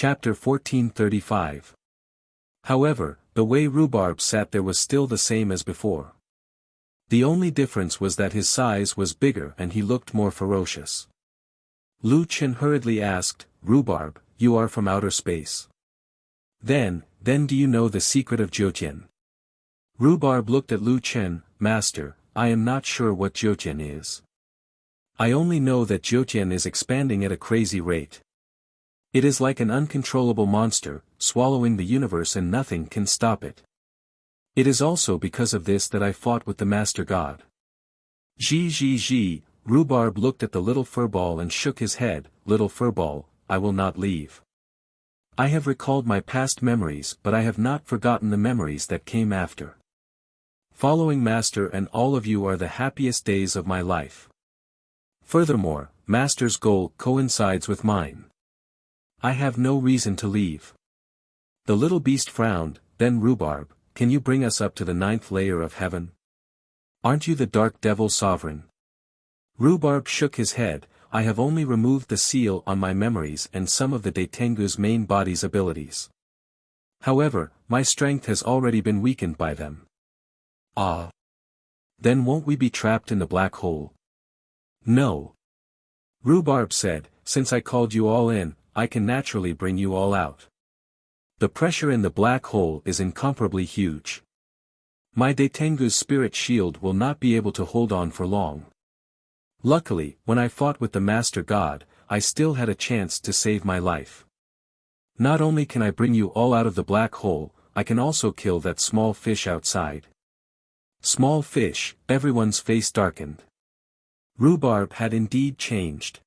Chapter 1435. However, the way Rhubarb sat there was still the same as before. The only difference was that his size was bigger and he looked more ferocious. Lu Chen hurriedly asked, "Rhubarb, you are from outer space. Then do you know the secret of Jiutian?" Rhubarb looked at Lu Chen. "Master, I am not sure what Jiutian is. I only know that Jiutian is expanding at a crazy rate. It is like an uncontrollable monster, swallowing the universe and nothing can stop it. It is also because of this that I fought with the Master God." Zhi, Rhubarb looked at the little furball and shook his head. "Little furball, I will not leave. I have recalled my past memories but I have not forgotten the memories that came after. Following Master and all of you are the happiest days of my life. Furthermore, Master's goal coincides with mine. I have no reason to leave." The little beast frowned. "Then Rhubarb, can you bring us up to the 9th layer of heaven? Aren't you the Dark Devil Sovereign?" Rhubarb shook his head. "I have only removed the seal on my memories and some of the Daitengu's main body's abilities. However, my strength has already been weakened by them." "Ah. Then won't we be trapped in the black hole?" "No." Rhubarb said, "Since I called you all in, I can naturally bring you all out. The pressure in the black hole is incomparably huge. My Daitengu's spirit shield will not be able to hold on for long. Luckily, when I fought with the Master God, I still had a chance to save my life. Not only can I bring you all out of the black hole, I can also kill that small fish outside." Small fish, everyone's face darkened. Rhubarb had indeed changed.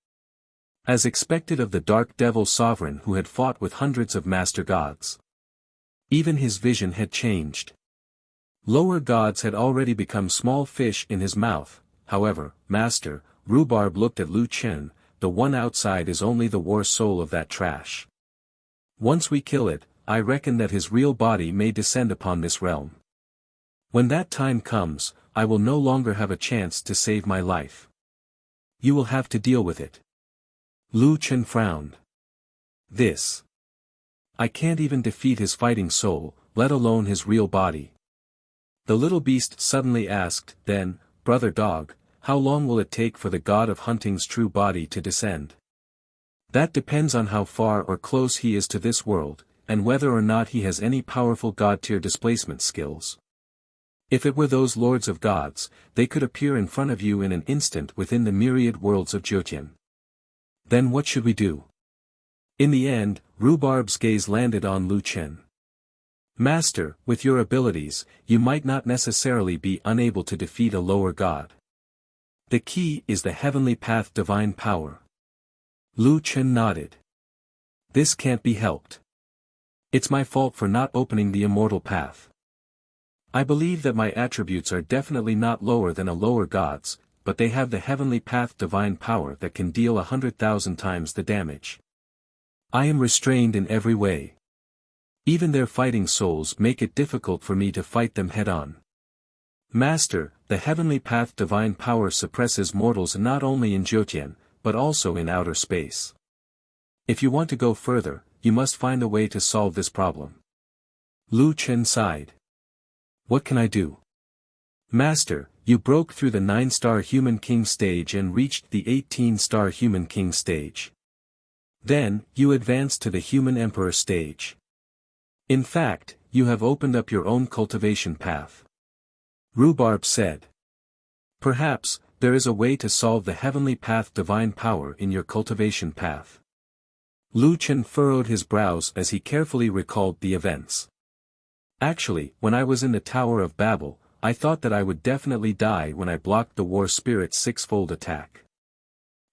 As expected of the Dark Devil Sovereign who had fought with hundreds of Master Gods. Even his vision had changed. Lower gods had already become small fish in his mouth. However, Master, Rhubarb looked at Lu Chen, "The one outside is only the war soul of that trash. Once we kill it, I reckon that his real body may descend upon this realm. When that time comes, I will no longer have a chance to save my life. You will have to deal with it." Lu Chen frowned. "This. I can't even defeat his fighting soul, let alone his real body." The little beast suddenly asked, "Then, brother dog, how long will it take for the god of hunting's true body to descend?" "That depends on how far or close he is to this world, and whether or not he has any powerful god-tier displacement skills. If it were those lords of gods, they could appear in front of you in an instant within the myriad worlds of Jiutian. Then what should we do?" In the end, Rhubarb's gaze landed on Lu Chen. "Master, with your abilities, you might not necessarily be unable to defeat a lower god. The key is the heavenly path divine power." Lu Chen nodded. "This can't be helped. It's my fault for not opening the immortal path. I believe that my attributes are definitely not lower than a lower god's, but they have the heavenly path divine power that can deal 100,000 times the damage. I am restrained in every way. Even their fighting souls make it difficult for me to fight them head-on. Master, the heavenly path divine power suppresses mortals not only in Jiutian, but also in outer space. If you want to go further, you must find a way to solve this problem." Lu Chen sighed. "What can I do?" "Master, you broke through the 9-star Human King stage and reached the 18-star Human King stage. Then, you advanced to the Human Emperor stage. In fact, you have opened up your own cultivation path." Rhubarb said. "Perhaps, there is a way to solve the heavenly path divine power in your cultivation path." Lu Chen furrowed his brows as he carefully recalled the events. "Actually, when I was in the Tower of Babel, I thought that I would definitely die when I blocked the War Spirit's 6-fold attack.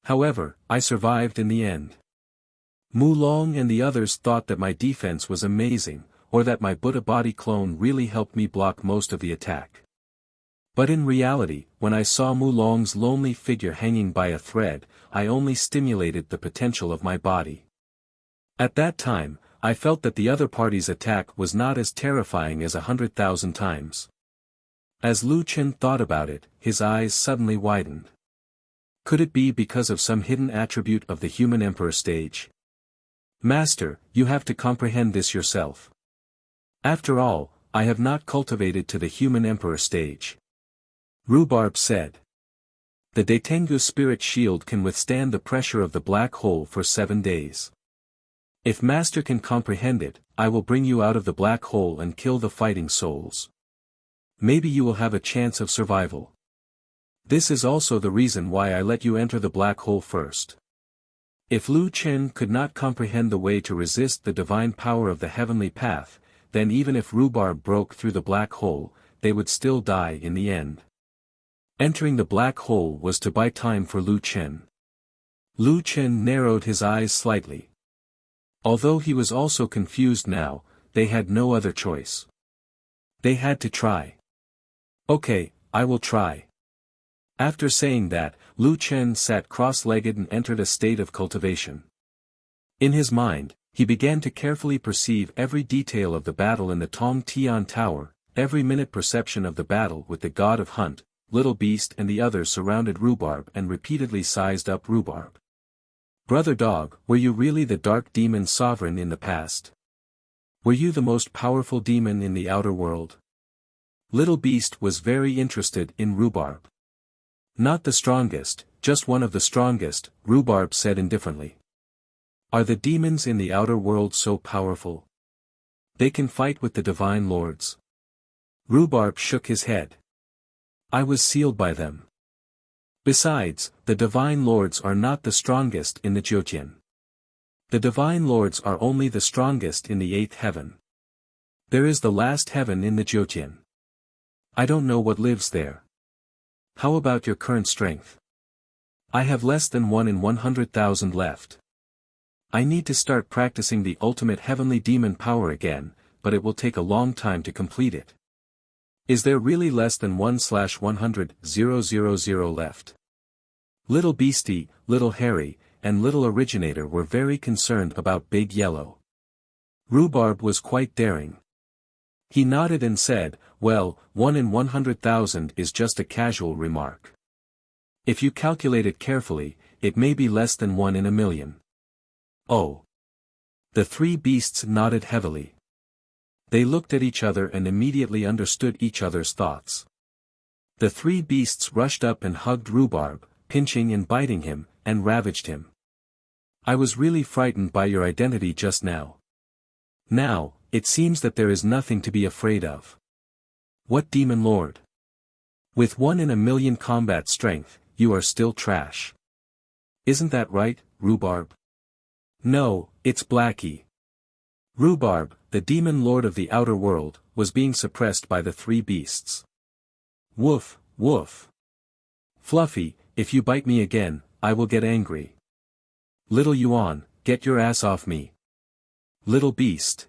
However, I survived in the end. Mulong and the others thought that my defense was amazing, or that my Buddha body clone really helped me block most of the attack. But in reality, when I saw Mulong's lonely figure hanging by a thread, I only stimulated the potential of my body. At that time, I felt that the other party's attack was not as terrifying as 100,000 times." As Lu Chen thought about it, his eyes suddenly widened. Could it be because of some hidden attribute of the Human Emperor stage? Master, you have to comprehend this yourself. After all, I have not cultivated to the human emperor stage. Rhubarb said. The Daitengu spirit shield can withstand the pressure of the black hole for 7 days. If Master can comprehend it, I will bring you out of the black hole and kill the fighting souls. Maybe you will have a chance of survival. This is also the reason why I let you enter the black hole first. If Lu Chen could not comprehend the way to resist the divine power of the heavenly path, then even if Rhubarb broke through the black hole, they would still die in the end. Entering the black hole was to buy time for Lu Chen. Lu Chen narrowed his eyes slightly. Although he was also confused now, they had no other choice. They had to try. Okay, I will try. After saying that, Lu Chen sat cross-legged and entered a state of cultivation. In his mind, he began to carefully perceive every detail of the battle in the Tong Tian Tower, every minute perception of the battle with the god of hunt, Little Beast and the others surrounded Rhubarb and repeatedly sized up Rhubarb. Brother Dog, were you really the dark demon sovereign in the past? Were you the most powerful demon in the outer world? Little Beast was very interested in Rhubarb. Not the strongest, just one of the strongest, Rhubarb said indifferently. Are the demons in the outer world so powerful? They can fight with the divine lords. Rhubarb shook his head. I was sealed by them. Besides, the divine lords are not the strongest in the Jiutian. The divine lords are only the strongest in the 8th heaven. There is the last heaven in the Jiutian. I don't know what lives there. How about your current strength? I have less than 1 in 100,000 left. I need to start practicing the ultimate heavenly demon power again, but it will take a long time to complete it. Is there really less than 1/100,000 left? Little Beastie, Little Harry, and Little Originator were very concerned about Big Yellow. Rhubarb was quite daring. He nodded and said, well, 1 in 100,000 is just a casual remark. If you calculate it carefully, it may be less than 1 in a million. Oh. The 3 beasts nodded heavily. They looked at each other and immediately understood each other's thoughts. The 3 beasts rushed up and hugged Rhubarb, pinching and biting him, and ravaged him. I was really frightened by your identity just now. Now, it seems that there is nothing to be afraid of. What demon lord? With 1 in a million combat strength, you are still trash. Isn't that right, Rhubarb? No, it's Blackie. Rhubarb, the demon lord of the outer world, was being suppressed by the 3 beasts. Woof, woof. Fluffy, if you bite me again, I will get angry. Little Yuan, get your ass off me. Little beast.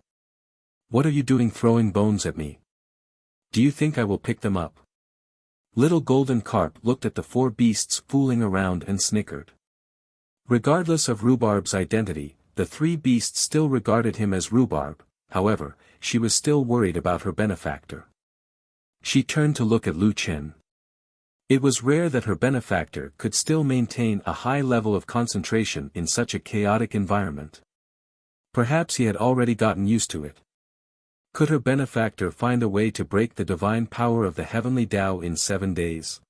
What are you doing throwing bones at me? Do you think I will pick them up? Little Golden Carp looked at the 4 beasts fooling around and snickered. Regardless of Rhubarb's identity, the 3 beasts still regarded him as Rhubarb. However, she was still worried about her benefactor. She turned to look at Lu Chen. It was rare that her benefactor could still maintain a high level of concentration in such a chaotic environment. Perhaps he had already gotten used to it. Could her benefactor find a way to break the divine power of the heavenly Tao in 7 days?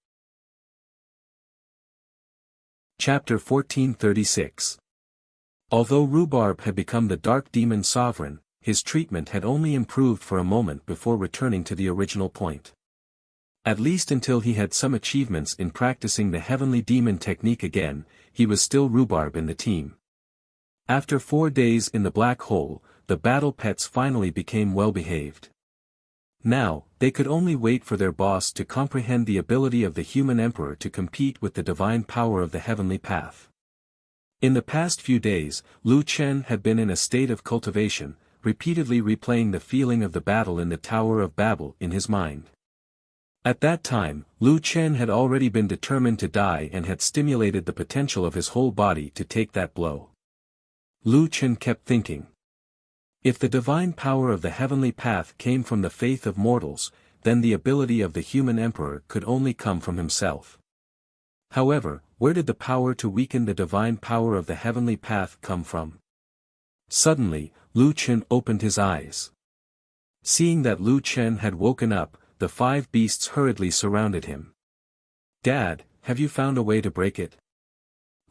Chapter 1436. Although Rhubarb had become the dark demon sovereign, his treatment had only improved for a moment before returning to the original point. At least until he had some achievements in practicing the heavenly demon technique again, he was still Rhubarb in the team. After 4 days in the black hole, the battle pets finally became well-behaved. Now, they could only wait for their boss to comprehend the ability of the human emperor to compete with the divine power of the heavenly path. In the past few days, Lu Chen had been in a state of cultivation, repeatedly replaying the feeling of the battle in the Tower of Babel in his mind. At that time, Lu Chen had already been determined to die and had stimulated the potential of his whole body to take that blow. Lu Chen kept thinking. If the divine power of the heavenly path came from the faith of mortals, then the ability of the human emperor could only come from himself. However, where did the power to weaken the divine power of the heavenly path come from? Suddenly, Lu Chen opened his eyes. Seeing that Lu Chen had woken up, the 5 beasts hurriedly surrounded him. "Dad, have you found a way to break it?"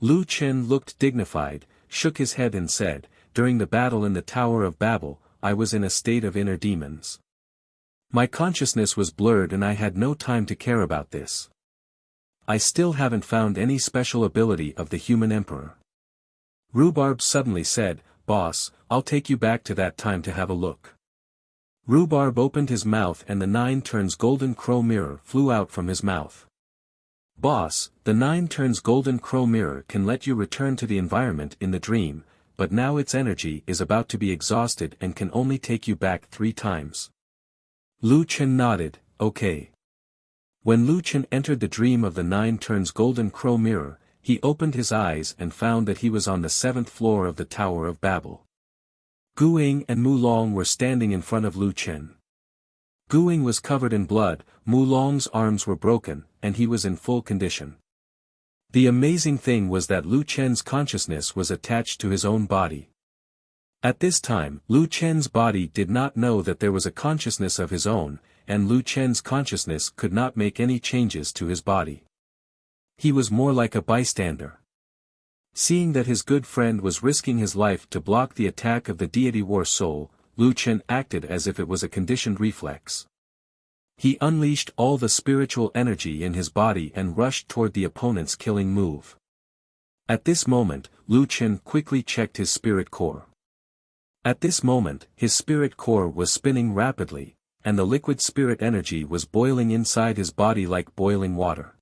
Lu Chen looked dignified, shook his head and said, "During the battle in the Tower of Babel, I was in a state of inner demons. My consciousness was blurred and I had no time to care about this. I still haven't found any special ability of the human emperor." Rhubarb suddenly said, "Boss, I'll take you back to that time to have a look." Rhubarb opened his mouth and the 9 turns golden crow mirror flew out from his mouth. "Boss, the 9 turns golden crow mirror can let you return to the environment in the dream, but now its energy is about to be exhausted and can only take you back 3 times. Lu Chen nodded, "Okay." When Lu Chen entered the dream of the 9 turns golden crow mirror, he opened his eyes and found that he was on the 7th floor of the Tower of Babel. Guing and Mulong were standing in front of Lu Chen. Guing was covered in blood, Mulong's arms were broken, and he was in full condition. The amazing thing was that Lu Chen's consciousness was attached to his own body. At this time, Lu Chen's body did not know that there was a consciousness of his own, and Lu Chen's consciousness could not make any changes to his body. He was more like a bystander. Seeing that his good friend was risking his life to block the attack of the deity War Soul, Lu Chen acted as if it was a conditioned reflex. He unleashed all the spiritual energy in his body and rushed toward the opponent's killing move. At this moment, Lu Chen quickly checked his spirit core. At this moment, his spirit core was spinning rapidly, and the liquid spirit energy was boiling inside his body like boiling water.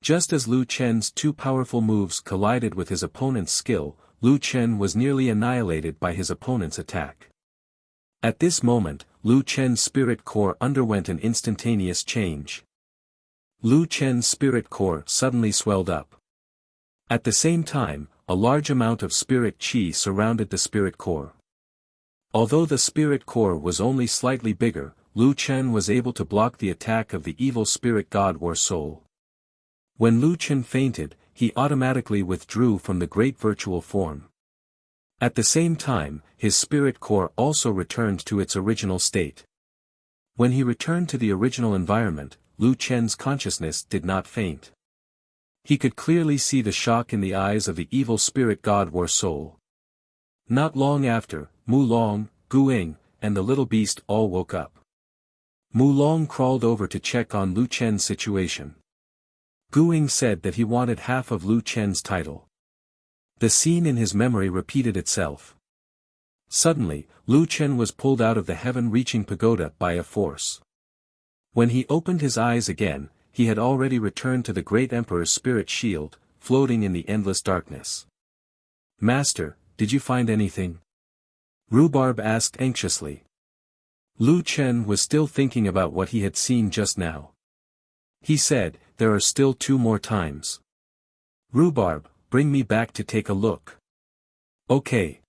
Just as Lu Chen's 2 powerful moves collided with his opponent's skill, Lu Chen was nearly annihilated by his opponent's attack. At this moment, Lu Chen's spirit core underwent an instantaneous change. Lu Chen's spirit core suddenly swelled up. At the same time, a large amount of spirit qi surrounded the spirit core. Although the spirit core was only slightly bigger, Lu Chen was able to block the attack of the evil spirit god War Soul. When Lu Chen fainted, he automatically withdrew from the great virtual form. At the same time, his spirit core also returned to its original state. When he returned to the original environment, Lu Chen's consciousness did not faint. He could clearly see the shock in the eyes of the evil spirit god War Soul. Not long after, Mulong, Guing, and the little beast all woke up. Mulong crawled over to check on Lu Chen's situation. Guing said that he wanted half of Lu Chen's title. The scene in his memory repeated itself. Suddenly, Lu Chen was pulled out of the heaven-reaching pagoda by a force. When he opened his eyes again, he had already returned to the great emperor's spirit shield, floating in the endless darkness. "Master, did you find anything?" Rhubarb asked anxiously. Lu Chen was still thinking about what he had seen just now. He said, "There are still 2 more times. Rhubarb, bring me back to take a look." "Okay."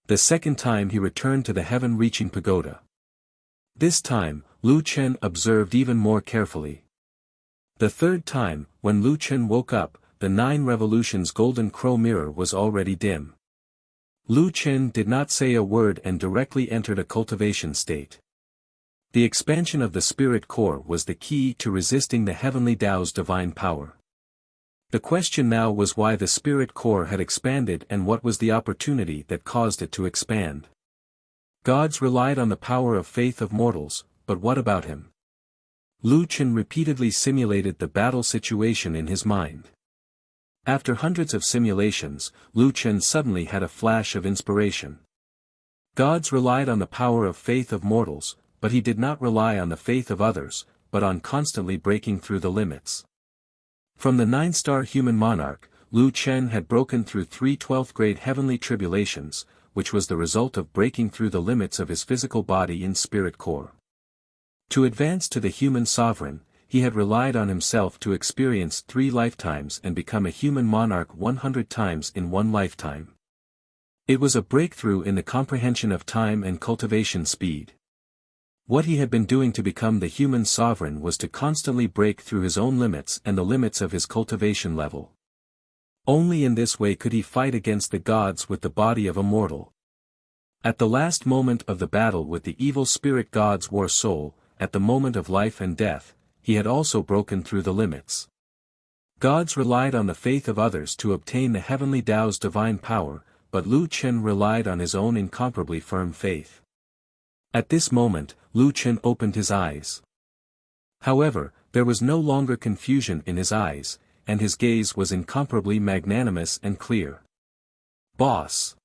The second time he returned to the heaven-reaching pagoda. This time, Lu Chen observed even more carefully. The third time, when Lu Chen woke up, the 9 revolutions golden crow mirror was already dim. Lu Chen did not say a word and directly entered a cultivation state. The expansion of the spirit core was the key to resisting the heavenly Tao's divine power. The question now was why the spirit core had expanded and what was the opportunity that caused it to expand. Gods relied on the power of faith of mortals, but what about him? Lu Chen repeatedly simulated the battle situation in his mind. After hundreds of simulations, Lu Chen suddenly had a flash of inspiration. Gods relied on the power of faith of mortals, but he did not rely on the faith of others, but on constantly breaking through the limits. From the 9-star human monarch, Lu Chen had broken through 3 12th-grade heavenly tribulations, which was the result of breaking through the limits of his physical body and spirit core. To advance to the human sovereign, he had relied on himself to experience 3 lifetimes and become a human monarch 100 times in 1 lifetime. It was a breakthrough in the comprehension of time and cultivation speed. What he had been doing to become the human sovereign was to constantly break through his own limits and the limits of his cultivation level. Only in this way could he fight against the gods with the body of a mortal. At the last moment of the battle with the evil spirit god's war soul, at the moment of life and death, he had also broken through the limits. Gods relied on the faith of others to obtain the heavenly Tao's divine power, but Lu Chen relied on his own incomparably firm faith. At this moment, Lu Chen opened his eyes. However, there was no longer confusion in his eyes, and his gaze was incomparably magnanimous and clear. Boss!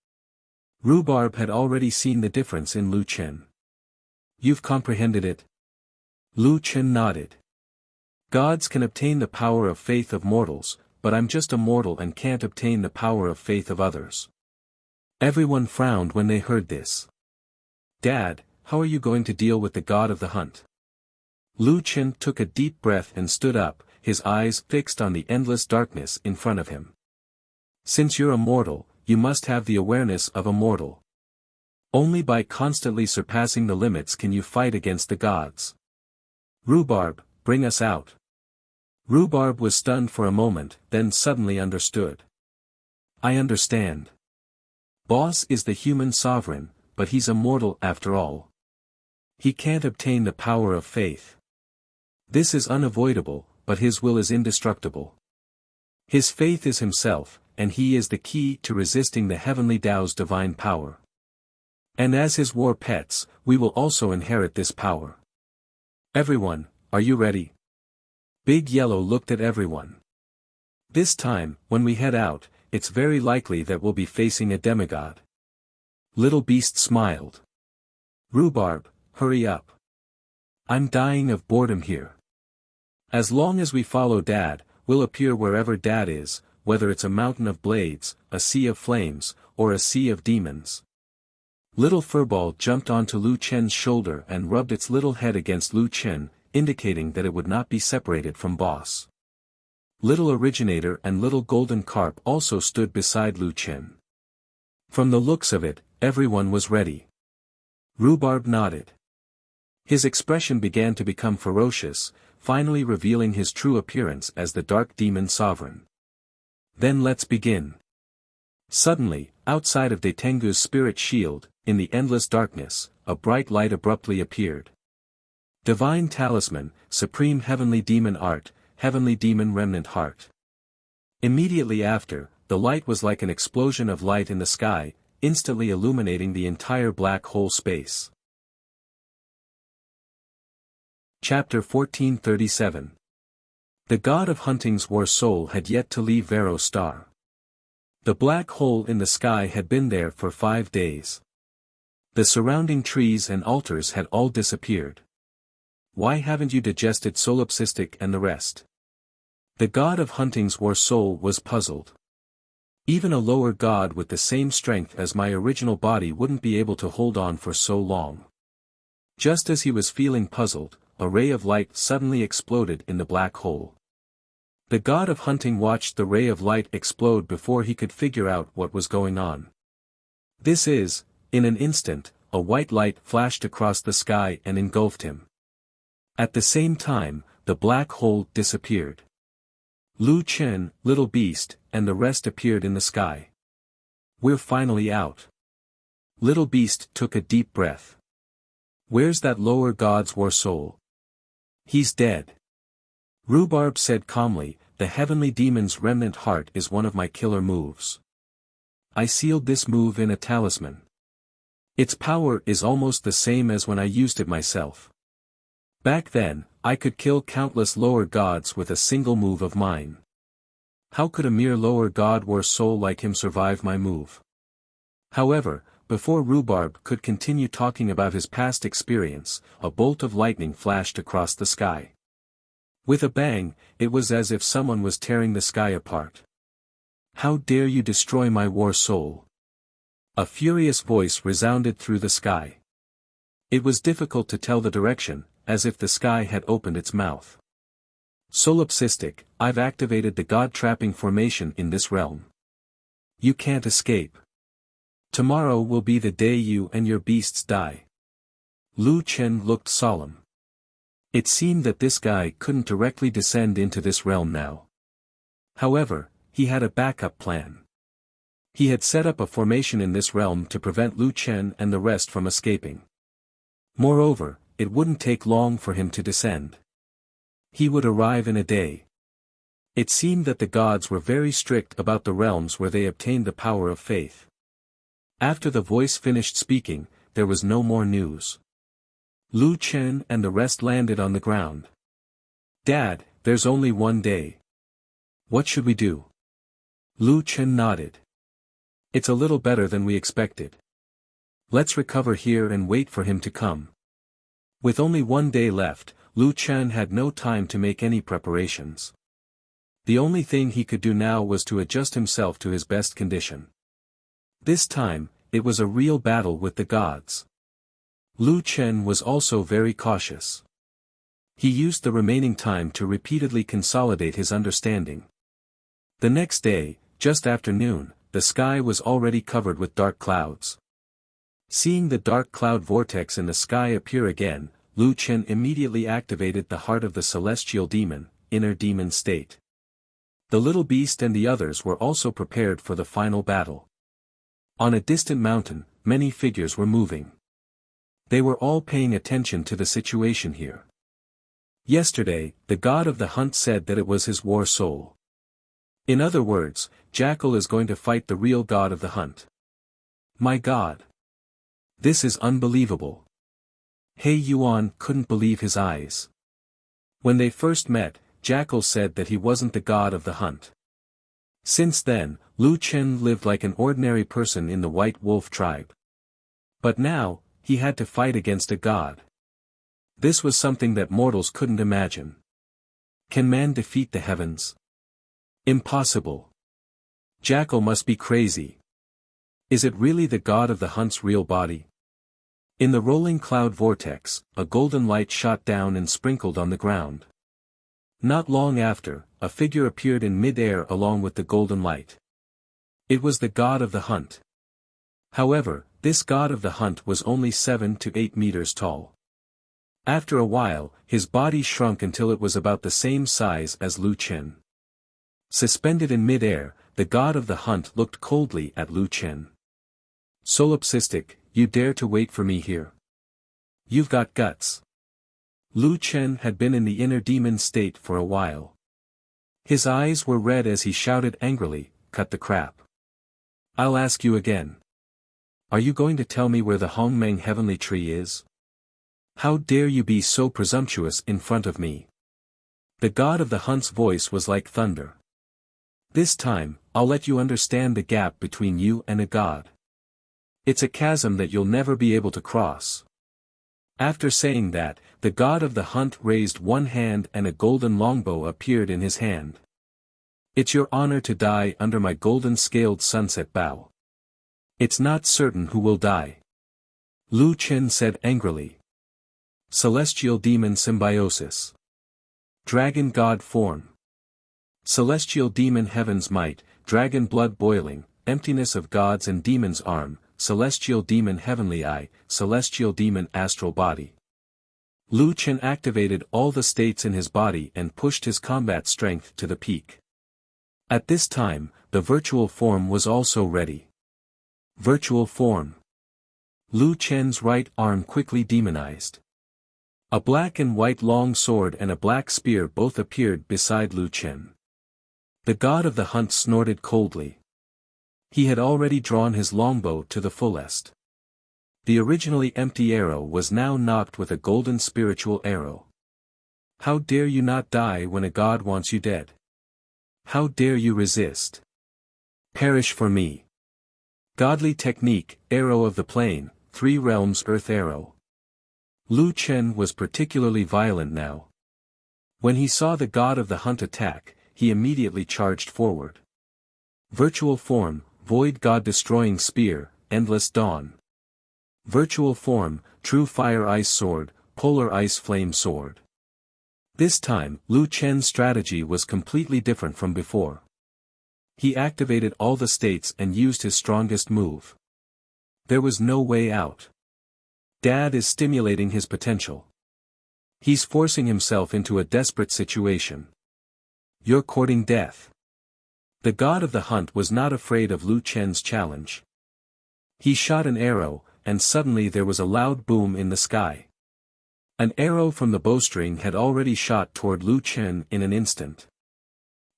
Rhubarb had already seen the difference in Lu Chen. You've comprehended it? Lu Chen nodded. Gods can obtain the power of faith of mortals, but I'm just a mortal and can't obtain the power of faith of others. Everyone frowned when they heard this. Dad, how are you going to deal with the god of the hunt? Lu Chen took a deep breath and stood up, his eyes fixed on the endless darkness in front of him. Since you're a mortal, you must have the awareness of a mortal. Only by constantly surpassing the limits can you fight against the gods. Rhubarb, bring us out. Rhubarb was stunned for a moment, then suddenly understood. I understand. Boss is the human sovereign, but he's a mortal after all. He can't obtain the power of faith. This is unavoidable, but his will is indestructible. His faith is himself, and he is the key to resisting the heavenly Tao's divine power. And as his war pets, we will also inherit this power. Everyone, are you ready? Big Yellow looked at everyone. This time, when we head out, it's very likely that we'll be facing a demigod. Little Beast smiled. Rhubarb, hurry up. I'm dying of boredom here. As long as we follow Dad, we'll appear wherever Dad is, whether it's a mountain of blades, a sea of flames, or a sea of demons. Little Furball jumped onto Lu Chen's shoulder and rubbed its little head against Lu Chen, indicating that it would not be separated from Boss. Little Originator and Little Golden Carp also stood beside Lu Chen. From the looks of it, everyone was ready. Rhubarb nodded. His expression began to become ferocious, finally revealing his true appearance as the Dark Demon Sovereign. Then let's begin. Suddenly, outside of Datengu's spirit shield, in the endless darkness, a bright light abruptly appeared. Divine Talisman, Supreme Heavenly Demon Art, Heavenly Demon Remnant Heart. Immediately after, the light was like an explosion of light in the sky, instantly illuminating the entire black hole space. Chapter 1437. The god of hunting's war soul had yet to leave Vero Star. The black hole in the sky had been there for 5 days. The surrounding trees and altars had all disappeared. Why haven't you digested Solipsistic and the rest? The god of hunting's war soul was puzzled. Even a lower god with the same strength as my original body wouldn't be able to hold on for so long. Just as he was feeling puzzled, a ray of light suddenly exploded in the black hole. The god of hunting watched the ray of light explode before he could figure out what was going on. In an instant, a white light flashed across the sky and engulfed him. At the same time, the black hole disappeared. Lu Chen, Little Beast, and the rest appeared in the sky. We're finally out. Little Beast took a deep breath. Where's that lower god's war soul? He's dead. Rhubarb said calmly, the heavenly demon's remnant heart is one of my killer moves. I sealed this move in a talisman. Its power is almost the same as when I used it myself. Back then, I could kill countless lower gods with a single move of mine. How could a mere lower god war soul like him survive my move? However, before Rhubarb could continue talking about his past experience, a bolt of lightning flashed across the sky. With a bang, it was as if someone was tearing the sky apart. How dare you destroy my war soul? A furious voice resounded through the sky. It was difficult to tell the direction, as if the sky had opened its mouth. Solipsistic, I've activated the god-trapping formation in this realm. You can't escape. Tomorrow will be the day you and your beasts die. Lu Chen looked solemn. It seemed that this guy couldn't directly descend into this realm now. However, he had a backup plan. He had set up a formation in this realm to prevent Lu Chen and the rest from escaping. Moreover, it wouldn't take long for him to descend. He would arrive in a day. It seemed that the gods were very strict about the realms where they obtained the power of faith. After the voice finished speaking, there was no more news. Lu Chen and the rest landed on the ground. "Dad, there's only one day. What should we do?" Lu Chen nodded. "It's a little better than we expected. Let's recover here and wait for him to come." With only one day left, Lu Chen had no time to make any preparations. The only thing he could do now was to adjust himself to his best condition. This time, it was a real battle with the gods. Lu Chen was also very cautious. He used the remaining time to repeatedly consolidate his understanding. The next day, just after noon, the sky was already covered with dark clouds. Seeing the dark cloud vortex in the sky appear again, Lu Chen immediately activated the heart of the celestial demon, inner demon state. The little beast and the others were also prepared for the final battle. On a distant mountain, many figures were moving. They were all paying attention to the situation here. Yesterday, the god of the hunt said that it was his war soul. In other words, Jackal is going to fight the real god of the hunt. My god! This is unbelievable. He Yuan couldn't believe his eyes. When they first met, Jackal said that he wasn't the god of the hunt. Since then, Lu Chen lived like an ordinary person in the White Wolf tribe. But now, he had to fight against a god. This was something that mortals couldn't imagine. Can man defeat the heavens? Impossible. Jackal must be crazy. Is it really the god of the hunt's real body? In the rolling cloud vortex, a golden light shot down and sprinkled on the ground. Not long after, a figure appeared in mid-air along with the golden light. It was the god of the hunt. However, this god of the hunt was only 7 to 8 meters tall. After a while, his body shrunk until it was about the same size as Lu Chen. Suspended in mid-air, the god of the hunt looked coldly at Lu Chen. "Solipsistic, you dare to wait for me here? You've got guts." Lu Chen had been in the inner demon state for a while. His eyes were red as he shouted angrily, "Cut the crap. I'll ask you again. Are you going to tell me where the Hongmeng heavenly tree is? How dare you be so presumptuous in front of me?" The god of the hunt's voice was like thunder. "This time, I'll let you understand the gap between you and a god. It's a chasm that you'll never be able to cross." After saying that, the god of the hunt raised one hand and a golden longbow appeared in his hand. "It's your honor to die under my golden-scaled sunset bow. It's not certain who will die," Lu Chen said angrily. Celestial Demon Symbiosis. Dragon God Form. Celestial Demon Heaven's Might, Dragon Blood Boiling, Emptiness of Gods and Demons Arm, Celestial Demon Heavenly Eye, Celestial Demon Astral Body. Lu Chen activated all the states in his body and pushed his combat strength to the peak. At this time, the virtual form was also ready. Virtual form. Lu Chen's right arm quickly demonized. A black and white long sword and a black spear both appeared beside Lu Chen. The god of the hunt snorted coldly. He had already drawn his longbow to the fullest. The originally empty arrow was now knocked with a golden spiritual arrow. "How dare you not die when a god wants you dead? How dare you resist? Perish for me." Godly technique, Arrow of the Plane, 3 realms earth arrow. Lu Chen was particularly violent now. When he saw the god of the hunt attack, he immediately charged forward. Virtual form, Void God Destroying Spear, Endless Dawn. Virtual form, True Fire Ice Sword, Polar Ice Flame Sword. This time, Lu Chen's strategy was completely different from before. He activated all the states and used his strongest move. There was no way out. Dad is stimulating his potential. He's forcing himself into a desperate situation. You're courting death. The god of the hunt was not afraid of Lu Chen's challenge. He shot an arrow, and suddenly there was a loud boom in the sky. An arrow from the bowstring had already shot toward Lu Chen in an instant.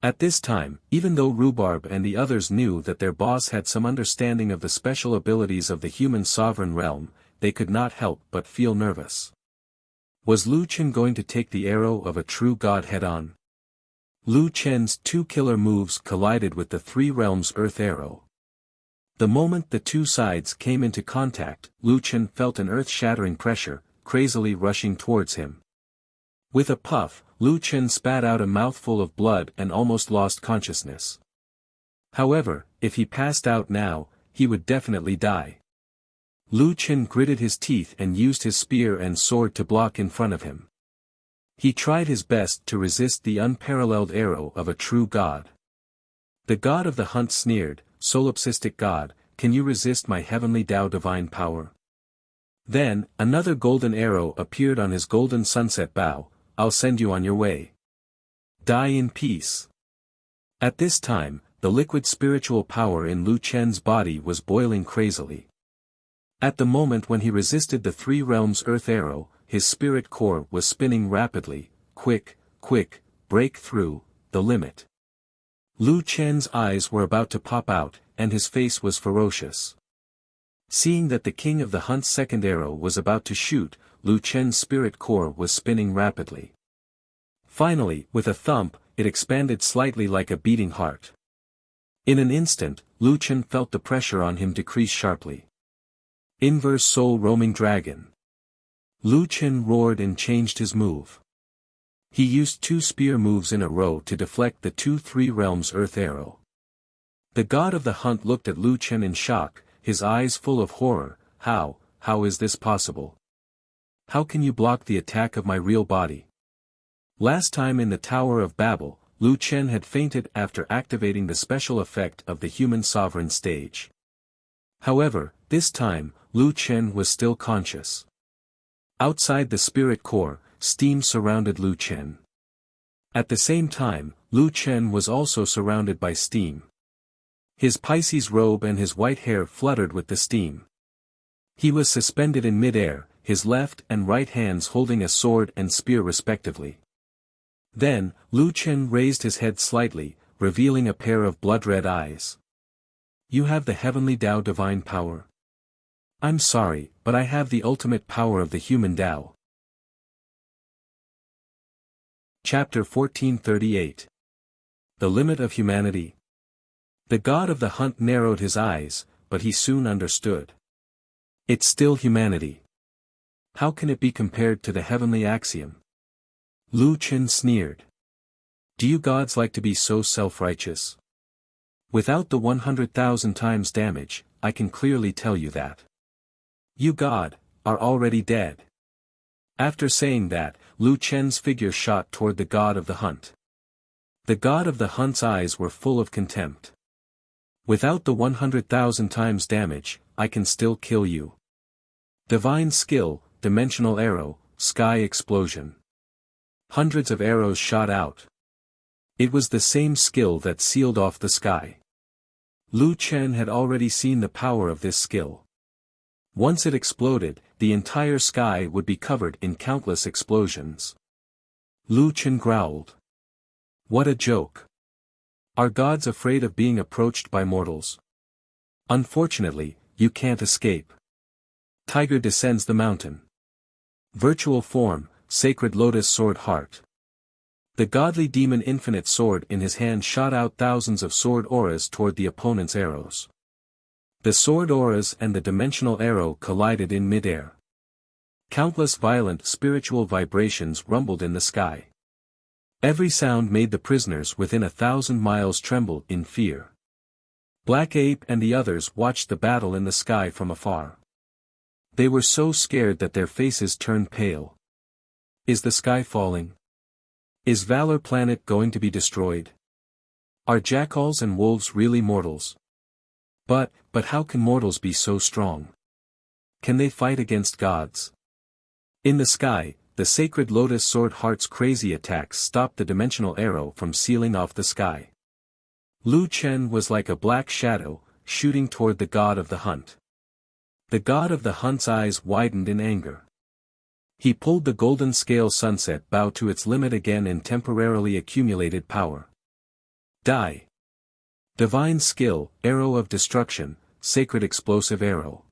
At this time, even though Rhubarb and the others knew that their boss had some understanding of the special abilities of the human sovereign realm, they could not help but feel nervous. Was Lu Chen going to take the arrow of a true god head-on? Lu Chen's two killer moves collided with the Three Realms Earth Arrow. The moment the two sides came into contact, Lu Chen felt an earth-shattering pressure, crazily rushing towards him. With a puff, Lu Chen spat out a mouthful of blood and almost lost consciousness. However, if he passed out now, he would definitely die. Lu Chen gritted his teeth and used his spear and sword to block in front of him. He tried his best to resist the unparalleled arrow of a true god. The god of the hunt sneered, "Solipsistic god, can you resist my heavenly Tao divine power?" Then, another golden arrow appeared on his golden sunset bow. "I'll send you on your way. Die in peace." At this time, the liquid spiritual power in Lu Chen's body was boiling crazily. At the moment when he resisted the Three Realms Earth Arrow, his spirit core was spinning rapidly. Quick, quick, break through, the limit. Lu Chen's eyes were about to pop out, and his face was ferocious. Seeing that the king of the hunt's second arrow was about to shoot, Lu Chen's spirit core was spinning rapidly. Finally, with a thump, it expanded slightly like a beating heart. In an instant, Lu Chen felt the pressure on him decrease sharply. Inverse Soul Roaming Dragon. Lu Chen roared and changed his move. He used two spear moves in a row to deflect the two Three Realms Earth Arrow. The god of the hunt looked at Lu Chen in shock, his eyes full of horror. How is this possible? How can you block the attack of my real body? Last time in the Tower of Babel, Lu Chen had fainted after activating the special effect of the human sovereign stage. However, this time, Lu Chen was still conscious. Outside the spirit core, steam surrounded Lu Chen. At the same time, Lu Chen was also surrounded by steam. His Pisces robe and his white hair fluttered with the steam. He was suspended in mid-air, his left and right hands holding a sword and spear respectively. Then, Lu Chen raised his head slightly, revealing a pair of blood-red eyes. "You have the heavenly Tao divine power. I'm sorry, but I have the ultimate power of the human Tao." Chapter 1438. The Limit of Humanity. The god of the hunt narrowed his eyes, but he soon understood. It's still humanity. How can it be compared to the heavenly axiom? Lu Chen sneered. Do you gods like to be so self-righteous? Without the 100,000 times damage, I can clearly tell you that. You god, are already dead. After saying that, Lu Chen's figure shot toward the god of the hunt. The god of the hunt's eyes were full of contempt. Without the 100,000 times damage, I can still kill you. Divine skill, dimensional arrow, sky explosion. Hundreds of arrows shot out. It was the same skill that sealed off the sky. Lu Chen had already seen the power of this skill. Once it exploded, the entire sky would be covered in countless explosions. Lu Chen growled. What a joke. Are gods afraid of being approached by mortals? Unfortunately, you can't escape. Tiger descends the mountain. Virtual form, sacred lotus sword heart. The godly demon infinite sword in his hand shot out thousands of sword auras toward the opponent's arrows. The sword auras and the dimensional arrow collided in mid-air. Countless violent spiritual vibrations rumbled in the sky. Every sound made the prisoners within 1,000 miles tremble in fear. Black Ape and the others watched the battle in the sky from afar. They were so scared that their faces turned pale. Is the sky falling? Is Valor Planet going to be destroyed? Are jackals and wolves really mortals? But how can mortals be so strong? Can they fight against gods? In the sky, the sacred lotus sword heart's crazy attacks stopped the dimensional arrow from sealing off the sky. Lu Chen was like a black shadow, shooting toward the god of the hunt. The god of the hunt's eyes widened in anger. He pulled the golden scale sunset bow to its limit again in temporarily accumulated power. Die. Divine skill, arrow of destruction, sacred explosive arrow.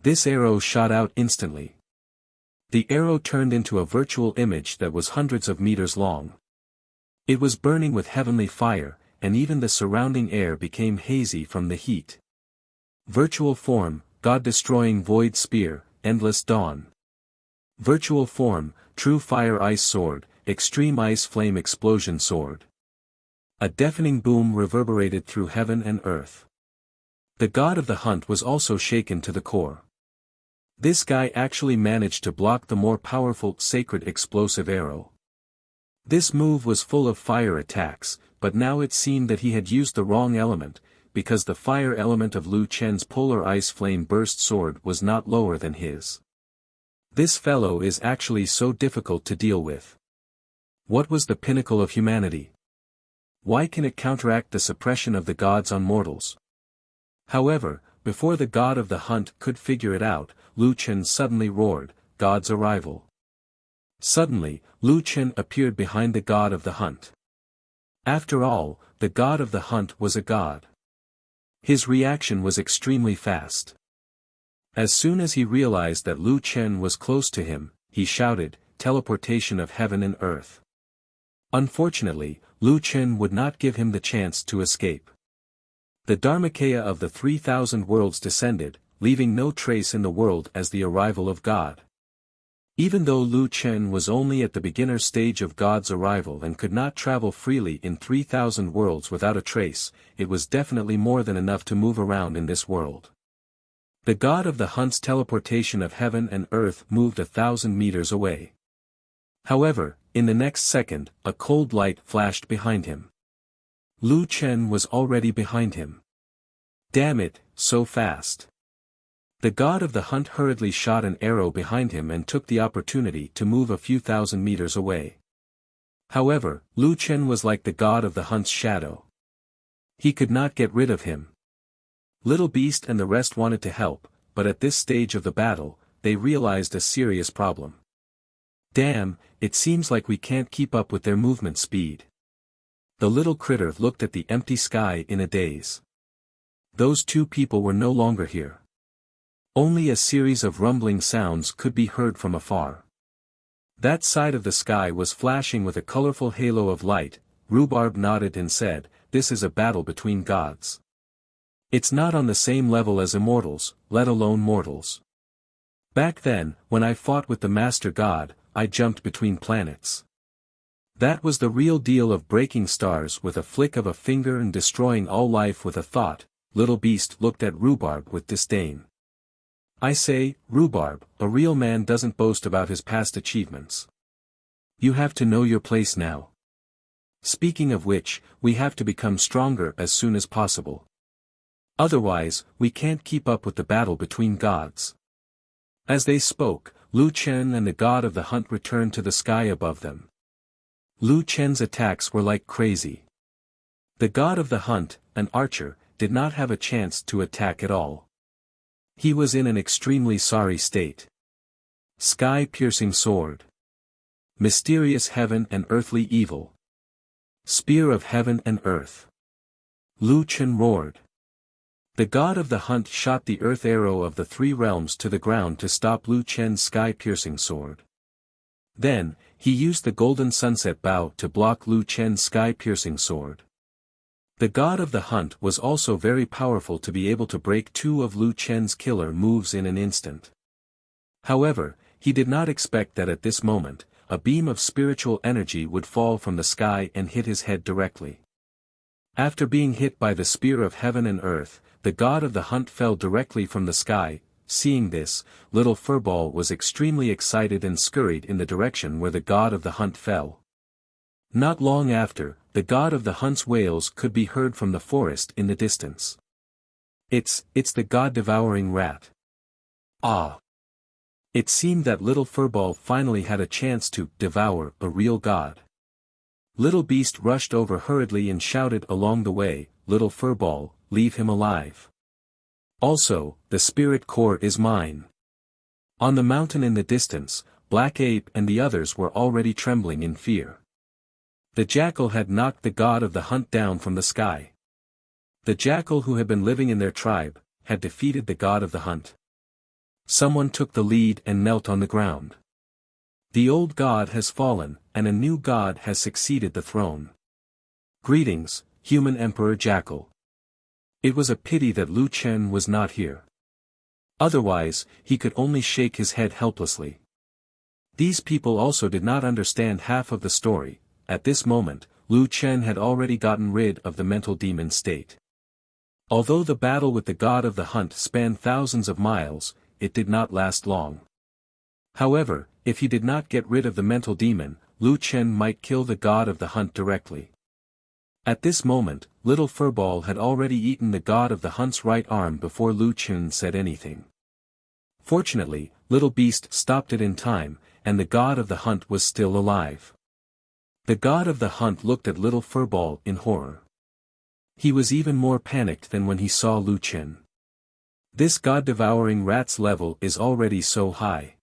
This arrow shot out instantly. The arrow turned into a virtual image that was hundreds of meters long. It was burning with heavenly fire, and even the surrounding air became hazy from the heat. Virtual form, God-destroying void spear, endless dawn. Virtual form, true fire ice sword, extreme ice flame explosion sword. A deafening boom reverberated through heaven and earth. The god of the hunt was also shaken to the core. This guy actually managed to block the more powerful sacred explosive arrow. This move was full of fire attacks, but now it seemed that he had used the wrong element, because the fire element of Lu Chen's polar ice flame burst sword was not lower than his. This fellow is actually so difficult to deal with. What was the pinnacle of humanity? Why can it counteract the suppression of the gods on mortals? However, before the god of the hunt could figure it out, Lu Chen suddenly roared, "God's arrival." Suddenly, Lu Chen appeared behind the god of the hunt. After all, the god of the hunt was a god. His reaction was extremely fast. As soon as he realized that Lu Chen was close to him, he shouted, "Teleportation of heaven and earth." Unfortunately, Lu Chen would not give him the chance to escape. The Dharmakaya of the 3,000 worlds descended, leaving no trace in the world as the arrival of God. Even though Lu Chen was only at the beginner stage of God's arrival and could not travel freely in 3,000 worlds without a trace, it was definitely more than enough to move around in this world. The god of the hunt's teleportation of heaven and earth moved 1,000 meters away. However, in the next second, a cold light flashed behind him. Lu Chen was already behind him. Damn it, so fast. The god of the hunt hurriedly shot an arrow behind him and took the opportunity to move a few thousand meters away. However, Lu Chen was like the god of the hunt's shadow. He could not get rid of him. Little Beast and the rest wanted to help, but at this stage of the battle, they realized a serious problem. Damn, it seems like we can't keep up with their movement speed. The little critter looked at the empty sky in a daze. Those two people were no longer here. Only a series of rumbling sounds could be heard from afar. That side of the sky was flashing with a colorful halo of light. Rhubarb nodded and said, "This is a battle between gods. It's not on the same level as immortals, let alone mortals. Back then, when I fought with the Master God, I jumped between planets. That was the real deal of breaking stars with a flick of a finger and destroying all life with a thought." Little Beast looked at Rhubarb with disdain. "I say, Rhubarb, a real man doesn't boast about his past achievements. You have to know your place now. Speaking of which, we have to become stronger as soon as possible. Otherwise, we can't keep up with the battle between gods." As they spoke, Lu Chen and the god of the hunt returned to the sky above them. Lu Chen's attacks were like crazy. The god of the hunt, an archer, did not have a chance to attack at all. He was in an extremely sorry state. Sky-piercing sword. Mysterious heaven and earthly evil. Spear of heaven and earth. Lu Chen roared. The god of the hunt shot the earth arrow of the three realms to the ground to stop Lu Chen's sky-piercing sword. Then, he used the golden sunset bow to block Lu Chen's sky-piercing sword. The god of the hunt was also very powerful to be able to break two of Lu Chen's killer moves in an instant. However, he did not expect that at this moment, a beam of spiritual energy would fall from the sky and hit his head directly. After being hit by the spear of heaven and earth, the god of the hunt fell directly from the sky. Seeing this, little Furball was extremely excited and scurried in the direction where the god of the hunt fell. Not long after, the god of the hunt's wails could be heard from the forest in the distance. It's the god-devouring rat. Ah! It seemed that little Furball finally had a chance to devour a real god. Little Beast rushed over hurriedly and shouted along the way, "Little Furball, leave him alive. Also, the spirit core is mine." On the mountain in the distance, Black Ape and the others were already trembling in fear. The jackal had knocked the god of the hunt down from the sky. The jackal who had been living in their tribe, had defeated the god of the hunt. Someone took the lead and knelt on the ground. The old god has fallen, and a new god has succeeded the throne. Greetings, human Emperor Jackal. It was a pity that Lu Chen was not here. Otherwise, he could only shake his head helplessly. These people also did not understand half of the story. At this moment, Lu Chen had already gotten rid of the mental demon state. Although the battle with the god of the hunt spanned thousands of miles, it did not last long. However, if he did not get rid of the mental demon, Lu Chen might kill the god of the hunt directly. At this moment, Little Furball had already eaten the god of the hunt's right arm before Lu Chen said anything. Fortunately, Little Beast stopped it in time, and the god of the hunt was still alive. The god of the hunt looked at Little Furball in horror. He was even more panicked than when he saw Lu Chen. This god-devouring rat's level is already so high.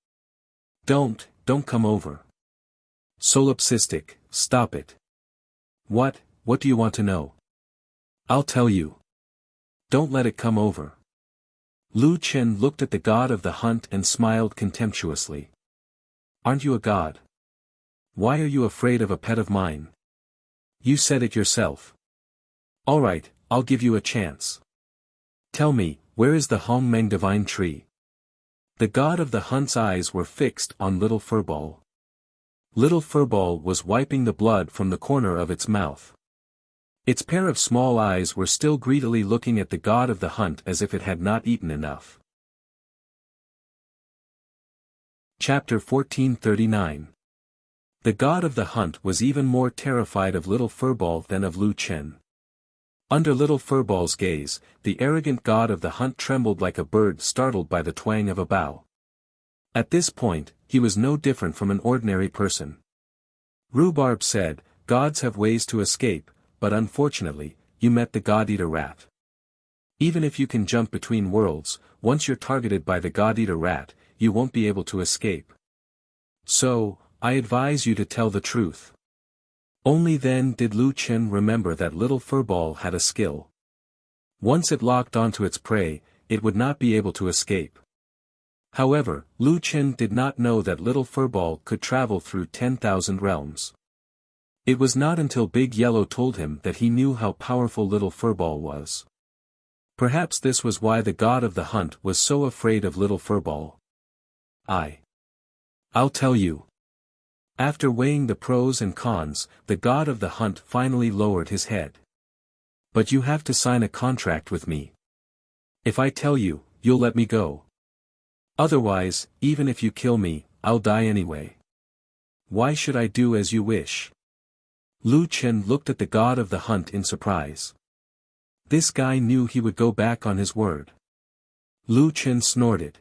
Don't come over. Solipsistic, stop it. What do you want to know? I'll tell you. Don't let it come over. Lu Chen looked at the god of the hunt and smiled contemptuously. Aren't you a god? Why are you afraid of a pet of mine? You said it yourself. Alright, I'll give you a chance. Tell me, where is the Hongmeng divine tree? The god of the hunt's eyes were fixed on Little Furball. Little Furball was wiping the blood from the corner of its mouth. Its pair of small eyes were still greedily looking at the god of the hunt as if it had not eaten enough. Chapter 1439. The god of the hunt was even more terrified of Little Furball than of Lu Chen. Under Little Furball's gaze, the arrogant god of the hunt trembled like a bird startled by the twang of a bow. At this point, he was no different from an ordinary person. Rhubarb said, "Gods have ways to escape, but unfortunately, you met the God-Eater Rat. Even if you can jump between worlds, once you're targeted by the God-Eater Rat, you won't be able to escape. So, I advise you to tell the truth." Only then did Lu Chen remember that Little Furball had a skill. Once it locked onto its prey, it would not be able to escape. However, Lu Chen did not know that Little Furball could travel through 10,000 realms. It was not until Big Yellow told him that he knew how powerful Little Furball was. Perhaps this was why the god of the hunt was so afraid of Little Furball. I'll tell you. After weighing the pros and cons, the god of the hunt finally lowered his head. But you have to sign a contract with me. If I tell you, you'll let me go. Otherwise, even if you kill me, I'll die anyway. Why should I do as you wish? Lu Chen looked at the god of the hunt in surprise. This guy knew he would go back on his word. Lu Chen snorted.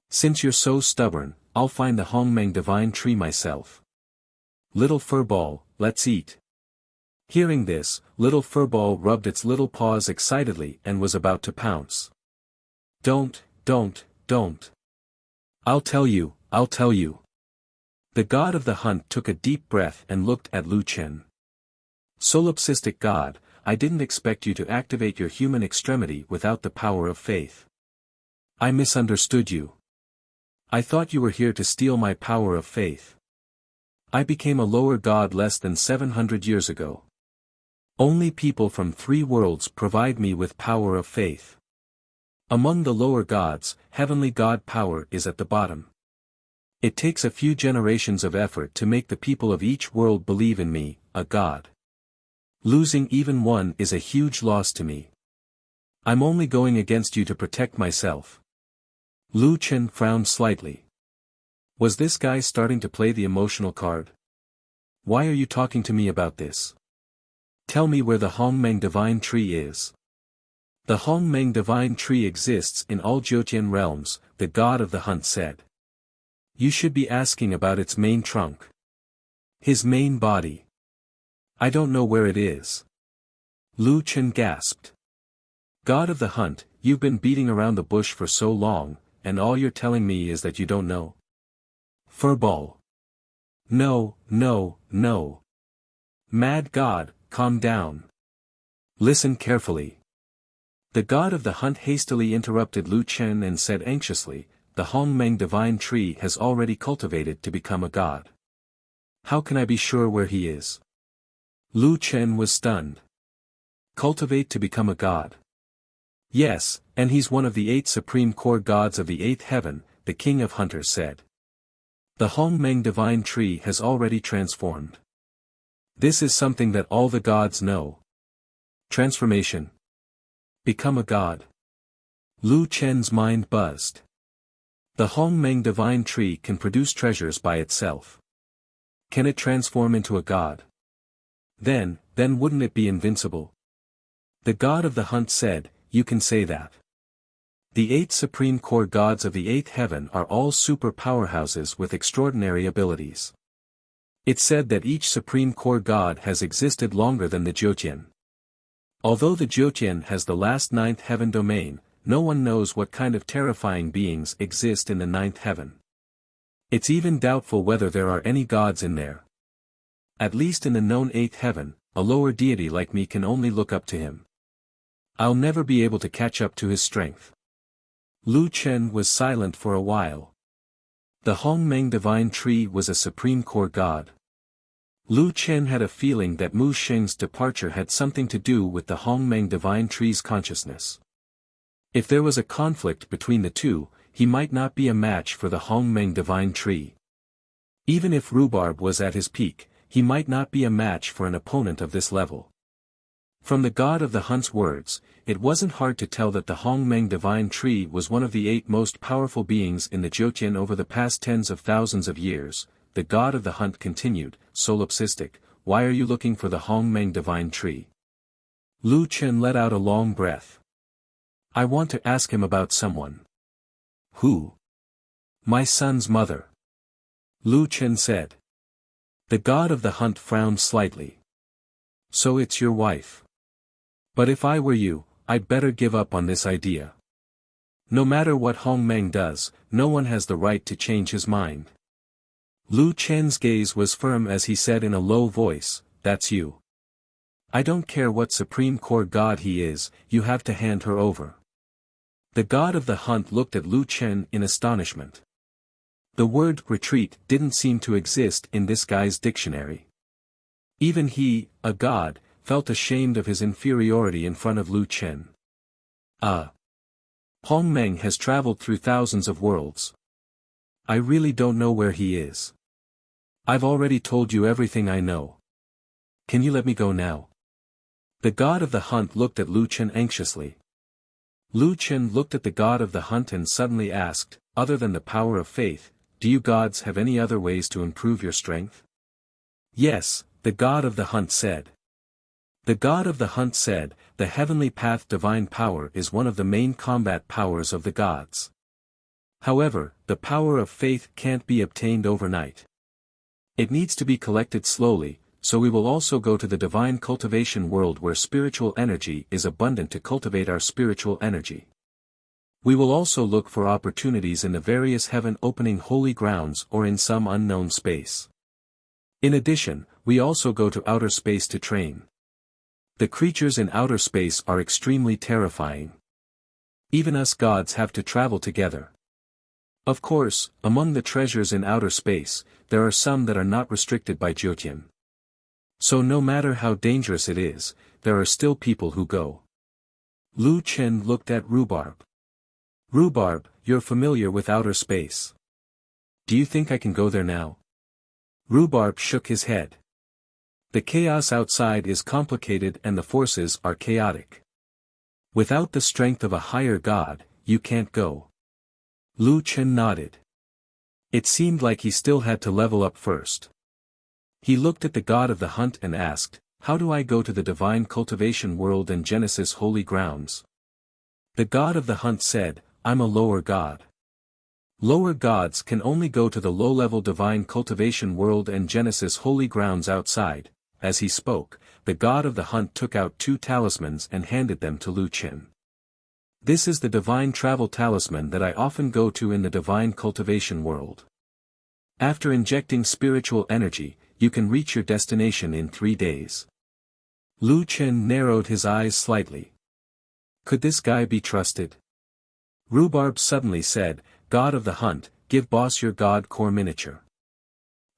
Since you're so stubborn, I'll find the Hongmeng divine tree myself. Little Furball, let's eat. Hearing this, Little Furball rubbed its little paws excitedly and was about to pounce. Don't. I'll tell you. The god of the hunt took a deep breath and looked at Lu Chen. Solipsistic god, I didn't expect you to activate your human extremity without the power of faith. I misunderstood you. I thought you were here to steal my power of faith. I became a lower god less than 700 years ago. Only people from 3 worlds provide me with power of faith. Among the lower gods, heavenly god power is at the bottom. It takes a few generations of effort to make the people of each world believe in me, a god. Losing even one is a huge loss to me. I'm only going against you to protect myself. Lu Chen frowned slightly. Was this guy starting to play the emotional card? Why are you talking to me about this? Tell me where the Hongmeng divine tree is. The Hongmeng divine tree exists in all Jiutian realms, the god of the hunt said. You should be asking about its main trunk. His main body. I don't know where it is. Lu Chen gasped. God of the hunt, you've been beating around the bush for so long, and all you're telling me is that you don't know? Furball. No, no, no. Mad God, calm down. Listen carefully. The god of the hunt hastily interrupted Lu Chen and said anxiously, the Hongmeng divine tree has already cultivated to become a god. How can I be sure where he is? Lu Chen was stunned. Cultivate to become a god. Yes, and he's one of the 8 supreme core gods of the 8th heaven, the king of hunters said. The Hongmeng divine tree has already transformed. This is something that all the gods know. Transformation. Become a god. Lu Chen's mind buzzed. The Hongmeng divine tree can produce treasures by itself. Can it transform into a god? Then wouldn't it be invincible? The god of the hunt said, you can say that. The 8 supreme core gods of the 8th heaven are all super powerhouses with extraordinary abilities. It's said that each supreme core god has existed longer than the Jiutian. Although the Jiutian has the last 9th heaven domain, no one knows what kind of terrifying beings exist in the 9th heaven. It's even doubtful whether there are any gods in there. At least in the known 8th heaven, a lower deity like me can only look up to him. I'll never be able to catch up to his strength. Lu Chen was silent for a while. The Hongmeng divine tree was a supreme core god. Lu Chen had a feeling that Mu Xing's departure had something to do with the Hongmeng divine tree's consciousness. If there was a conflict between the two, he might not be a match for the Hongmeng divine tree. Even if Rhubarb was at his peak, he might not be a match for an opponent of this level. From the god of the hunt's words, it wasn't hard to tell that the Hongmeng divine tree was one of the 8 most powerful beings in the Jiutian over the past tens of thousands of years. The god of the hunt continued, solipsistic, why are you looking for the Hongmeng divine tree? Lu Chen let out a long breath. I want to ask him about someone. Who? My son's mother. Lu Chen said. The god of the hunt frowned slightly. So it's your wife. But if I were you, I'd better give up on this idea. No matter what Hongmeng does, no one has the right to change his mind. Lu Chen's gaze was firm as he said in a low voice, that's you. I don't care what supreme core god he is, you have to hand her over. The god of the hunt looked at Lu Chen in astonishment. The word retreat didn't seem to exist in this guy's dictionary. Even he, a god, felt ashamed of his inferiority in front of Lu Chen. Hongmeng has traveled through thousands of worlds. I really don't know where he is. I've already told you everything I know. Can you let me go now? The god of the hunt looked at Lu Chen anxiously. Lu Chen looked at the god of the hunt and suddenly asked, other than the power of faith, do you gods have any other ways to improve your strength? Yes, the god of the hunt said. The god of the hunt said, the heavenly path divine power is one of the main combat powers of the gods. However, the power of faith can't be obtained overnight. It needs to be collected slowly, so we will also go to the divine cultivation world where spiritual energy is abundant to cultivate our spiritual energy. We will also look for opportunities in the various heaven-opening holy grounds or in some unknown space. In addition, we also go to outer space to train. The creatures in outer space are extremely terrifying. Even us gods have to travel together. Of course, among the treasures in outer space, there are some that are not restricted by Jiutian. So no matter how dangerous it is, there are still people who go. Lu Chen looked at Rhubarb. Rhubarb, you're familiar with outer space. Do you think I can go there now? Rhubarb shook his head. The chaos outside is complicated and the forces are chaotic. Without the strength of a higher god, you can't go. Lu Chen nodded. It seemed like he still had to level up first. He looked at the god of the hunt and asked, how do I go to the divine cultivation world and Genesis holy grounds? The god of the hunt said, I'm a lower god. Lower gods can only go to the low-level divine cultivation world and Genesis holy grounds outside, as he spoke, the god of the hunt took out 2 talismans and handed them to Lu Qin. This is the divine travel talisman that I often go to in the divine cultivation world. After injecting spiritual energy, you can reach your destination in 3 days. Lu Qin narrowed his eyes slightly. Could this guy be trusted? Rhubarb suddenly said, God of the hunt, give boss your god core miniature.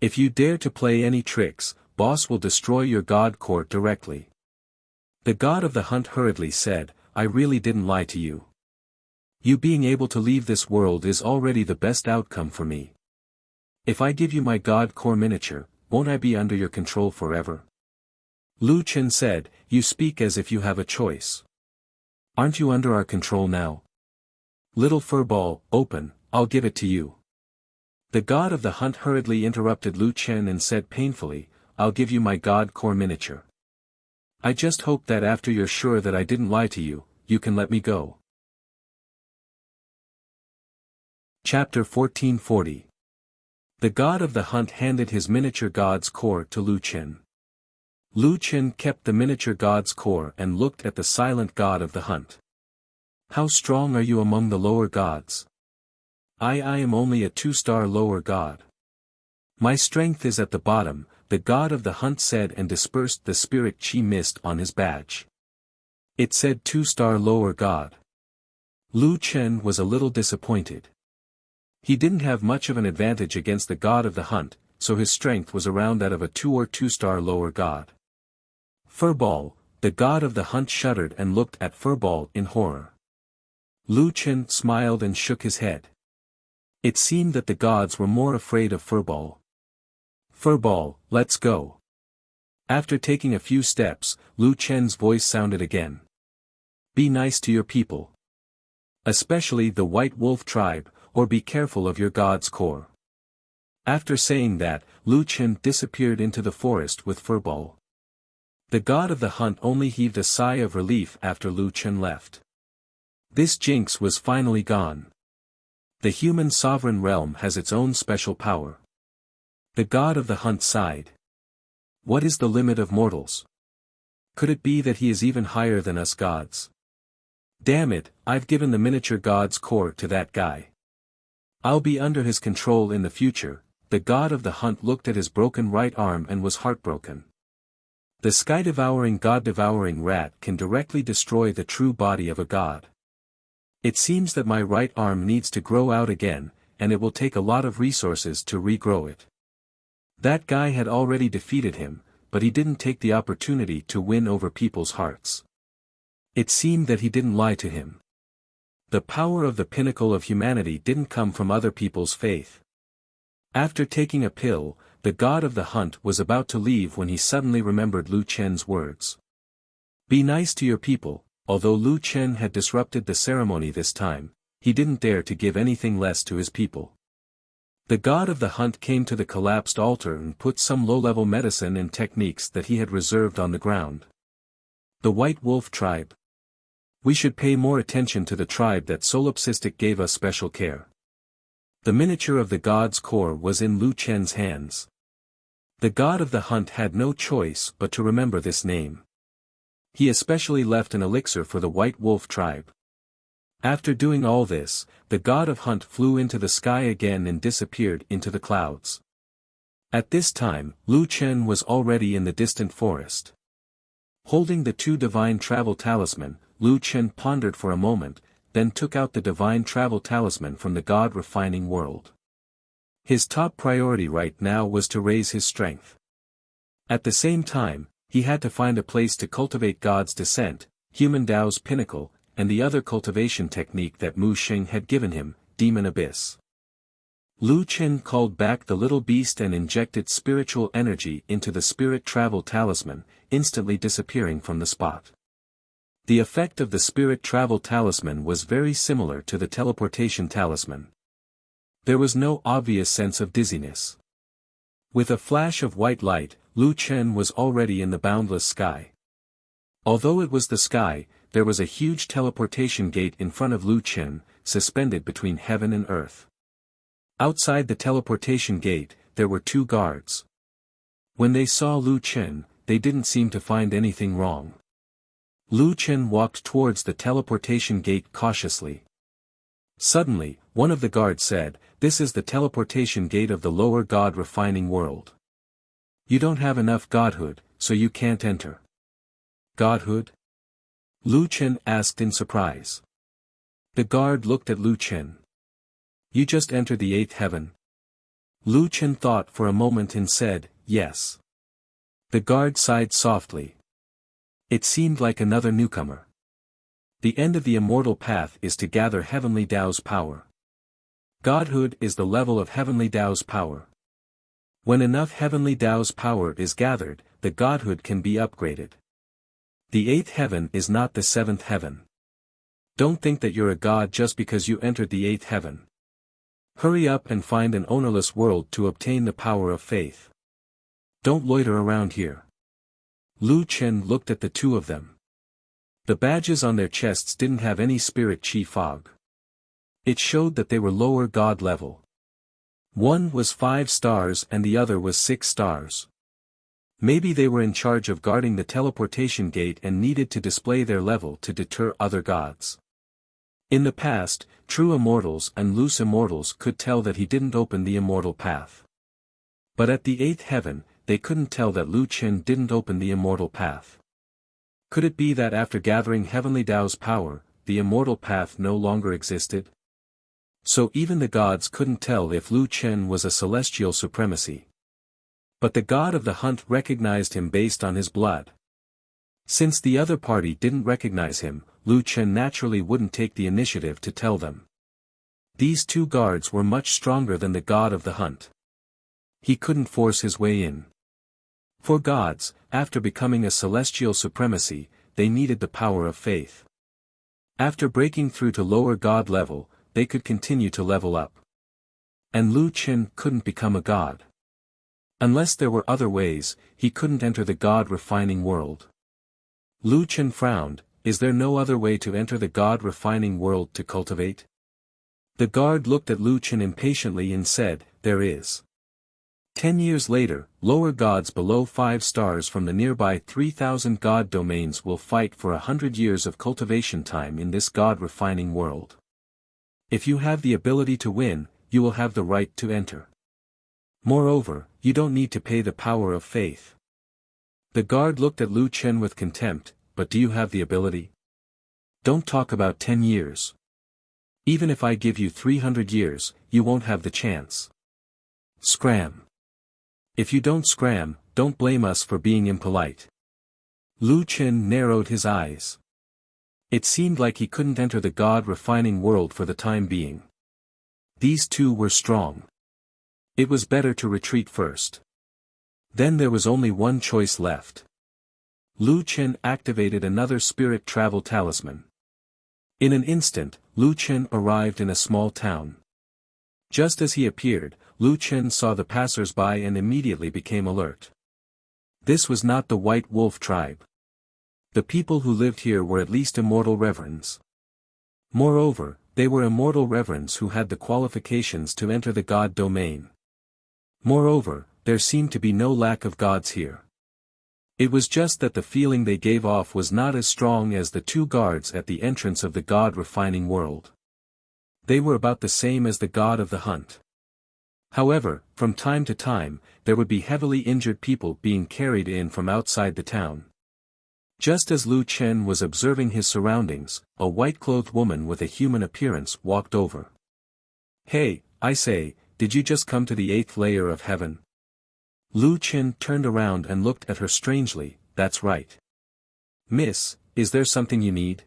If you dare to play any tricks, boss will destroy your god core directly. The god of the hunt hurriedly said, I really didn't lie to you. You being able to leave this world is already the best outcome for me. If I give you my god core miniature, won't I be under your control forever? Lu Qin said, you speak as if you have a choice. Aren't you under our control now? Little furball, open, I'll give it to you. The god of the hunt hurriedly interrupted Lu Qin and said painfully, I'll give you my god core miniature. I just hope that after you're sure that I didn't lie to you, you can let me go. Chapter 1440. The god of the hunt handed his miniature god's core to Lu Qin. Lu Qin kept the miniature god's core and looked at the silent god of the hunt. How strong are you among the lower gods? I am only a 2-star lower god. My strength is at the bottom, the god of the hunt said and dispersed the spirit chi mist on his badge. It said 2-star lower god. Lu Qin was a little disappointed. He didn't have much of an advantage against the god of the hunt, so his strength was around that of a 2 or 2-star lower god. Furball, the god of the hunt shuddered and looked at Furball in horror. Lu Qin smiled and shook his head. It seemed that the gods were more afraid of Furball. Furball, let's go. After taking a few steps, Lu Qin's voice sounded again. Be nice to your people. Especially the White Wolf tribe, or be careful of your god's core. After saying that, Lu Qin disappeared into the forest with Furball. The god of the hunt only heaved a sigh of relief after Lu Qin left. This jinx was finally gone. The human sovereign realm has its own special power. The god of the hunt sighed. What is the limit of mortals? Could it be that he is even higher than us gods? Damn it, I've given the miniature god's core to that guy. I'll be under his control in the future. The god of the hunt looked at his broken right arm and was heartbroken. The sky-devouring god-devouring rat can directly destroy the true body of a god. It seems that my right arm needs to grow out again, and it will take a lot of resources to regrow it. That guy had already defeated him, but he didn't take the opportunity to win over people's hearts. It seemed that he didn't lie to him. The power of the pinnacle of humanity didn't come from other people's faith. After taking a pill, the god of the hunt was about to leave when he suddenly remembered Lu Qin's words. Be nice to your people. Although Lu Qin had disrupted the ceremony this time, he didn't dare to give anything less to his people. The god of the hunt came to the collapsed altar and put some low-level medicine and techniques that he had reserved on the ground. The White Wolf tribe. We should pay more attention to the tribe that Solipsistic gave us special care. The miniature of the god's core was in Lu Qin's hands. The god of the hunt had no choice but to remember this name. He especially left an elixir for the White Wolf tribe. After doing all this, the god of hunt flew into the sky again and disappeared into the clouds. At this time, Lu Qin was already in the distant forest. Holding the 2 divine travel talisman, Lu Qin pondered for a moment, then took out the divine travel talisman from the god-refining world. His top priority right now was to raise his strength. At the same time, he had to find a place to cultivate God's descent, human Tao's pinnacle, and the other cultivation technique that Mu Xing had given him, Demon Abyss. Lu Qin called back the little beast and injected spiritual energy into the spirit travel talisman, instantly disappearing from the spot. The effect of the spirit travel talisman was very similar to the teleportation talisman. There was no obvious sense of dizziness. With a flash of white light, Lu Qin was already in the boundless sky. Although it was the sky, there was a huge teleportation gate in front of Lu Qin, suspended between heaven and earth. Outside the teleportation gate, there were 2 guards. When they saw Lu Qin, they didn't seem to find anything wrong. Lu Chen walked towards the teleportation gate cautiously. Suddenly, one of the guards said, "This is the teleportation gate of the lower god refining world. You don't have enough godhood, so you can't enter." "Godhood?" Lu Chen asked in surprise. The guard looked at Lu Chen. "You just entered the 8th heaven." Lu Chen thought for a moment and said, "Yes." The guard sighed softly. It seemed like another newcomer. The end of the immortal path is to gather heavenly Tao's power. Godhood is the level of heavenly Tao's power. When enough heavenly Tao's power is gathered, the godhood can be upgraded. The 8th heaven is not the 7th heaven. Don't think that you're a god just because you entered the 8th heaven. Hurry up and find an ownerless world to obtain the power of faith. Don't loiter around here. Lu Chen looked at the two of them. The badges on their chests didn't have any spirit chi fog. It showed that they were lower god level. One was 5 stars and the other was 6 stars. Maybe they were in charge of guarding the teleportation gate and needed to display their level to deter other gods. In the past, true immortals and loose immortals could tell that he didn't open the immortal path. But at the 8th heaven, they couldn't tell that Lu Chen didn't open the immortal path. Could it be that after gathering heavenly Tao's power, the immortal path no longer existed? So even the gods couldn't tell if Lu Chen was a celestial supremacy. But the god of the hunt recognized him based on his blood. Since the other party didn't recognize him, Lu Chen naturally wouldn't take the initiative to tell them. These two guards were much stronger than the god of the hunt. He couldn't force his way in. For gods, after becoming a celestial supremacy, they needed the power of faith. After breaking through to lower god level, they could continue to level up. And Lu Chen couldn't become a god. Unless there were other ways, he couldn't enter the god refining world. Lu Chen frowned. Is there no other way to enter the god refining world to cultivate? The guard looked at Lu Chen impatiently and said, "There is." 10 years later, lower gods below 5 stars from the nearby 3,000 god domains will fight for 100 years of cultivation time in this god refining world. If you have the ability to win, you will have the right to enter. Moreover, you don't need to pay the power of faith. The guard looked at Lu Chen with contempt, "But do you have the ability? Don't talk about 10 years. Even if I give you 300 years, you won't have the chance. Scram. If you don't scram, don't blame us for being impolite." Lu Chen narrowed his eyes. It seemed like he couldn't enter the god refining world for the time being. These two were strong. It was better to retreat first. Then there was only one choice left. Lu Chen activated another spirit travel talisman. In an instant, Lu Chen arrived in a small town. Just as he appeared, Lu Chen saw the passers-by and immediately became alert. This was not the White Wolf tribe. The people who lived here were at least immortal reverends. Moreover, they were immortal reverends who had the qualifications to enter the god domain. Moreover, there seemed to be no lack of gods here. It was just that the feeling they gave off was not as strong as the two guards at the entrance of the god refining world. They were about the same as the god of the hunt. However, from time to time, there would be heavily injured people being carried in from outside the town. Just as Lu Chen was observing his surroundings, a white-clothed woman with a human appearance walked over. "Hey, I say, did you just come to the 8th layer of heaven?" Lu Chen turned around and looked at her strangely. "That's right. Miss, is there something you need?"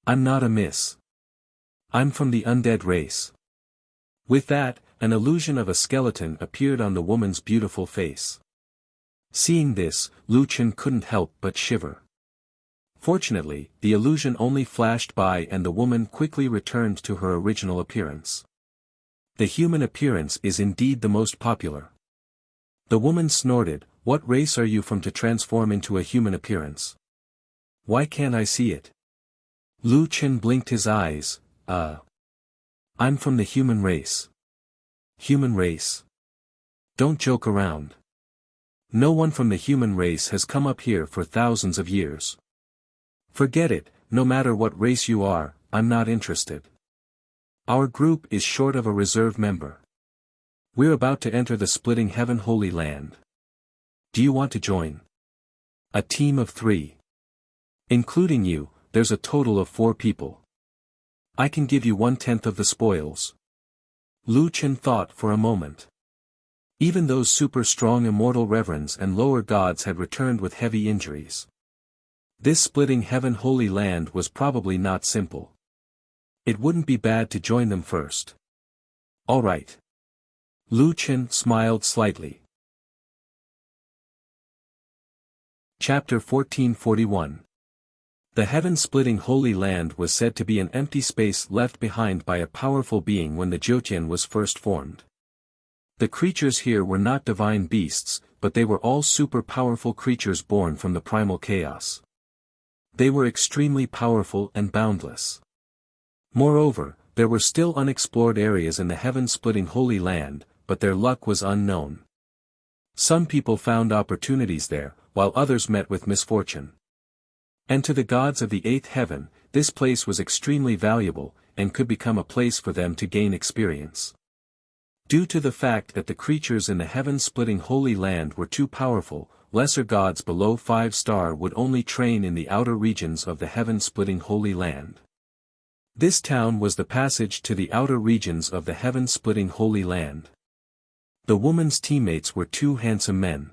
"I'm not a miss. I'm from the undead race." With that, an illusion of a skeleton appeared on the woman's beautiful face. Seeing this, Lu Chen couldn't help but shiver. Fortunately, the illusion only flashed by and the woman quickly returned to her original appearance. The human appearance is indeed the most popular. The woman snorted, "What race are you from to transform into a human appearance? Why can't I see it?" Lu Chen blinked his eyes. I'm from the human race." "Human race? Don't joke around. No one from the human race has come up here for thousands of years. Forget it, no matter what race you are, I'm not interested. Our group is short of a reserve member. We're about to enter the splitting heaven Holy Land. Do you want to join? A team of 3. Including you, there's a total of 4 people. I can give you 1/10 of the spoils. Lu Chen thought for a moment. Even those super-strong immortal reverends and lower gods had returned with heavy injuries. This splitting heaven Holy Land was probably not simple. It wouldn't be bad to join them first. All right. Lu Chen smiled slightly. Chapter 1441. The heaven-splitting Holy Land was said to be an empty space left behind by a powerful being when the Jiutian was first formed. The creatures here were not divine beasts, but they were all super-powerful creatures born from the primal chaos. They were extremely powerful and boundless. Moreover, there were still unexplored areas in the heaven-splitting Holy Land, but their luck was unknown. Some people found opportunities there, while others met with misfortune. And to the gods of the 8th heaven, this place was extremely valuable, and could become a place for them to gain experience. Due to the fact that the creatures in the heaven-splitting Holy Land were too powerful, lesser gods below 5-star would only train in the outer regions of the heaven-splitting Holy Land. This town was the passage to the outer regions of the heaven-splitting Holy Land. The woman's teammates were 2 handsome men.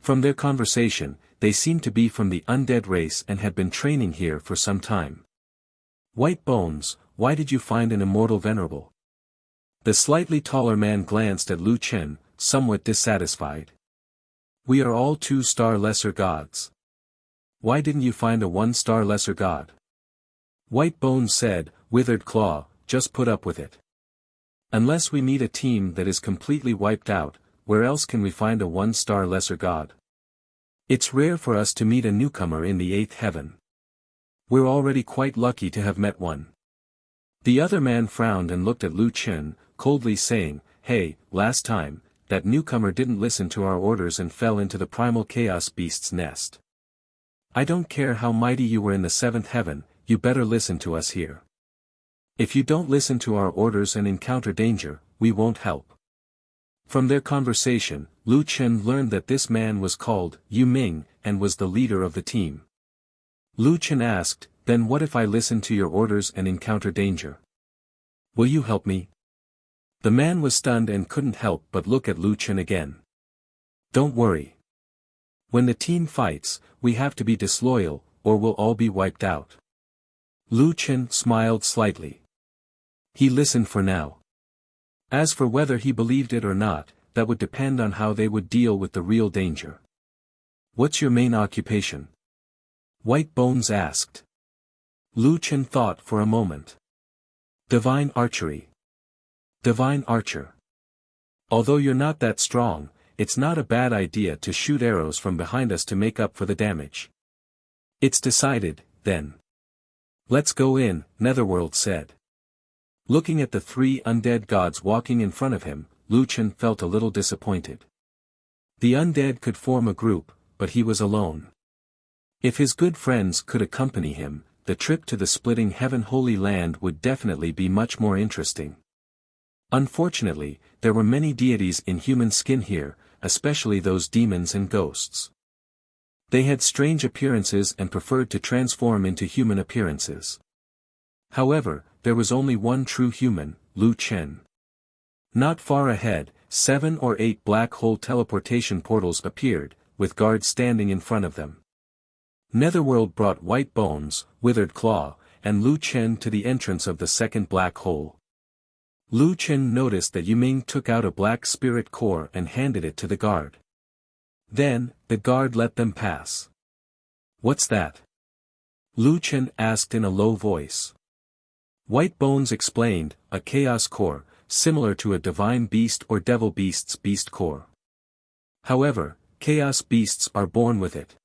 From their conversation, they seemed to be from the undead race and had been training here for some time. White Bones, why did you find an immortal venerable? The slightly taller man glanced at Lu Chen, somewhat dissatisfied. We are all 2-star lesser gods. Why didn't you find a 1-star lesser god? White Bones said, Withered Claw, just put up with it. Unless we meet a team that is completely wiped out, where else can we find a 1-star lesser god? It's rare for us to meet a newcomer in the 8th heaven. We're already quite lucky to have met one. The other man frowned and looked at Lu Chen, coldly saying, Hey, last time, that newcomer didn't listen to our orders and fell into the primal chaos beast's nest. I don't care how mighty you were in the 7th heaven, you better listen to us here. If you don't listen to our orders and encounter danger, we won't help. From their conversation, Lu Chen learned that this man was called Yu Ming and was the leader of the team. Lu Chen asked, Then what if I listen to your orders and encounter danger? Will you help me? The man was stunned and couldn't help but look at Lu Chen again. Don't worry. When the team fights, we have to be disloyal, or we'll all be wiped out. Lu Chen smiled slightly. He listened for now. As for whether he believed it or not, that would depend on how they would deal with the real danger. What's your main occupation? White Bones asked. Lu Chen thought for a moment. Divine archery. Divine archer. Although you're not that strong, it's not a bad idea to shoot arrows from behind us to make up for the damage. It's decided, then. Let's go in, Netherworld said. Looking at the 3 undead gods walking in front of him, Lu Chen felt a little disappointed. The undead could form a group, but he was alone. If his good friends could accompany him, the trip to the splitting heaven Holy Land would definitely be much more interesting. Unfortunately, there were many deities in human skin here, especially those demons and ghosts. They had strange appearances and preferred to transform into human appearances. However, there was only one true human, Lu Chen. Not far ahead, 7 or 8 black hole teleportation portals appeared, with guards standing in front of them. Netherworld brought White Bones, Withered Claw, and Lu Chen to the entrance of the second black hole. Lu Chen noticed that Yu Ming took out a black spirit core and handed it to the guard. Then, the guard let them pass. What's that? Lu Chen asked in a low voice. White Bones explained, a chaos core, similar to a divine beast or devil beast's beast core. However, chaos beasts are born with it.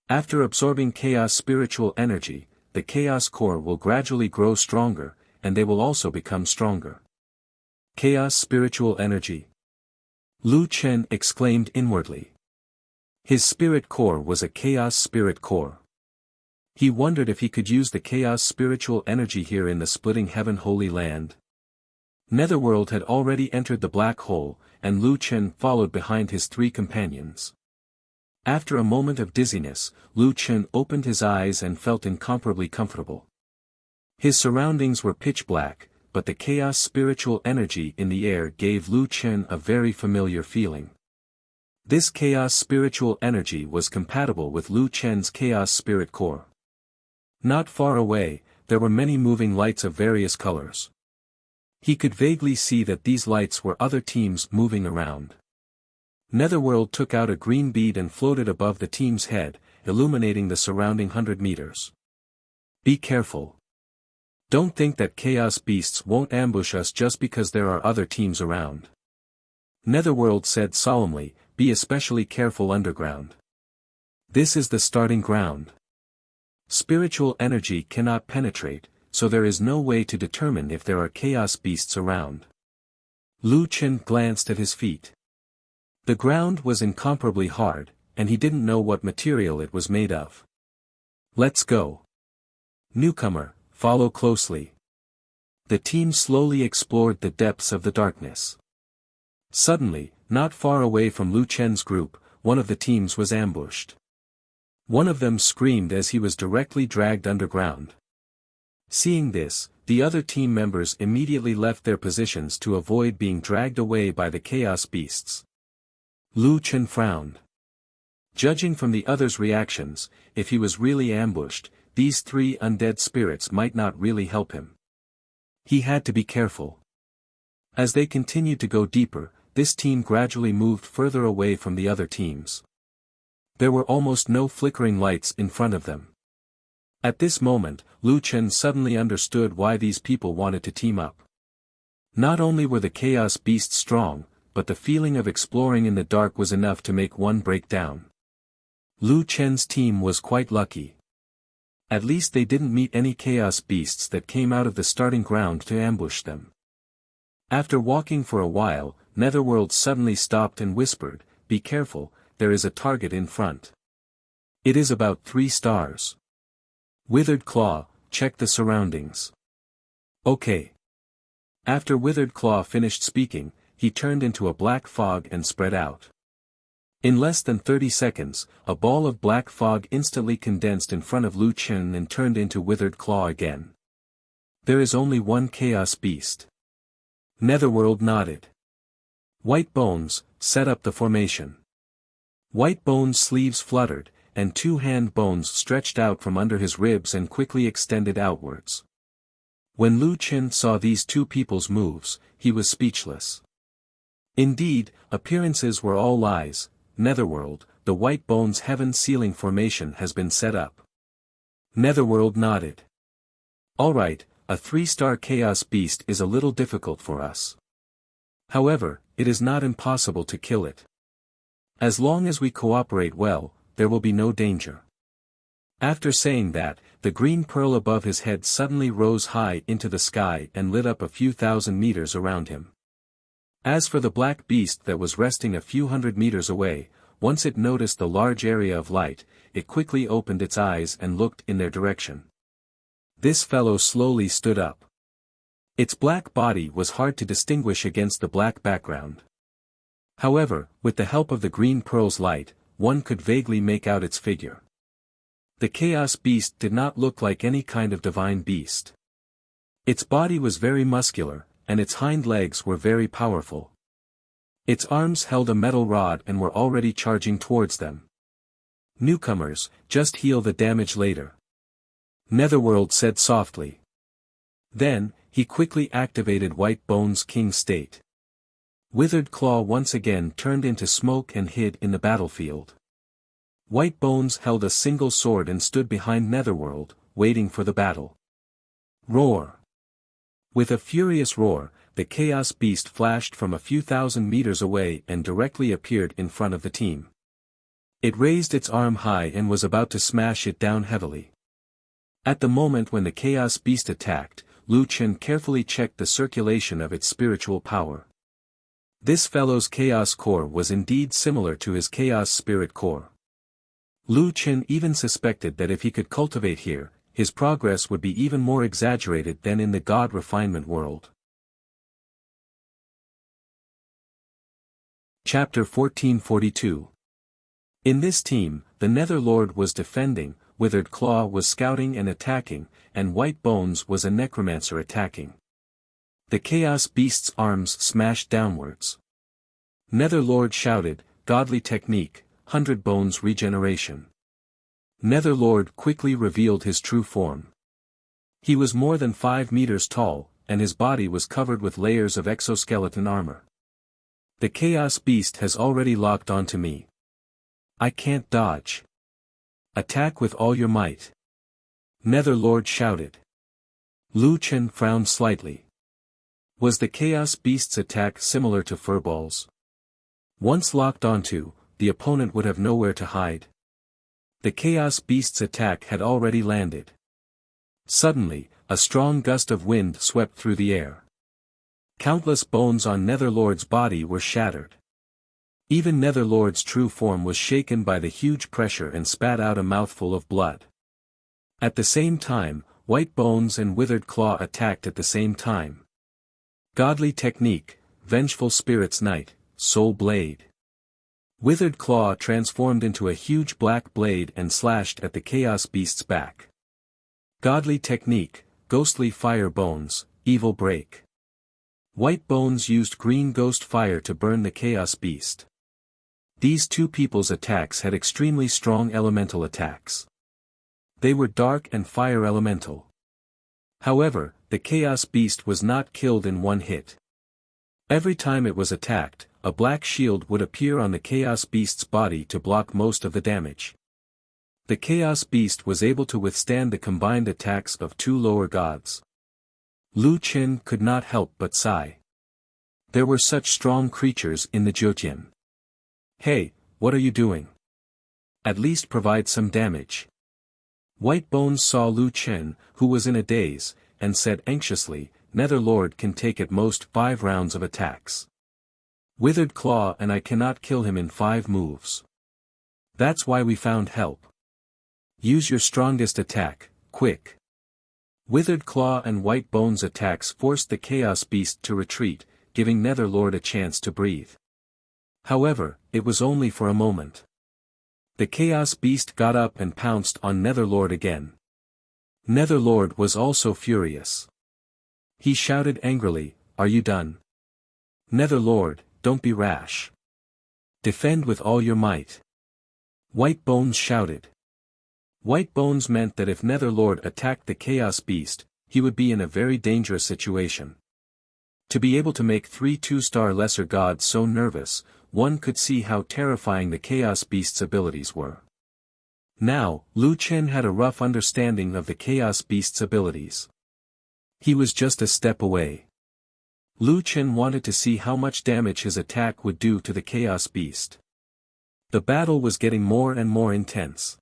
After absorbing chaos spiritual energy, the chaos core will gradually grow stronger, and they will also become stronger. Chaos spiritual energy. Lu Chen exclaimed inwardly. His spirit core was a chaos spirit core. He wondered if he could use the chaos spiritual energy here in the splitting heaven holy land. Netherworld had already entered the black hole, and Lu Chen followed behind his three companions. After a moment of dizziness, Lu Chen opened his eyes and felt incomparably comfortable. His surroundings were pitch black, but the chaos spiritual energy in the air gave Lu Chen a very familiar feeling. This chaos spiritual energy was compatible with Lu Chen's chaos spirit core. Not far away, there were many moving lights of various colors. He could vaguely see that these lights were other teams moving around. Netherworld took out a green bead and floated above the team's head, illuminating the surrounding 100 meters. Be careful. Don't think that chaos beasts won't ambush us just because there are other teams around. Netherworld said solemnly, be especially careful underground. This is the starting ground. Spiritual energy cannot penetrate, so there is no way to determine if there are chaos beasts around. Lu Chen glanced at his feet. The ground was incomparably hard, and he didn't know what material it was made of. Let's go. Newcomer, follow closely. The team slowly explored the depths of the darkness. Suddenly, not far away from Lu Chen's group, one of the teams was ambushed. One of them screamed as he was directly dragged underground. Seeing this, the other team members immediately left their positions to avoid being dragged away by the chaos beasts. Lu Chen frowned. Judging from the others' reactions, if he was really ambushed, these three undead spirits might not really help him. He had to be careful. As they continued to go deeper, this team gradually moved further away from the other teams. There were almost no flickering lights in front of them. At this moment, Lu Chen suddenly understood why these people wanted to team up. Not only were the chaos beasts strong, but the feeling of exploring in the dark was enough to make one break down. Lu Chen's team was quite lucky. At least they didn't meet any chaos beasts that came out of the starting ground to ambush them. After walking for a while, Netherworld suddenly stopped and whispered, be careful, there is a target in front. It is about 3 stars. Withered Claw, check the surroundings. Okay. After Withered Claw finished speaking, he turned into a black fog and spread out. In less than 30 seconds, a ball of black fog instantly condensed in front of Lu Chen and turned into Withered Claw again. There is only one chaos beast. Netherworld nodded. White Bones, set up the formation. White Bones' sleeves fluttered, and 2 hand bones stretched out from under his ribs and quickly extended outwards. When Lu Chen saw these two people's moves, he was speechless. Indeed, appearances were all lies. Netherworld, the White Bones heaven ceiling formation has been set up. Netherworld nodded. Alright, a 3-star chaos beast is a little difficult for us. However, it is not impossible to kill it. As long as we cooperate well, there will be no danger. After saying that, the green pearl above his head suddenly rose high into the sky and lit up a few thousand meters around him. As for the black beast that was resting a few hundred meters away, once it noticed the large area of light, it quickly opened its eyes and looked in their direction. This fellow slowly stood up. Its black body was hard to distinguish against the black background. However, with the help of the green pearl's light, one could vaguely make out its figure. The chaos beast did not look like any kind of divine beast. Its body was very muscular, and its hind legs were very powerful. Its arms held a metal rod and were already charging towards them. Newcomers, just heal the damage later. Netherworld said softly. Then, he quickly activated White Bones' King state. Withered Claw once again turned into smoke and hid in the battlefield. White Bones held a single sword and stood behind Netherworld, waiting for the battle. Roar! With a furious roar, the Chaos Beast flashed from a few thousand meters away and directly appeared in front of the team. It raised its arm high and was about to smash it down heavily. At the moment when the Chaos Beast attacked, Lu Chen carefully checked the circulation of its spiritual power. This fellow's Chaos Core was indeed similar to his Chaos Spirit Core. Lu Chen even suspected that if he could cultivate here, his progress would be even more exaggerated than in the god refinement world. Chapter 1442. In this team, the Netherlord was defending, Withered Claw was scouting and attacking, and White Bones was a necromancer attacking. The Chaos Beast's arms smashed downwards. Netherlord shouted, "Godly technique, 100 bones regeneration." Netherlord quickly revealed his true form. He was more than 5 meters tall, and his body was covered with layers of exoskeleton armor. The Chaos Beast has already locked onto me. I can't dodge. Attack with all your might. Netherlord shouted. Lu Chen frowned slightly. Was the Chaos Beast's attack similar to Furballs? Once locked onto, the opponent would have nowhere to hide. The Chaos Beast's attack had already landed. Suddenly, a strong gust of wind swept through the air. Countless bones on Netherlord's body were shattered. Even Netherlord's true form was shaken by the huge pressure and spat out a mouthful of blood. At the same time, White Bones and Withered Claw attacked at the same time. Godly technique, Vengeful Spirit's Knight, Soul Blade. Withered Claw transformed into a huge black blade and slashed at the Chaos Beast's back. Godly technique, Ghostly Fire Bones, Evil Break. White Bones used green ghost fire to burn the Chaos Beast. These two people's attacks had extremely strong elemental attacks. They were dark and fire elemental. However, the Chaos Beast was not killed in one hit. Every time it was attacked, a black shield would appear on the Chaos Beast's body to block most of the damage. The Chaos Beast was able to withstand the combined attacks of two lower gods. Lu Chen could not help but sigh. There were such strong creatures in the Jotian. Hey, what are you doing? At least provide some damage. White Bones saw Lu Chen, who was in a daze, and said anxiously, Netherlord can take at most 5 rounds of attacks. Withered Claw and I cannot kill him in 5 moves. That's why we found help. Use your strongest attack, quick. Withered Claw and White Bones' attacks forced the Chaos Beast to retreat, giving Netherlord a chance to breathe. However, it was only for a moment. The Chaos Beast got up and pounced on Netherlord again. Netherlord was also furious. He shouted angrily, "Are you done? Netherlord, don't be rash. Defend with all your might." White Bones shouted. White Bones meant that if Netherlord attacked the Chaos Beast, he would be in a very dangerous situation. To be able to make 3 2-star lesser gods so nervous, one could see how terrifying the Chaos Beast's abilities were. Now, Lu Chen had a rough understanding of the Chaos Beast's abilities. He was just a step away. Lu Chen wanted to see how much damage his attack would do to the Chaos Beast. The battle was getting more and more intense.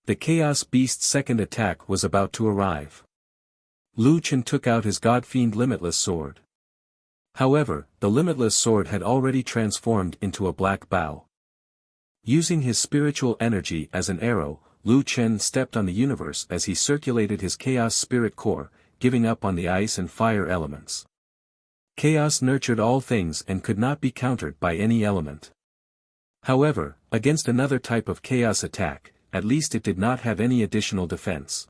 The Chaos Beast's second attack was about to arrive. Lu Chen took out his Godfiend Limitless Sword. However, the Limitless Sword had already transformed into a black bow. Using his spiritual energy as an arrow, Lu Chen stepped on the universe as he circulated his Chaos Spirit Core, giving up on the ice and fire elements. Chaos nurtured all things and could not be countered by any element. However, against another type of Chaos attack, at least it did not have any additional defense.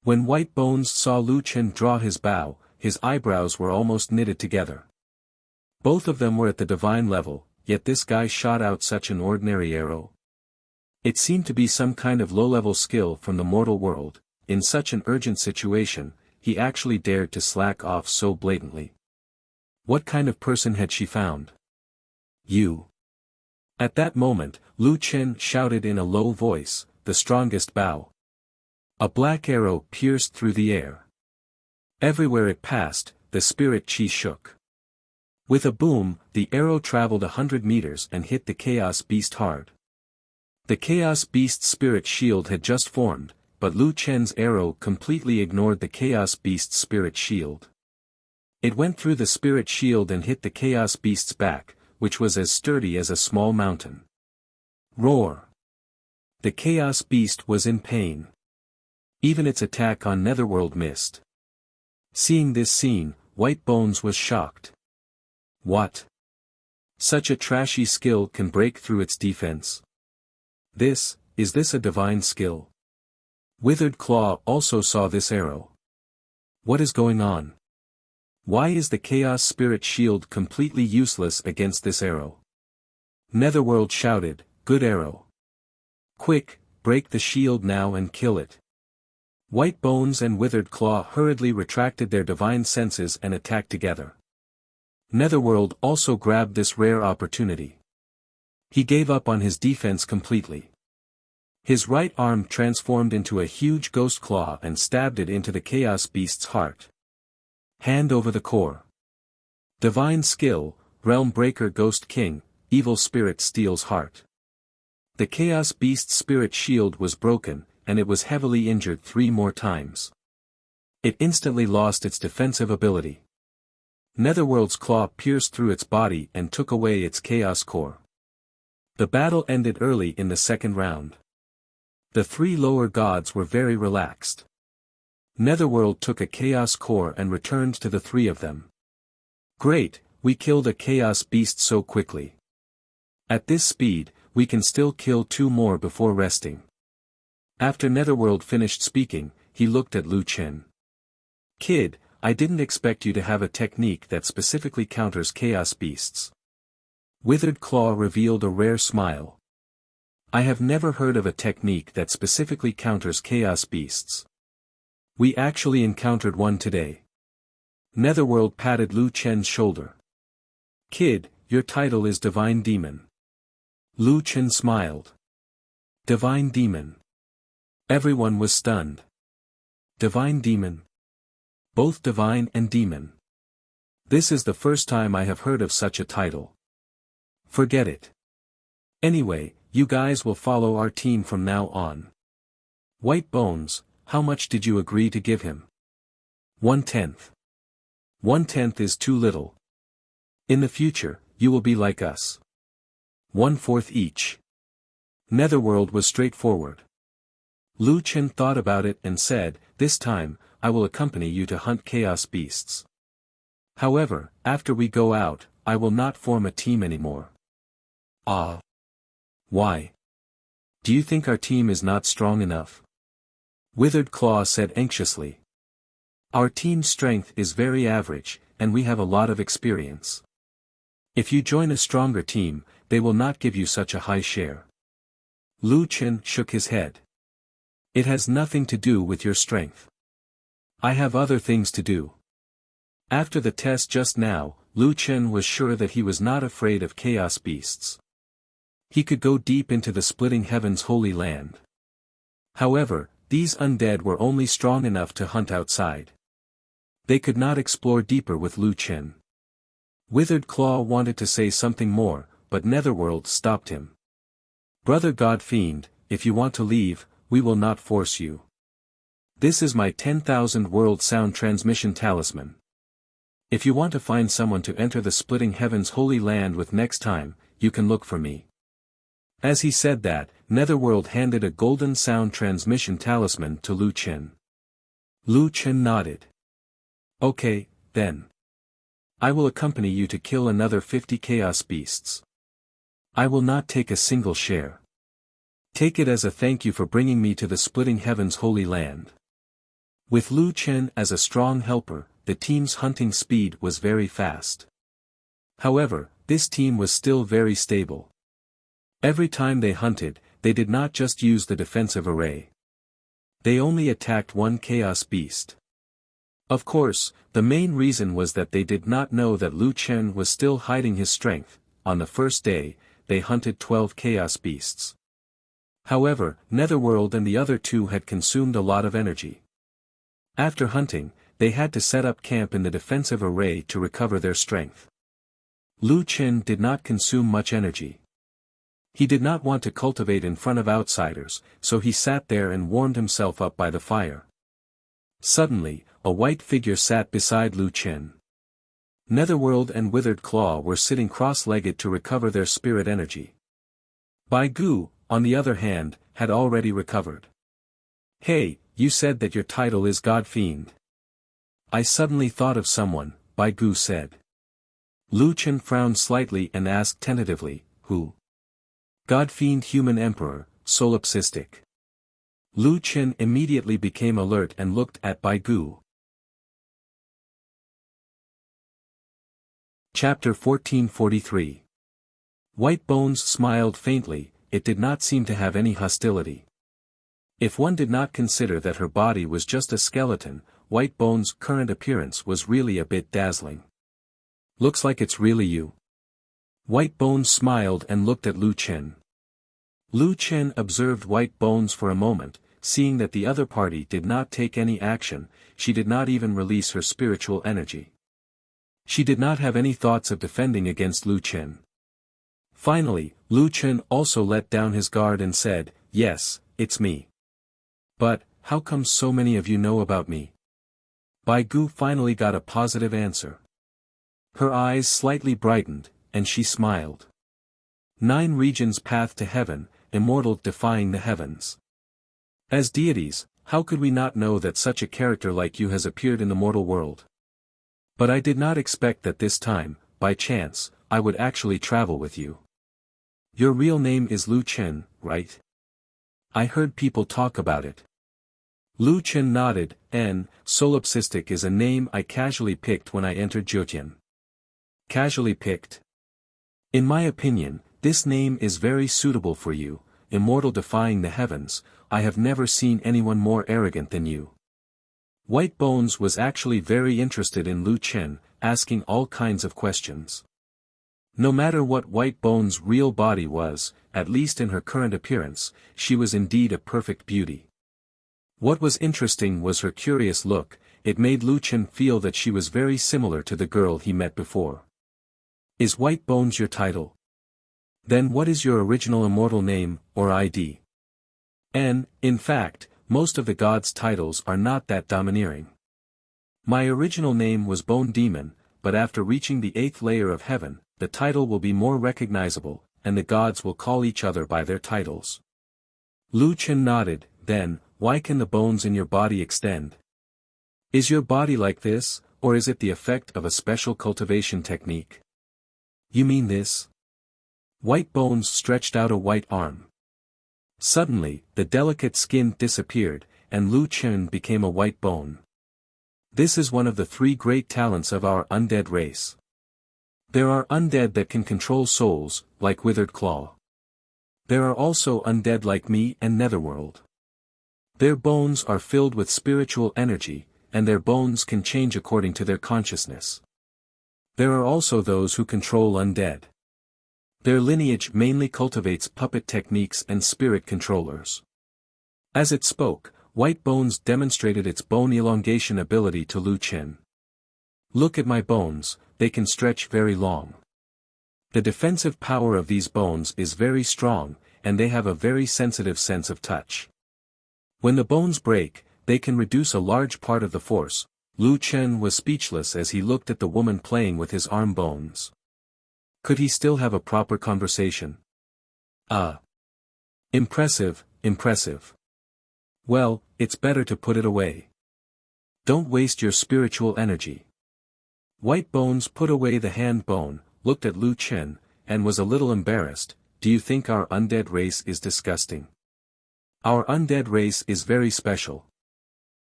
When White Bones saw Lu Chen draw his bow, his eyebrows were almost knitted together. Both of them were at the divine level, yet this guy shot out such an ordinary arrow. It seemed to be some kind of low-level skill from the mortal world. In such an urgent situation, he actually dared to slack off so blatantly. What kind of person had she found? You. At that moment, Lu Chen shouted in a low voice, "The strongest bow." A black arrow pierced through the air. Everywhere it passed, the spirit chi shook. With a boom, the arrow traveled 100 meters and hit the Chaos Beast hard. The Chaos Beast's spirit shield had just formed, but Lu Chen's arrow completely ignored the Chaos Beast's spirit shield. It went through the spirit shield and hit the Chaos Beast's back, which was as sturdy as a small mountain. Roar! The Chaos Beast was in pain. Even its attack on Netherworld missed. Seeing this scene, White Bones was shocked. What? Such a trashy skill can break through its defense. Is this a divine skill? Withered Claw also saw this arrow. What is going on? Why is the Chaos Spirit shield completely useless against this arrow? Netherworld shouted, "Good arrow. Quick, break the shield now and kill it." White Bones and Withered Claw hurriedly retracted their divine senses and attacked together. Netherworld also grabbed this rare opportunity. He gave up on his defense completely. His right arm transformed into a huge ghost claw and stabbed it into the Chaos Beast's heart. Hand over the core. Divine skill, Realm Breaker Ghost King, Evil Spirit steals heart. The Chaos Beast's spirit shield was broken, and it was heavily injured 3 more times. It instantly lost its defensive ability. Netherworld's claw pierced through its body and took away its chaos core. The battle ended early in the second round. The 3 lower gods were very relaxed. Netherworld took a chaos core and returned to the 3 of them. Great, we killed a chaos beast so quickly. At this speed, we can still kill 2 more before resting. After Netherworld finished speaking, he looked at Lu Chen. Kid, I didn't expect you to have a technique that specifically counters chaos beasts. Withered Claw revealed a rare smile. I have never heard of a technique that specifically counters chaos beasts. We actually encountered one today. Netherworld patted Lu Chen's shoulder. Kid, your title is Divine Demon. Lu Chen smiled. Divine Demon. Everyone was stunned. Divine Demon. Both Divine and Demon. This is the first time I have heard of such a title. Forget it. Anyway, you guys will follow our team from now on. White Bones, how much did you agree to give him? 1/10. 1/10 is too little. In the future, you will be like us. 1/4 each. Netherworld was straightforward. Lu Chen thought about it and said, this time, I will accompany you to hunt chaos beasts. However, after we go out, I will not form a team anymore. Ah. Why? Do you think our team is not strong enough? Withered Claw said anxiously. Our team's strength is very average, and we have a lot of experience. If you join a stronger team, they will not give you such a high share. Lu Chen shook his head. It has nothing to do with your strength. I have other things to do. After the test just now, Lu Chen was sure that he was not afraid of chaos beasts. He could go deep into the splitting heavens holy land. However, these undead were only strong enough to hunt outside. They could not explore deeper with Lu Chen. Withered Claw wanted to say something more, but Netherworld stopped him. Brother God Fiend, if you want to leave, we will not force you. This is my 10,000 world sound transmission talisman. If you want to find someone to enter the splitting heavens holy land with next time, you can look for me. As he said that, Netherworld handed a golden sound transmission talisman to Lu Chen. Lu Chen nodded. Okay, then. I will accompany you to kill another 50 chaos beasts. I will not take a single share. Take it as a thank you for bringing me to the splitting heavens holy land. With Lu Chen as a strong helper, the team's hunting speed was very fast. However, this team was still very stable. Every time they hunted, they did not just use the defensive array. They only attacked one chaos beast. Of course, the main reason was that they did not know that Lu Chen was still hiding his strength. On the first day, they hunted 12 chaos beasts. However, Netherworld and the other 2 had consumed a lot of energy. After hunting, they had to set up camp in the defensive array to recover their strength. Lu Chen did not consume much energy. He did not want to cultivate in front of outsiders, so he sat there and warmed himself up by the fire. Suddenly, a white figure sat beside Lu Chen. Netherworld and Withered Claw were sitting cross-legged to recover their spirit energy. Bai Gu, on the other hand, had already recovered. "Hey, you said that your title is God Fiend." "I suddenly thought of someone," Bai Gu said. Lu Chen frowned slightly and asked tentatively, "Who?" "God Fiend Human Emperor, solipsistic." Lu Chen immediately became alert and looked at Bai Gu. Chapter 1443. White Bones smiled faintly, it did not seem to have any hostility. If one did not consider that her body was just a skeleton, White Bones' current appearance was really a bit dazzling. "Looks like it's really you." White Bones smiled and looked at Lu Chen. Lu Chen observed White Bones for a moment, seeing that the other party did not take any action, she did not even release her spiritual energy. She did not have any thoughts of defending against Lu Chen. Finally, Lu Chen also let down his guard and said, "Yes, it's me. But, how come so many of you know about me?" Bai Gu finally got a positive answer. Her eyes slightly brightened, and she smiled. 9 regions path to heaven, immortal defying the heavens. As deities, how could we not know that such a character like you has appeared in the mortal world? But I did not expect that this time, by chance, I would actually travel with you. Your real name is Lu Chen, right? I heard people talk about it. Lu Chen nodded, and solipsistic is a name I casually picked when I entered Jyotian. Casually picked? In my opinion, this name is very suitable for you, immortal defying the heavens. I have never seen anyone more arrogant than you. White Bones was actually very interested in Lu Chen, asking all kinds of questions. No matter what White Bones' real body was, at least in her current appearance, she was indeed a perfect beauty. What was interesting was her curious look, it made Lu Chen feel that she was very similar to the girl he met before. Is White Bones your title? Then what is your original immortal name, or ID? And, in fact, most of the gods' titles are not that domineering. My original name was Bone Demon, but after reaching the 8th layer of heaven, the title will be more recognizable, and the gods will call each other by their titles. Lu Chen nodded, then, why can the bones in your body extend? Is your body like this, or is it the effect of a special cultivation technique? You mean this? White Bones stretched out a white arm. Suddenly, the delicate skin disappeared, and Lu Chen became a white bone. This is one of the 3 great talents of our undead race. There are undead that can control souls, like Withered Claw. There are also undead like me and Netherworld. Their bones are filled with spiritual energy, and their bones can change according to their consciousness. There are also those who control undead. Their lineage mainly cultivates puppet techniques and spirit controllers. As it spoke, White Bones demonstrated its bone elongation ability to Lu Chen. Look at my bones, they can stretch very long. The defensive power of these bones is very strong, and they have a very sensitive sense of touch. When the bones break, they can reduce a large part of the force. Lu Chen was speechless as he looked at the woman playing with his arm bones. Could he still have a proper conversation? Impressive, impressive. Well, it's better to put it away. Don't waste your spiritual energy. White Bones put away the hand bone, looked at Lu Chen, and was a little embarrassed. Do you think our undead race is disgusting? Our undead race is very special.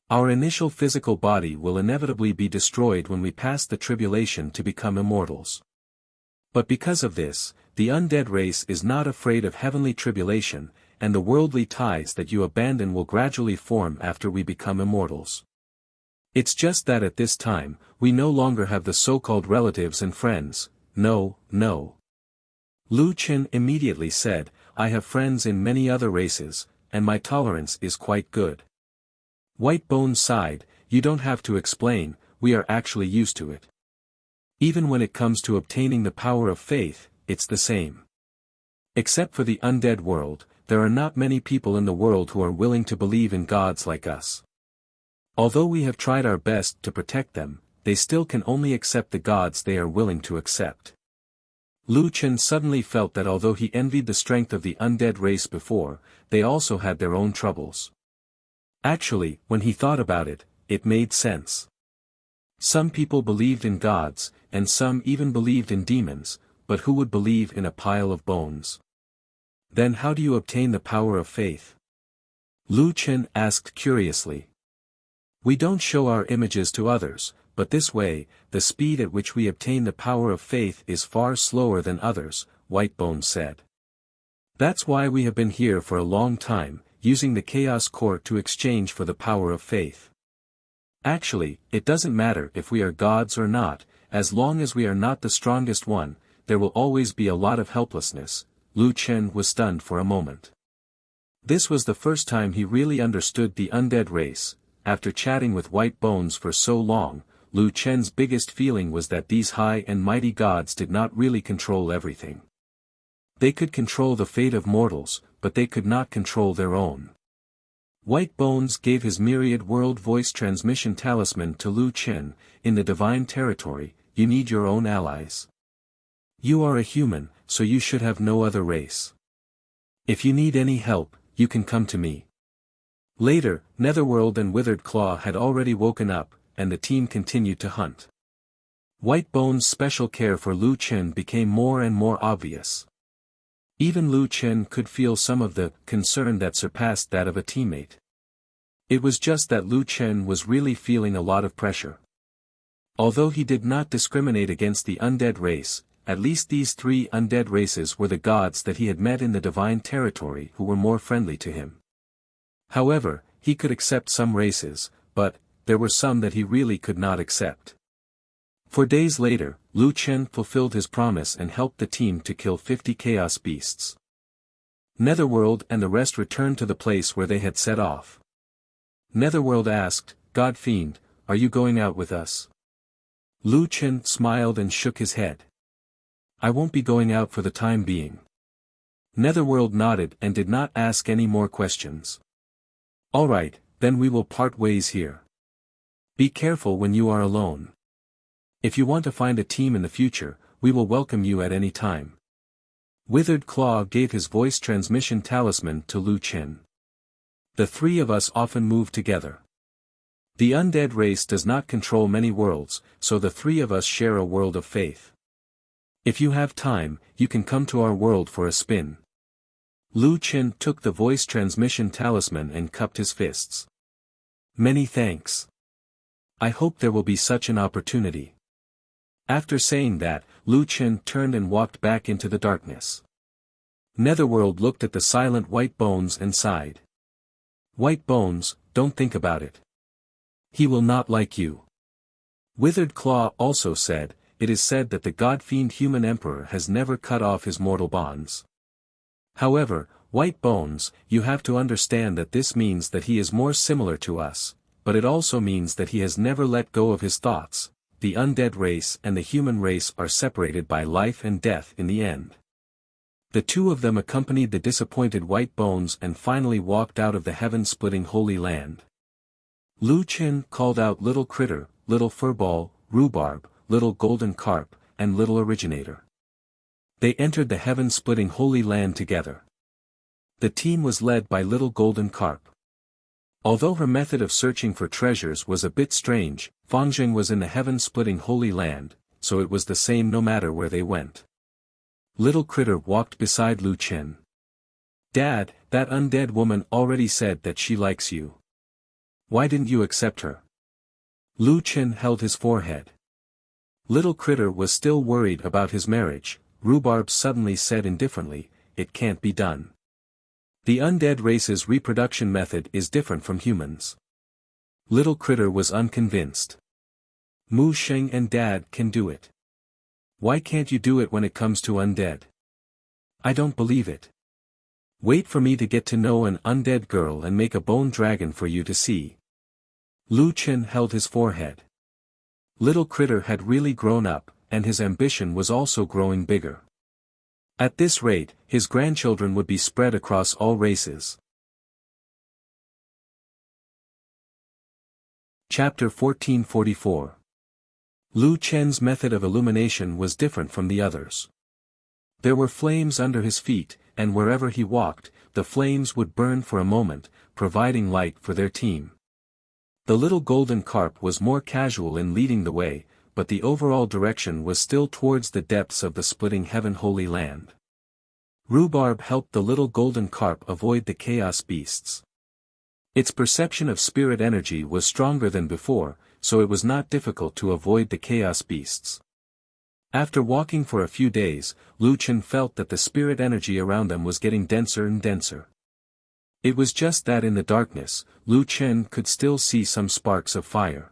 Our initial physical body will inevitably be destroyed when we pass the tribulation to become immortals. But because of this, the undead race is not afraid of heavenly tribulation, and the worldly ties that you abandon will gradually form after we become immortals. It's just that at this time, we no longer have the so-called relatives and friends. No. Lu Chen immediately said, I have friends in many other races, and my tolerance is quite good. White Bones sighed, you don't have to explain, we are actually used to it. Even when it comes to obtaining the power of faith, it's the same. Except for the undead world, there are not many people in the world who are willing to believe in gods like us. Although we have tried our best to protect them, they still can only accept the gods they are willing to accept. Lu Chen suddenly felt that although he envied the strength of the undead race before, they also had their own troubles. Actually, when he thought about it, it made sense. Some people believed in gods, and some even believed in demons, but who would believe in a pile of bones? Then how do you obtain the power of faith? Lu Chen asked curiously. We don't show our images to others, but this way, the speed at which we obtain the power of faith is far slower than others, White Bones said. That's why we have been here for a long time, using the Chaos Court to exchange for the power of faith. Actually, it doesn't matter if we are gods or not, as long as we are not the strongest one, there will always be a lot of helplessness. Lu Chen was stunned for a moment. This was the first time he really understood the undead race. After chatting with White Bones for so long, Lu Chen's biggest feeling was that these high and mighty gods did not really control everything. They could control the fate of mortals, but they could not control their own. White Bones gave his myriad world voice transmission talisman to Lu Chen. In the divine territory, you need your own allies. You are a human, so you should have no other race. If you need any help, you can come to me. Later, Netherworld and Withered Claw had already woken up, and the team continued to hunt. White Bones' special care for Lu Chen became more and more obvious. Even Lu Chen could feel some of the concern that surpassed that of a teammate. It was just that Lu Chen was really feeling a lot of pressure. Although he did not discriminate against the undead race, at least these three undead races were the gods that he had met in the divine territory who were more friendly to him. However, he could accept some races, but there were some that he really could not accept. 4 days later, Lu Chen fulfilled his promise and helped the team to kill 50 chaos beasts. Netherworld and the rest returned to the place where they had set off. Netherworld asked, God Fiend, are you going out with us? Lu Chen smiled and shook his head. I won't be going out for the time being. Netherworld nodded and did not ask any more questions. Alright, then we will part ways here. Be careful when you are alone. If you want to find a team in the future, we will welcome you at any time. Withered Claw gave his voice transmission talisman to Lu Chen. The three of us often move together. The undead race does not control many worlds, so the three of us share a world of faith. If you have time, you can come to our world for a spin. Lu Chen took the voice transmission talisman and cupped his fists. Many thanks. I hope there will be such an opportunity. After saying that, Lu Chen turned and walked back into the darkness. Netherworld looked at the silent White Bones and sighed. White Bones, don't think about it. He will not like you. Withered Claw also said, it is said that the God-fiend human emperor has never cut off his mortal bonds. However, White Bones, you have to understand that this means that he is more similar to us, but it also means that he has never let go of his thoughts. The undead race and the human race are separated by life and death in the end. The two of them accompanied the disappointed White Bones and finally walked out of the heaven-splitting Holy Land. Lu Chen called out Little Critter, Little Furball, Rhubarb, Little Golden Carp, and Little Originator. They entered the heaven-splitting Holy Land together. The team was led by Little Golden Carp. Although her method of searching for treasures was a bit strange, Fangjing was in the heaven-splitting Holy Land, so it was the same no matter where they went. Little Critter walked beside Lu Chen. Dad, that undead woman already said that she likes you. Why didn't you accept her? Lu Chen held his forehead. Little Critter was still worried about his marriage. Rhubarb suddenly said indifferently, it can't be done. The undead race's reproduction method is different from humans. Little Critter was unconvinced. Mu Sheng and Dad can do it. Why can't you do it when it comes to undead? I don't believe it. Wait for me to get to know an undead girl and make a bone dragon for you to see. Lu Chen held his forehead. Little Critter had really grown up, and his ambition was also growing bigger. At this rate, his grandchildren would be spread across all races. Chapter 1444. Lu Chen's method of illumination was different from the others. There were flames under his feet, and wherever he walked, the flames would burn for a moment, providing light for their team. The little golden carp was more casual in leading the way, but the overall direction was still towards the depths of the splitting heaven holy land. Rhubarb helped the little golden carp avoid the chaos beasts. Its perception of spirit energy was stronger than before, so it was not difficult to avoid the chaos beasts. After walking for a few days, Lu Chen felt that the spirit energy around them was getting denser and denser. It was just that in the darkness, Lu Chen could still see some sparks of fire.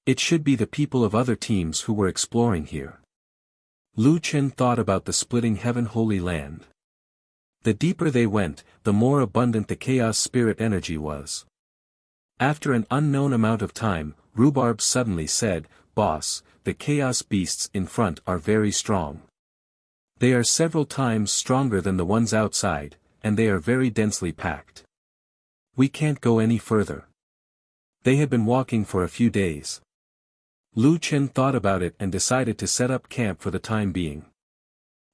It should be the people of other teams who were exploring here. Lu Chen thought about the splitting heaven holy land. The deeper they went, the more abundant the chaos spirit energy was. After an unknown amount of time, Rhubarb suddenly said, "Boss, the chaos beasts in front are very strong. They are several times stronger than the ones outside, and they are very densely packed. We can't go any further." They had been walking for a few days. Lu Chen thought about it and decided to set up camp for the time being.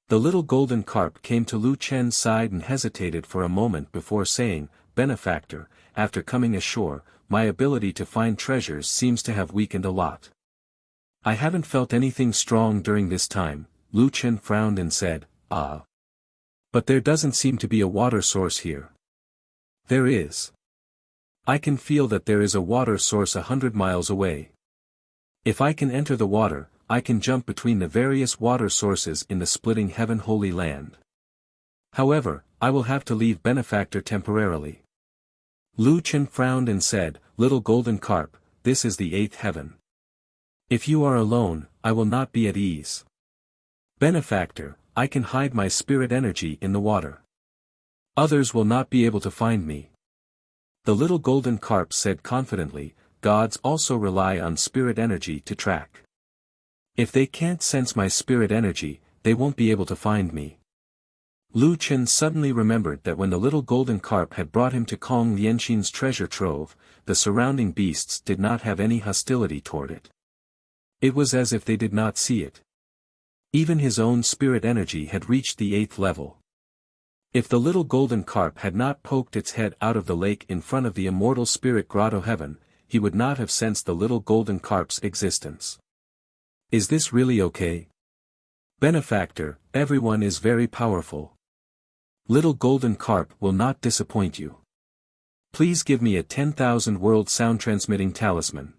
The little golden carp came to Lu Chen's side and hesitated for a moment before saying, "Benefactor, after coming ashore, my ability to find treasures seems to have weakened a lot. I haven't felt anything strong during this time." Lu Chen frowned and said, "Ah. But there doesn't seem to be a water source here." "There is. I can feel that there is a water source 100 miles away. If I can enter the water, I can jump between the various water sources in the splitting heaven holy land. However, I will have to leave Benefactor temporarily." Lu Chen frowned and said, "Little golden carp, this is the 8th heaven. If you are alone, I will not be at ease. Benefactor, I can hide my spirit energy in the water. Others will not be able to find me." The little golden carp said confidently, "Gods also rely on spirit energy to track. If they can't sense my spirit energy, they won't be able to find me." Lu Chen suddenly remembered that when the little golden carp had brought him to Kong Lianxin's treasure trove, the surrounding beasts did not have any hostility toward it. It was as if they did not see it. Even his own spirit energy had reached the 8th level. If the little golden carp had not poked its head out of the lake in front of the immortal spirit grotto heaven, he would not have sensed the little golden carp's existence. "Is this really okay? Benefactor, everyone is very powerful. Little golden carp will not disappoint you. Please give me a 10,000 world sound transmitting talisman.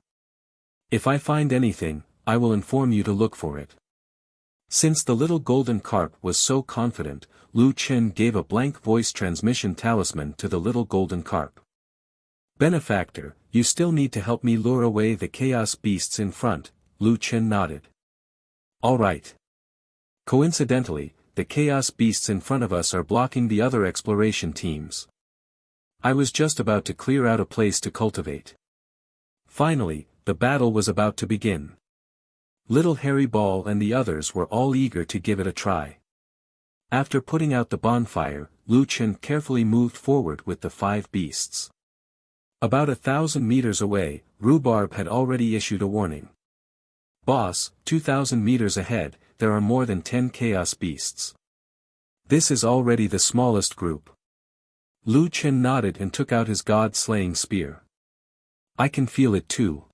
If I find anything, I will inform you to look for it." Since the little golden carp was so confident, Lu Chen gave a blank voice transmission talisman to the little golden carp. "Benefactor, you still need to help me lure away the chaos beasts in front." Lu Chen nodded. "All right. Coincidentally, the chaos beasts in front of us are blocking the other exploration teams. I was just about to clear out a place to cultivate." Finally, the battle was about to begin. Little Hairy Ball and the others were all eager to give it a try. After putting out the bonfire, Lu Chen carefully moved forward with the 5 beasts. About 1,000 meters away, Rhubarb had already issued a warning. "Boss, 2,000 meters ahead, there are more than 10 chaos beasts. This is already the smallest group." Lu Chen nodded and took out his god-slaying spear. "I can feel it too.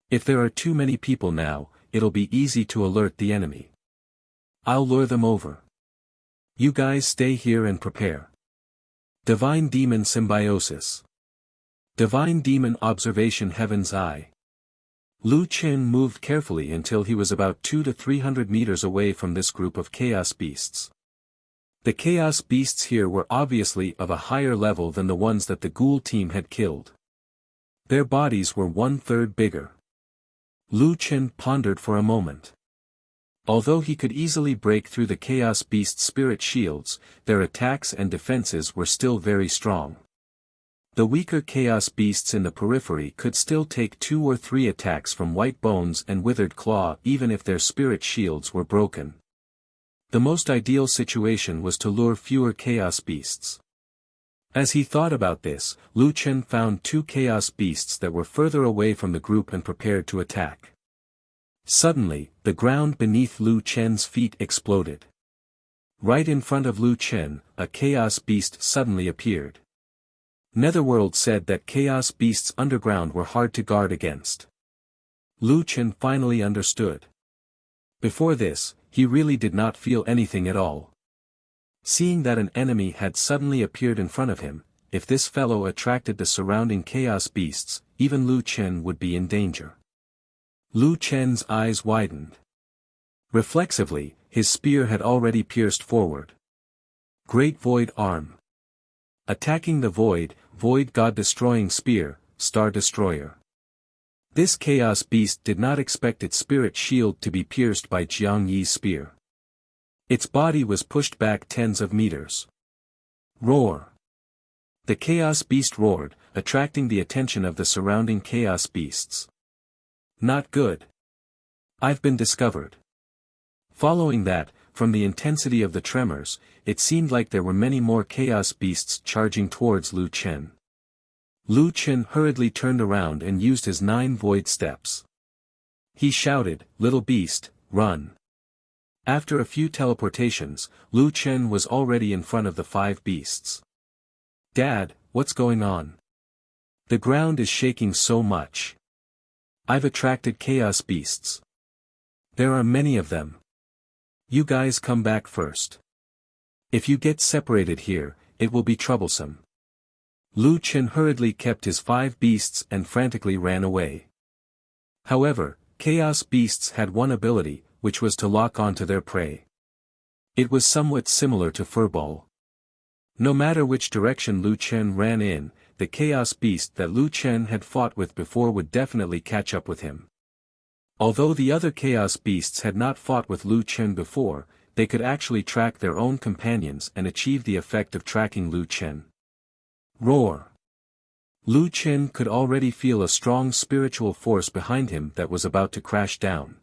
If there are too many people now, it'll be easy to alert the enemy. I'll lure them over. You guys stay here and prepare. Divine Demon Symbiosis. Divine Demon Observation Heaven's Eye." Lu Chen moved carefully until he was about 200 to 300 meters away from this group of chaos beasts. The chaos beasts here were obviously of a higher level than the ones that the ghoul team had killed. Their bodies were 1/3 bigger. Lu Chen pondered for a moment. Although he could easily break through the chaos beast spirit shields, their attacks and defenses were still very strong. The weaker chaos beasts in the periphery could still take 2 or 3 attacks from White Bones and Withered Claw even if their spirit shields were broken. The most ideal situation was to lure fewer chaos beasts. As he thought about this, Lu Chen found 2 chaos beasts that were further away from the group and prepared to attack. Suddenly, the ground beneath Lu Chen's feet exploded. Right in front of Lu Chen, a chaos beast suddenly appeared. Netherworld said that chaos beasts underground were hard to guard against. Lu Chen finally understood. Before this, he really did not feel anything at all. Seeing that an enemy had suddenly appeared in front of him, if this fellow attracted the surrounding chaos beasts, even Lu Chen would be in danger. Lu Chen's eyes widened. Reflexively, his spear had already pierced forward. Great Void Arm. Attacking the Void, Void God-destroying spear, Star Destroyer. This chaos beast did not expect its spirit shield to be pierced by Jiang Yi's spear. Its body was pushed back tens of meters. Roar. The chaos beast roared, attracting the attention of the surrounding chaos beasts. Not good. I've been discovered. Following that, from the intensity of the tremors, it seemed like there were many more chaos beasts charging towards Lu Chen. Lu Chen hurriedly turned around and used his 9 void steps. He shouted, "Little beast, run." After a few teleportations, Lu Chen was already in front of the 5 beasts. "Dad, what's going on? The ground is shaking so much. I've attracted chaos beasts. There are many of them. You guys come back first. If you get separated here, it will be troublesome." Lu Chen hurriedly kept his 5 beasts and frantically ran away. However, chaos beasts had one ability, which was to lock onto their prey. It was somewhat similar to Furball. No matter which direction Lu Chen ran in, the chaos beast that Lu Chen had fought with before would definitely catch up with him. Although the other chaos beasts had not fought with Lu Chen before, they could actually track their own companions and achieve the effect of tracking Lu Chen. Roar. Lu Chen could already feel a strong spiritual force behind him that was about to crash down.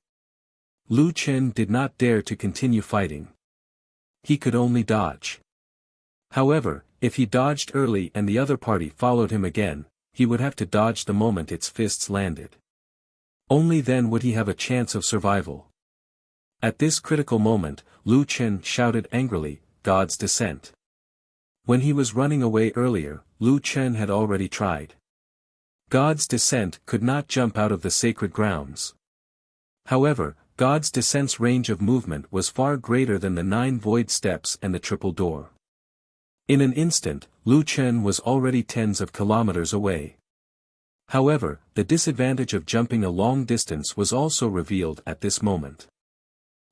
Lu Chen did not dare to continue fighting. He could only dodge. However, if he dodged early and the other party followed him again, he would have to dodge the moment its fists landed. Only then would he have a chance of survival. At this critical moment, Lu Chen shouted angrily, "God's descent." When he was running away earlier, Lu Chen had already tried. God's descent could not jump out of the sacred grounds. However, God's descent's range of movement was far greater than the 9 void steps and the triple door. In an instant, Lu Chen was already tens of kilometers away. However, the disadvantage of jumping a long distance was also revealed at this moment.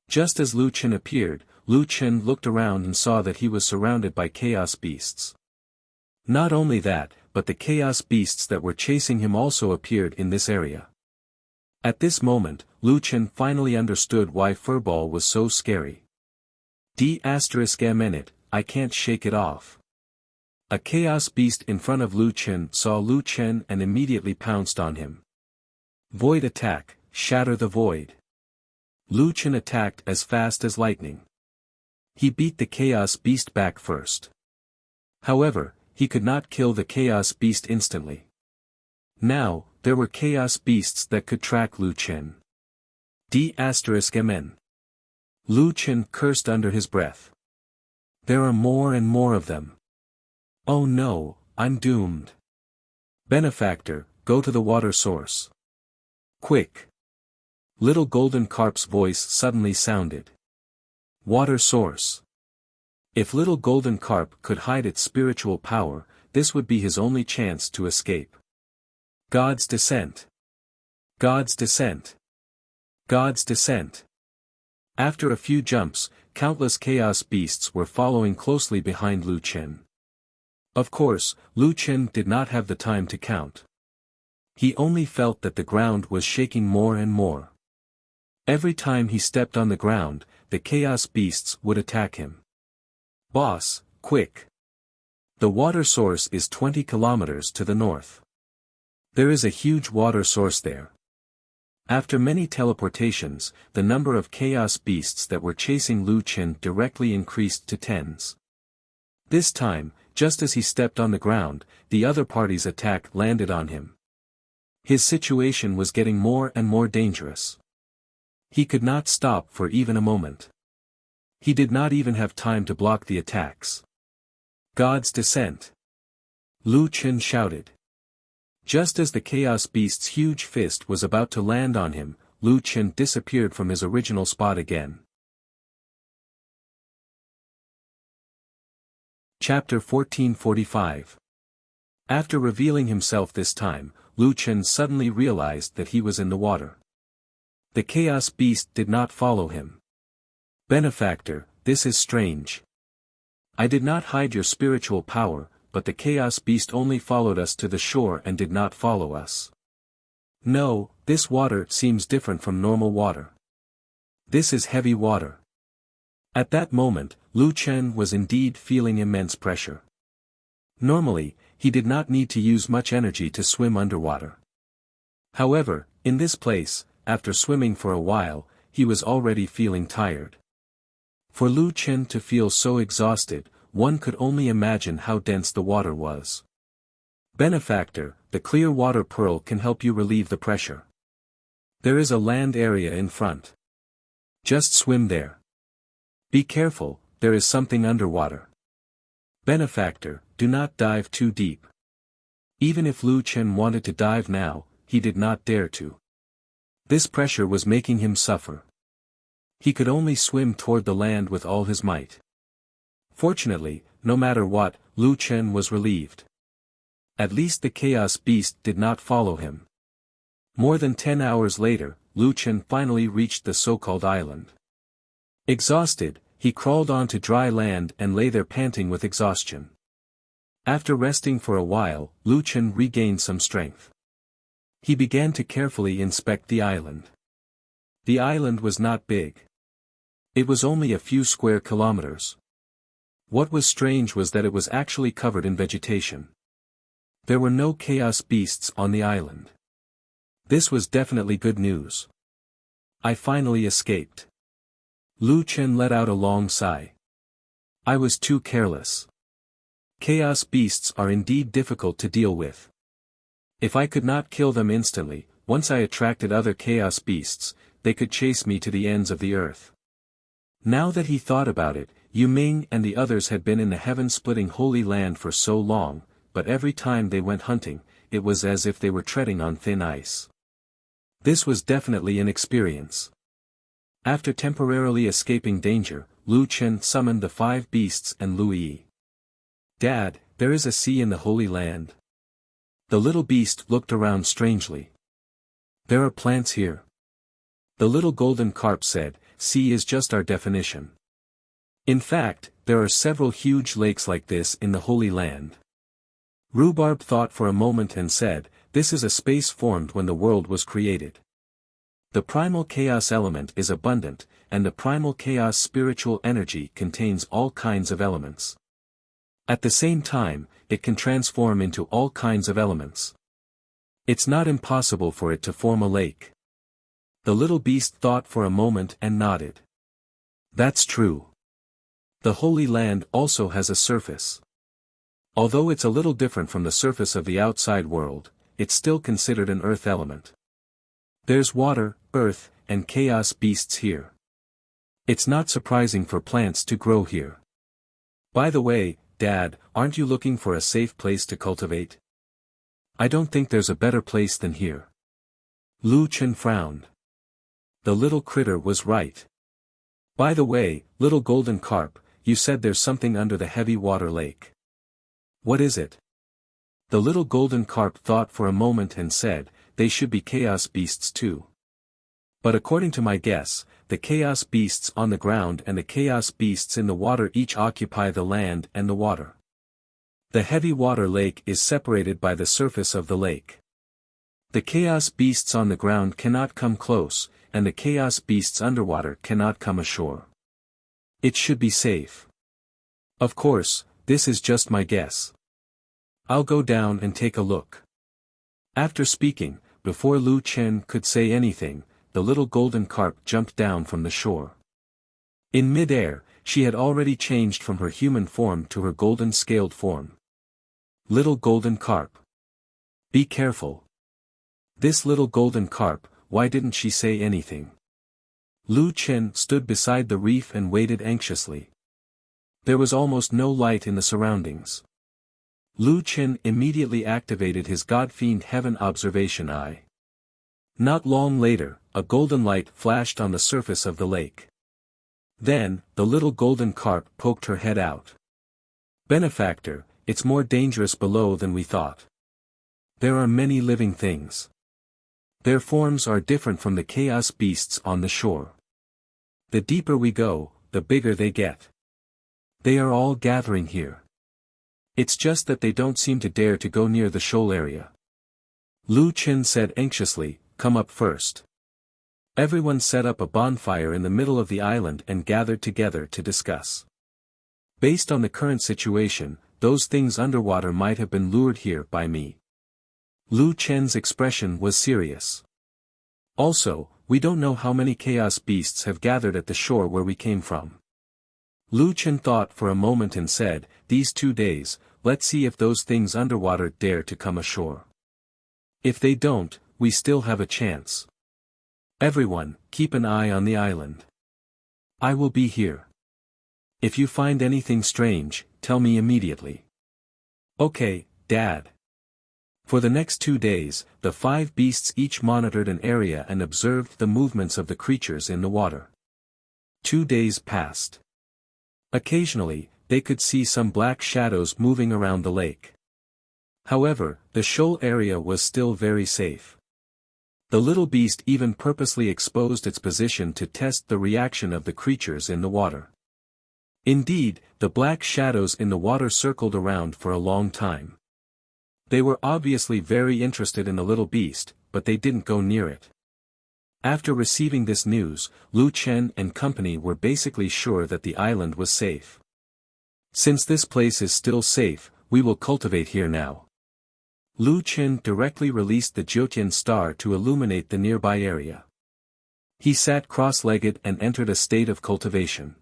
Just as Lu Chen appeared, Lu Chen looked around and saw that he was surrounded by chaos beasts. Not only that, but the chaos beasts that were chasing him also appeared in this area. At this moment, Lu Chen finally understood why Furball was so scary. D****, I can't shake it off. A chaos beast in front of Lu Chen saw Lu Chen and immediately pounced on him. Void attack, shatter the void. Lu Chen attacked as fast as lightning. He beat the chaos beast back first. However, he could not kill the chaos beast instantly. Now, there were chaos beasts that could track Lu Chen. D****. Lu Chen cursed under his breath. There are more and more of them. Oh no, I'm doomed. Benefactor, go to the water source. Quick. Little Golden Carp's voice suddenly sounded. Water source. If Little Golden Carp could hide its spiritual power, this would be his only chance to escape. God's descent. God's descent. God's descent. After a few jumps, countless chaos beasts were following closely behind Lu Chen. Of course, Lu Chen did not have the time to count. He only felt that the ground was shaking more and more. Every time he stepped on the ground, the chaos beasts would attack him. Boss, quick. The water source is 20 kilometers to the north. There is a huge water source there. After many teleportations, the number of chaos beasts that were chasing Lu Chen directly increased to tens. This time, just as he stepped on the ground, the other party's attack landed on him. His situation was getting more and more dangerous. He could not stop for even a moment. He did not even have time to block the attacks. God's descent! Lu Chen shouted. Just as the Chaos Beast's huge fist was about to land on him, Lu Chen disappeared from his original spot again. Chapter 1445. After revealing himself this time, Lu Chen suddenly realized that he was in the water. The Chaos Beast did not follow him. Benefactor, this is strange. I did not hide your spiritual power, but the Chaos Beast only followed us to the shore and did not follow us. No, this water seems different from normal water. This is heavy water. At that moment, Lu Chen was indeed feeling immense pressure. Normally, he did not need to use much energy to swim underwater. However, in this place, after swimming for a while, he was already feeling tired. For Lu Chen to feel so exhausted, one could only imagine how dense the water was. Benefactor, the clear water pearl can help you relieve the pressure. There is a land area in front. Just swim there. Be careful, there is something underwater. Benefactor, do not dive too deep. Even if Lu Chen wanted to dive now, he did not dare to. This pressure was making him suffer. He could only swim toward the land with all his might. Fortunately, no matter what, Lu Chen was relieved. At least the Chaos Beast did not follow him. More than 10 hours later, Lu Chen finally reached the so-called island. Exhausted, he crawled onto dry land and lay there panting with exhaustion. After resting for a while, Lu Chen regained some strength. He began to carefully inspect the island. The island was not big. It was only a few square kilometers. What was strange was that it was actually covered in vegetation. There were no Chaos Beasts on the island. This was definitely good news. I finally escaped. Lu Chen let out a long sigh. I was too careless. Chaos Beasts are indeed difficult to deal with. If I could not kill them instantly, once I attracted other Chaos Beasts, they could chase me to the ends of the earth. Now that he thought about it, Yu Ming and the others had been in the heaven-splitting Holy Land for so long, but every time they went hunting, it was as if they were treading on thin ice. This was definitely an experience. After temporarily escaping danger, Lu Chen summoned the 5 beasts and Lu Yi. Dad, there is a sea in the Holy Land. The little beast looked around strangely. There are plants here. The little golden carp said, sea is just our definition. In fact, there are several huge lakes like this in the Holy Land. Rhubarb thought for a moment and said, this is a space formed when the world was created. The primal chaos element is abundant, and the primal chaos spiritual energy contains all kinds of elements. At the same time, it can transform into all kinds of elements. It's not impossible for it to form a lake. The little beast thought for a moment and nodded. That's true. The Holy Land also has a surface. Although it's a little different from the surface of the outside world, it's still considered an earth element. There's water, earth, and chaos beasts here. It's not surprising for plants to grow here. By the way, Dad, aren't you looking for a safe place to cultivate? I don't think there's a better place than here. Lu Chen frowned. The little critter was right. By the way, little golden carp, you said there's something under the heavy water lake. What is it? The little golden carp thought for a moment and said, they should be chaos beasts too. But according to my guess, the chaos beasts on the ground and the chaos beasts in the water each occupy the land and the water. The heavy water lake is separated by the surface of the lake. The chaos beasts on the ground cannot come close, and the chaos beasts underwater cannot come ashore. It should be safe. Of course, this is just my guess. I'll go down and take a look. After speaking, before Lu Chen could say anything, the little golden carp jumped down from the shore. In mid-air, she had already changed from her human form to her golden-scaled form. Little golden carp. Be careful. This little golden carp, why didn't she say anything? Lu Chen stood beside the reef and waited anxiously. There was almost no light in the surroundings. Lu Chen immediately activated his God-fiend Heaven Observation Eye. Not long later, a golden light flashed on the surface of the lake. Then, the little golden carp poked her head out. "Benefactor, it's more dangerous below than we thought. There are many living things. Their forms are different from the chaos beasts on the shore. The deeper we go, the bigger they get. They are all gathering here. It's just that they don't seem to dare to go near the shoal area." Lu Chen said anxiously, "Come up first." Everyone set up a bonfire in the middle of the island and gathered together to discuss. Based on the current situation, those things underwater might have been lured here by me. Lu Chen's expression was serious. Also, we don't know how many chaos beasts have gathered at the shore where we came from. Lu Chen thought for a moment and said, "These 2 days, let's see if those things underwater dare to come ashore. If they don't, we still have a chance. Everyone, keep an eye on the island. I will be here. If you find anything strange, tell me immediately." "Okay, Dad." For the next 2 days, the 5 beasts each monitored an area and observed the movements of the creatures in the water. 2 days passed. Occasionally, they could see some black shadows moving around the lake. However, the shoal area was still very safe. The little beast even purposely exposed its position to test the reaction of the creatures in the water. Indeed, the black shadows in the water circled around for a long time. They were obviously very interested in the little beast, but they didn't go near it. After receiving this news, Lu Chen and company were basically sure that the island was safe. "Since this place is still safe, we will cultivate here now." Lu Chen directly released the Jiutian star to illuminate the nearby area. He sat cross-legged and entered a state of cultivation.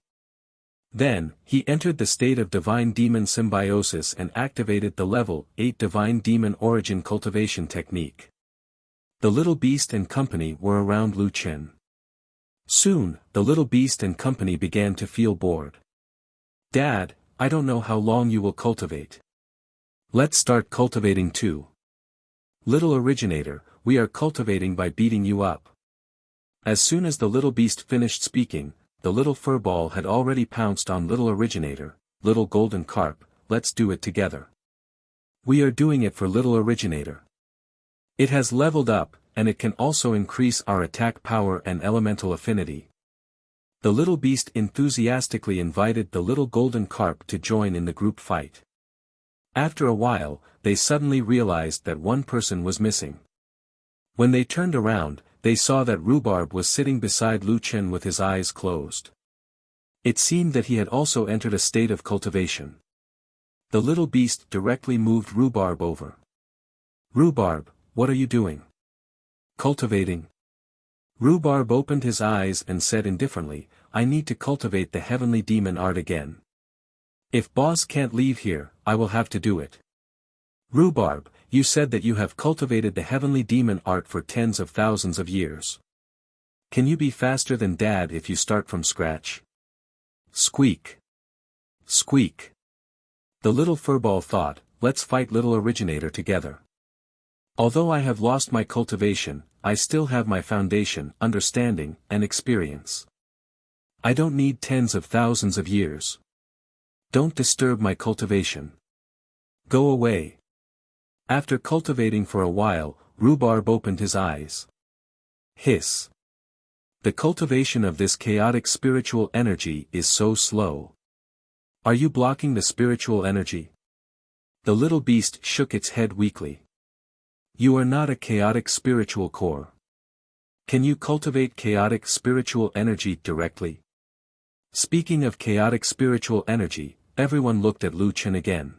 Then, he entered the state of Divine Demon Symbiosis and activated the Level 8 Divine Demon Origin Cultivation Technique. The little beast and company were around Lu Chen. Soon, the little beast and company began to feel bored. "Dad, I don't know how long you will cultivate. Let's start cultivating too." "Little originator, we are cultivating by beating you up." As soon as the little beast finished speaking, the little furball had already pounced on little originator. "Little golden carp, let's do it together. We are doing it for little originator. It has leveled up, and it can also increase our attack power and elemental affinity." The little beast enthusiastically invited the little golden carp to join in the group fight. After a while, they suddenly realized that one person was missing. When they turned around, they saw that Rhubarb was sitting beside Lu Chen with his eyes closed. It seemed that he had also entered a state of cultivation. The little beast directly moved Rhubarb over. "Rhubarb, what are you doing?" "Cultivating." Rhubarb opened his eyes and said indifferently, "I need to cultivate the heavenly demon art again. If boss can't leave here, I will have to do it." "Rhubarb, you said that you have cultivated the heavenly demon art for tens of thousands of years. Can you be faster than Dad if you start from scratch?" Squeak. Squeak. The little furball thought, "Let's fight little originator together. Although I have lost my cultivation, I still have my foundation, understanding, and experience. I don't need tens of thousands of years. Don't disturb my cultivation. Go away." After cultivating for a while, Rhubarb opened his eyes. Hiss. The cultivation of this chaotic spiritual energy is so slow. Are you blocking the spiritual energy? The little beast shook its head weakly. You are not a chaotic spiritual core. Can you cultivate chaotic spiritual energy directly? Speaking of chaotic spiritual energy, everyone looked at Lu Chen again.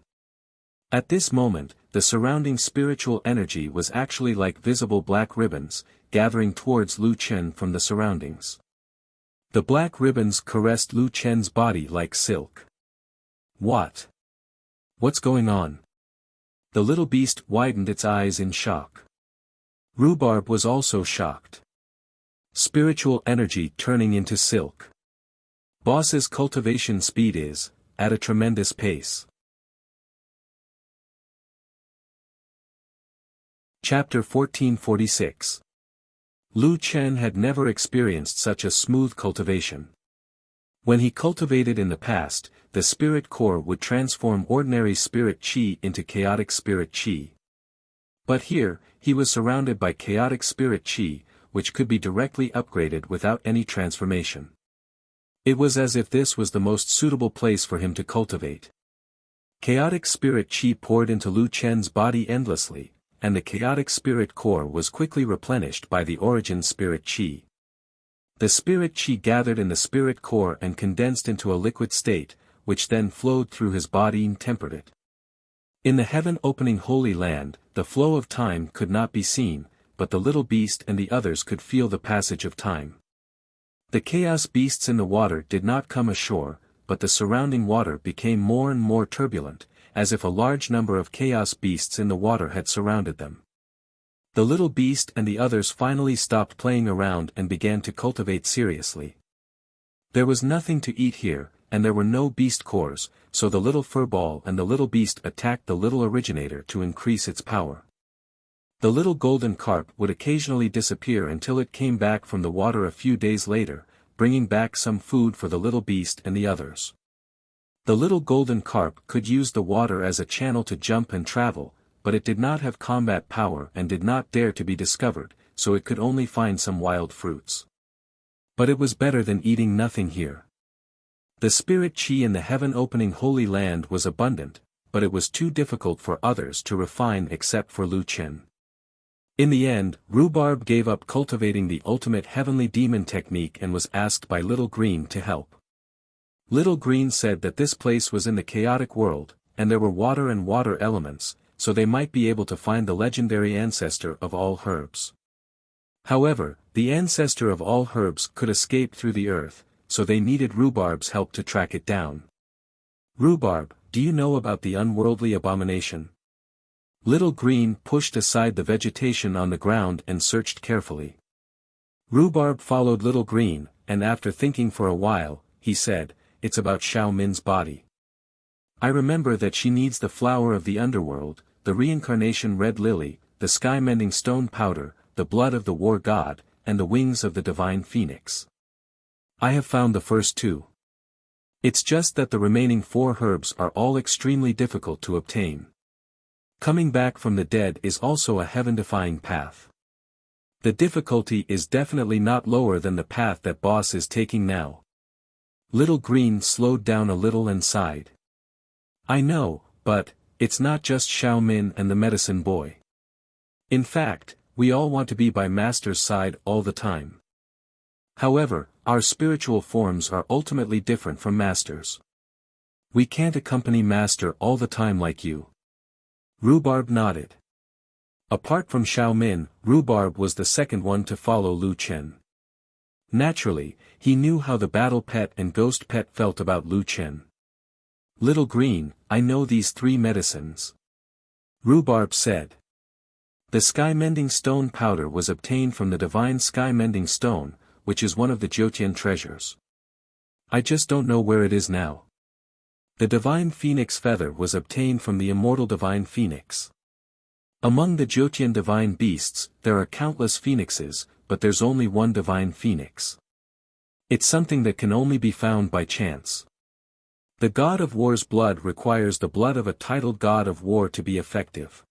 At this moment, the surrounding spiritual energy was actually like visible black ribbons, gathering towards Lu Chen from the surroundings. The black ribbons caressed Lu Chen's body like silk. What? What's going on? The little beast widened its eyes in shock. Rhubarb was also shocked. Spiritual energy turning into silk. Boss's cultivation speed is, at a tremendous pace. Chapter 1446. Lu Chen had never experienced such a smooth cultivation. When he cultivated in the past, the spirit core would transform ordinary spirit qi into chaotic spirit qi. But here, he was surrounded by chaotic spirit qi, which could be directly upgraded without any transformation. It was as if this was the most suitable place for him to cultivate. Chaotic spirit qi poured into Lu Chen's body endlessly, and the chaotic spirit core was quickly replenished by the origin spirit qi. The spirit qi gathered in the spirit core and condensed into a liquid state, which then flowed through his body and tempered it. In the heaven-opening Holy Land, the flow of time could not be seen, but the little beast and the others could feel the passage of time. The chaos beasts in the water did not come ashore, but the surrounding water became more and more turbulent, as if a large number of chaos beasts in the water had surrounded them. The little beast and the others finally stopped playing around and began to cultivate seriously. There was nothing to eat here, and there were no beast cores, so the little furball and the little beast attacked the little originator to increase its power. The little golden carp would occasionally disappear until it came back from the water a few days later, bringing back some food for the little beast and the others. The little golden carp could use the water as a channel to jump and travel, but it did not have combat power and did not dare to be discovered, so it could only find some wild fruits. But it was better than eating nothing here. The spirit qi in the heaven-opening Holy Land was abundant, but it was too difficult for others to refine except for Lu Chen. In the end, Rhubarb gave up cultivating the ultimate heavenly demon technique and was asked by Little Green to help. Little Green said that this place was in the chaotic world, and there were water and water elements, so they might be able to find the legendary ancestor of all herbs. However, the ancestor of all herbs could escape through the earth, so they needed Rhubarb's help to track it down. Rhubarb, do you know about the unworldly abomination? Little Green pushed aside the vegetation on the ground and searched carefully. Rhubarb followed Little Green, and after thinking for a while, he said, "It's about Xiao Min's body. I remember that she needs the flower of the underworld, the reincarnation red lily, the sky-mending stone powder, the blood of the war god, and the wings of the divine phoenix. I have found the first two. It's just that the remaining 4 herbs are all extremely difficult to obtain. Coming back from the dead is also a heaven-defying path. The difficulty is definitely not lower than the path that Boss is taking now." Little Green slowed down a little and sighed. "I know, but it's not just Xiao Min and the medicine boy. In fact, we all want to be by Master's side all the time. However, our spiritual forms are ultimately different from Master's. We can't accompany Master all the time like you." Rhubarb nodded. Apart from Xiao Min, Rhubarb was the second one to follow Lu Chen. Naturally, he knew how the battle pet and ghost pet felt about Lu Chen. "Little Green, I know these 3 medicines," Rhubarb said. "The sky-mending stone powder was obtained from the divine sky-mending stone, which is one of the Jyotian treasures. I just don't know where it is now. The divine phoenix feather was obtained from the immortal divine phoenix. Among the Jyotian divine beasts, there are countless phoenixes, but there's only one divine phoenix. It's something that can only be found by chance. The god of war's blood requires the blood of a titled god of war to be effective.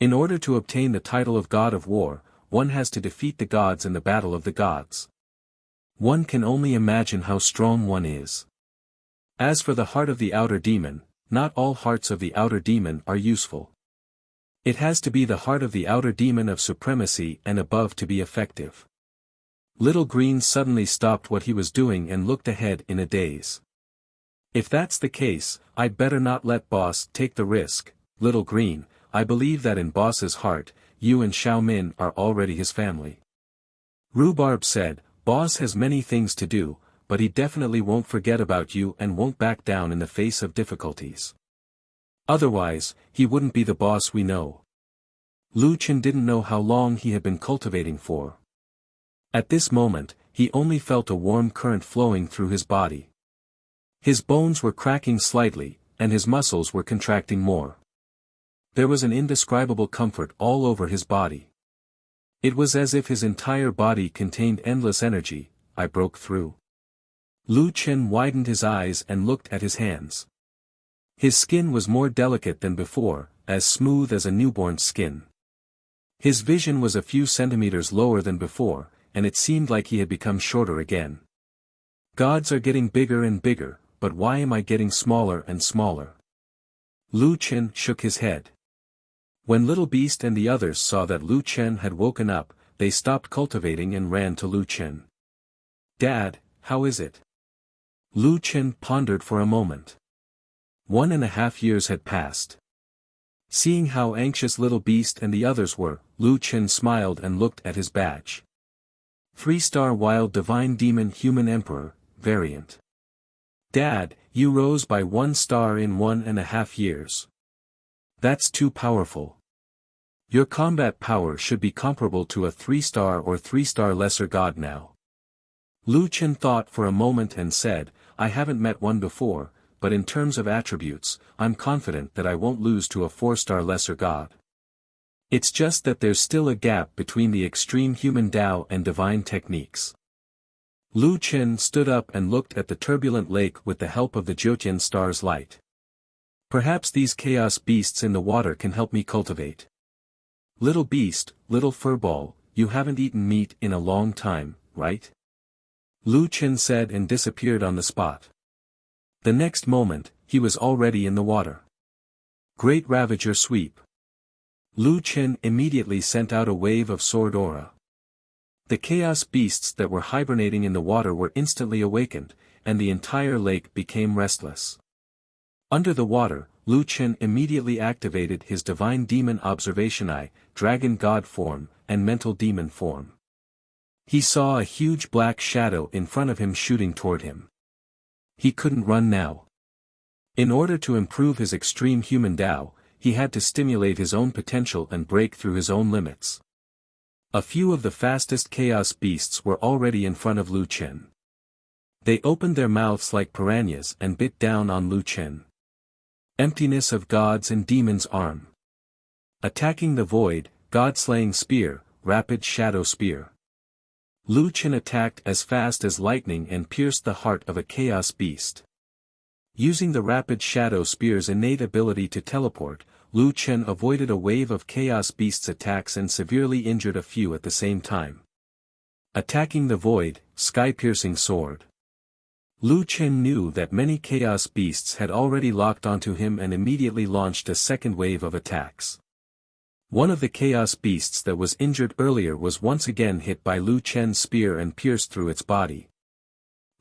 In order to obtain the title of god of war, one has to defeat the gods in the battle of the gods. One can only imagine how strong one is. As for the heart of the outer demon, not all hearts of the outer demon are useful. It has to be the heart of the outer demon of supremacy and above to be effective." Little Green suddenly stopped what he was doing and looked ahead in a daze. "If that's the case, I'd better not let Boss take the risk, Little Green. I believe that in Boss's heart, you and Xiao Min are already his family." Rhubarb said, "Boss has many things to do, but he definitely won't forget about you and won't back down in the face of difficulties. Otherwise, he wouldn't be the boss we know." Lu Chen didn't know how long he had been cultivating for. At this moment, he only felt a warm current flowing through his body. His bones were cracking slightly, and his muscles were contracting more. There was an indescribable comfort all over his body. It was as if his entire body contained endless energy. I broke through. Lu Chen widened his eyes and looked at his hands. His skin was more delicate than before, as smooth as a newborn's skin. His vision was a few centimeters lower than before, and it seemed like he had become shorter again. Gods are getting bigger and bigger, but why am I getting smaller and smaller? Lu Chen shook his head. When Little Beast and the others saw that Lu Chen had woken up, they stopped cultivating and ran to Lu Chen. Dad, how is it? Lu Chen pondered for a moment. 1.5 years had passed. Seeing how anxious Little Beast and the others were, Lu Chen smiled and looked at his badge. 3-star Wild Divine Demon Human Emperor, variant. Dad, you rose by 1 star in 1.5 years. That's too powerful. Your combat power should be comparable to a 3-star or 3-star lesser god now. Lu Chen thought for a moment and said, I haven't met one before, but in terms of attributes, I'm confident that I won't lose to a 4-star lesser god. It's just that there's still a gap between the extreme human Tao and divine techniques. Lu Chen stood up and looked at the turbulent lake with the help of the Jiutian star's light. Perhaps these chaos beasts in the water can help me cultivate. Little Beast, Little Furball, you haven't eaten meat in a long time, right? Lu Chen said and disappeared on the spot. The next moment, he was already in the water. Great Ravager Sweep. Lu Chen immediately sent out a wave of sword aura. The chaos beasts that were hibernating in the water were instantly awakened, and the entire lake became restless. Under the water, Lu Chen immediately activated his Divine Demon Observation Eye, Dragon God form, and Mental Demon form. He saw a huge black shadow in front of him shooting toward him. He couldn't run now. In order to improve his extreme human Tao, he had to stimulate his own potential and break through his own limits. A few of the fastest chaos beasts were already in front of Lu Chen. They opened their mouths like piranhas and bit down on Lu Chen. Emptiness of Gods and Demons Arm. Attacking the Void, God-slaying Spear, Rapid Shadow Spear. Lu Chen attacked as fast as lightning and pierced the heart of a chaos beast. Using the Rapid Shadow Spear's innate ability to teleport, Lu Chen avoided a wave of chaos beasts' attacks and severely injured a few at the same time. Attacking the Void, Sky-piercing Sword. Lu Chen knew that many chaos beasts had already locked onto him and immediately launched a second wave of attacks. One of the chaos beasts that was injured earlier was once again hit by Lu Chen's spear and pierced through its body.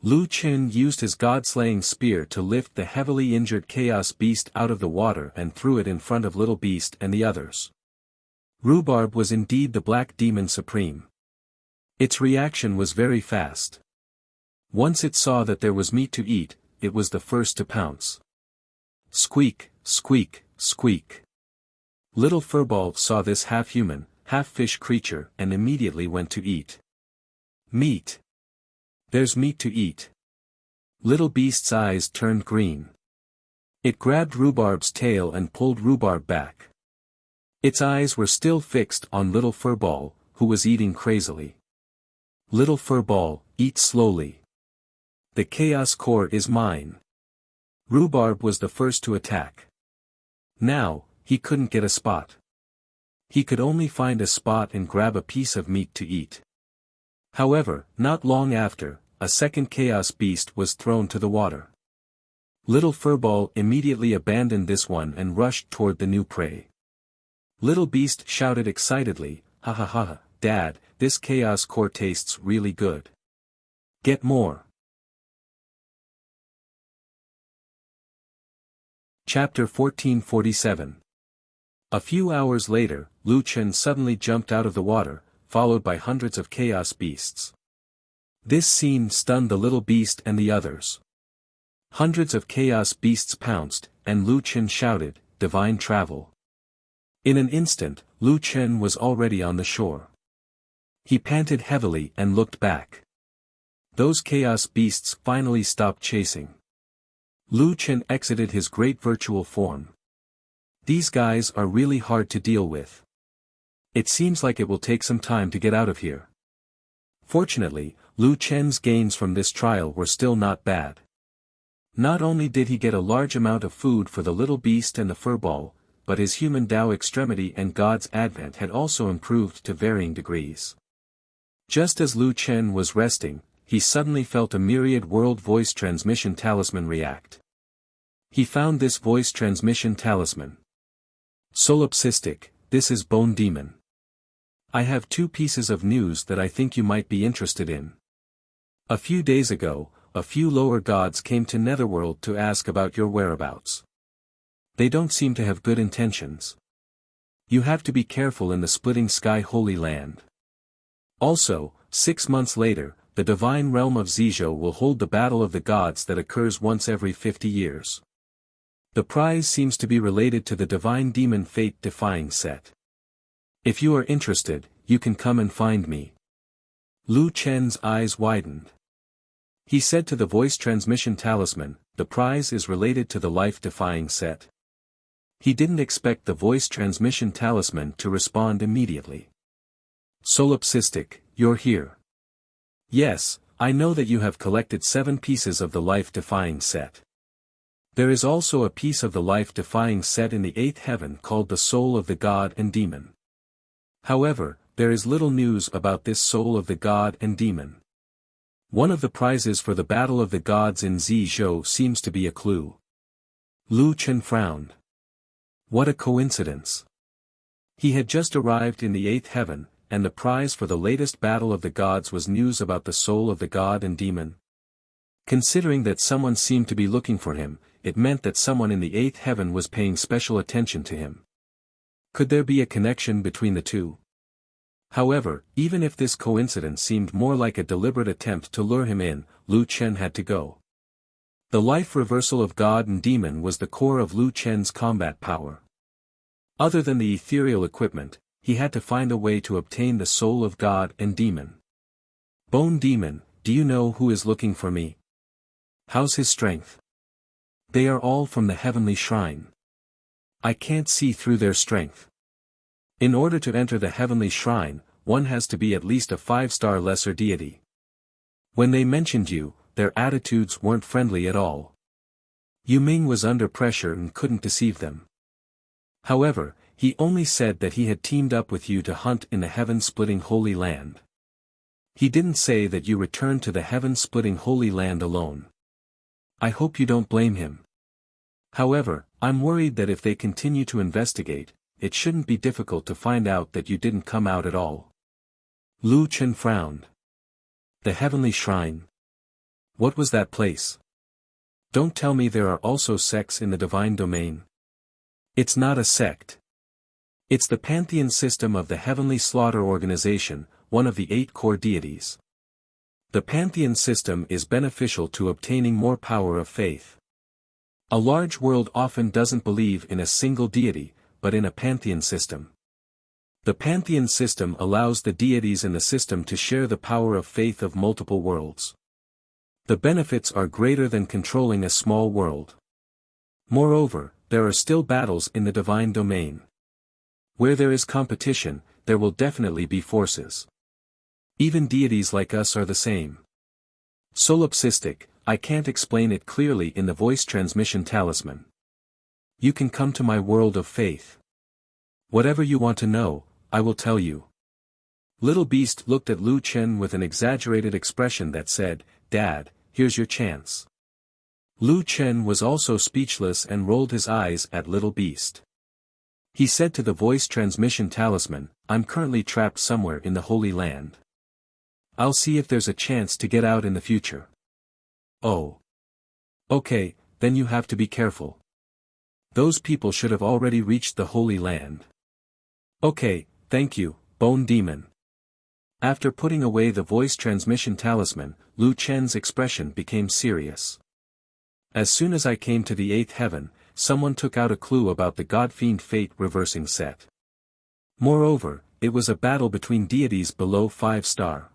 Lu Chen used his god-slaying spear to lift the heavily injured chaos beast out of the water and threw it in front of Little Beast and the others. Rhubarb was indeed the Black Demon Supreme. Its reaction was very fast. Once it saw that there was meat to eat, it was the first to pounce. Squeak, squeak, squeak. Little Furball saw this half-human, half-fish creature and immediately went to eat. Meat. There's meat to eat. Little Beast's eyes turned green. It grabbed Rhubarb's tail and pulled Rhubarb back. Its eyes were still fixed on Little Furball, who was eating crazily. Little Furball, eat slowly. The chaos core is mine. Rhubarb was the first to attack. Now, he couldn't get a spot. He could only find a spot and grab a piece of meat to eat. However, not long after, a second chaos beast was thrown to the water. Little Furball immediately abandoned this one and rushed toward the new prey. Little Beast shouted excitedly, "Ha ha ha, Dad, this chaos core tastes really good. Get more." Chapter 1447. A few hours later, Lu Chen suddenly jumped out of the water, followed by hundreds of chaos beasts. This scene stunned the Little Beast and the others. Hundreds of chaos beasts pounced, and Lu Chen shouted, "Divine travel." In an instant, Lu Chen was already on the shore. He panted heavily and looked back. Those chaos beasts finally stopped chasing. Lu Chen exited his great virtual form. These guys are really hard to deal with. It seems like it will take some time to get out of here. Fortunately, Lu Chen's gains from this trial were still not bad. Not only did he get a large amount of food for the little beast and the furball, but his human Tao extremity and God's advent had also improved to varying degrees. Just as Lu Chen was resting, he suddenly felt a myriad world voice transmission talisman react. He found this voice transmission talisman. Solipsistic, this is Bone Demon. I have 2 pieces of news that I think you might be interested in. A few days ago, a few lower gods came to Netherworld to ask about your whereabouts. They don't seem to have good intentions. You have to be careful in the Splitting Sky Holy Land. Also, 6 months later, the divine realm of Zizhou will hold the Battle of the Gods that occurs once every 50 years. The prize seems to be related to the divine demon fate-defying set. If you are interested, you can come and find me. Lu Chen's eyes widened. He said to the voice transmission talisman, the prize is related to the life-defying set. He didn't expect the voice transmission talisman to respond immediately. Solipsistic, you're here. Yes, I know that you have collected 7 pieces of the life-defying set. There is also a piece of the life-defying set in the 8th heaven called the Soul of the God and Demon. However, there is little news about this Soul of the God and Demon. One of the prizes for the Battle of the Gods in Zizhou seems to be a clue. Lu Chen frowned. What a coincidence. He had just arrived in the 8th heaven, and the prize for the latest Battle of the Gods was news about the Soul of the God and Demon. Considering that someone seemed to be looking for him, it meant that someone in the 8th heaven was paying special attention to him. Could there be a connection between the two? However, even if this coincidence seemed more like a deliberate attempt to lure him in, Lu Chen had to go. The life reversal of God and Demon was the core of Lu Chen's combat power. Other than the ethereal equipment, he had to find a way to obtain the Soul of God and Demon. Bone Demon, do you know who is looking for me? How's his strength? They are all from the heavenly shrine. I can't see through their strength. In order to enter the heavenly shrine, one has to be at least a 5-star lesser deity. When they mentioned you, their attitudes weren't friendly at all. Yu Ming was under pressure and couldn't deceive them. However, he only said that he had teamed up with you to hunt in the heaven-splitting Holy Land. He didn't say that you returned to the heaven-splitting Holy Land alone. I hope you don't blame him. However, I'm worried that if they continue to investigate, it shouldn't be difficult to find out that you didn't come out at all. Lu Chen frowned. The heavenly shrine. What was that place? Don't tell me there are also sects in the divine domain. It's not a sect. It's the pantheon system of the Heavenly Slaughter Organization, one of the 8 core deities. The pantheon system is beneficial to obtaining more power of faith. A large world often doesn't believe in a single deity, but in a pantheon system. The pantheon system allows the deities in the system to share the power of faith of multiple worlds. The benefits are greater than controlling a small world. Moreover, there are still battles in the divine domain. Where there is competition, there will definitely be forces. Even deities like us are the same. Solipsistic, I can't explain it clearly in the voice transmission talisman. You can come to my world of faith. Whatever you want to know, I will tell you. Little Beast looked at Lu Chen with an exaggerated expression that said, Dad, here's your chance. Lu Chen was also speechless and rolled his eyes at Little Beast. He said to the voice transmission talisman, I'm currently trapped somewhere in the Holy Land. I'll see if there's a chance to get out in the future. Oh. Okay, then you have to be careful. Those people should have already reached the Holy Land. Okay, thank you, Bone Demon. After putting away the voice transmission talisman, Lu Chen's expression became serious. As soon as I came to the 8th heaven, someone took out a clue about the God-Fiend Fate reversing set. Moreover, it was a battle between deities below 5-star.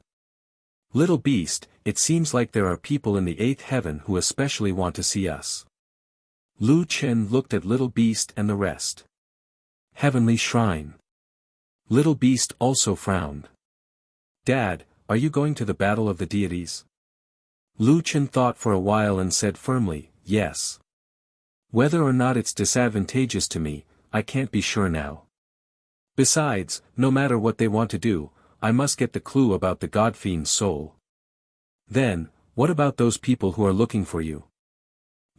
Little beast, it seems like there are people in the 8th heaven who especially want to see us. Lu Chen looked at Little Beast and the rest. Heavenly Shrine. Little Beast also frowned. Dad, are you going to the battle of the deities? Lu Chen thought for a while and said firmly, yes. Whether or not it's disadvantageous to me, I can't be sure now. Besides, no matter what they want to do, I must get the clue about the God-fiend's soul. Then, what about those people who are looking for you?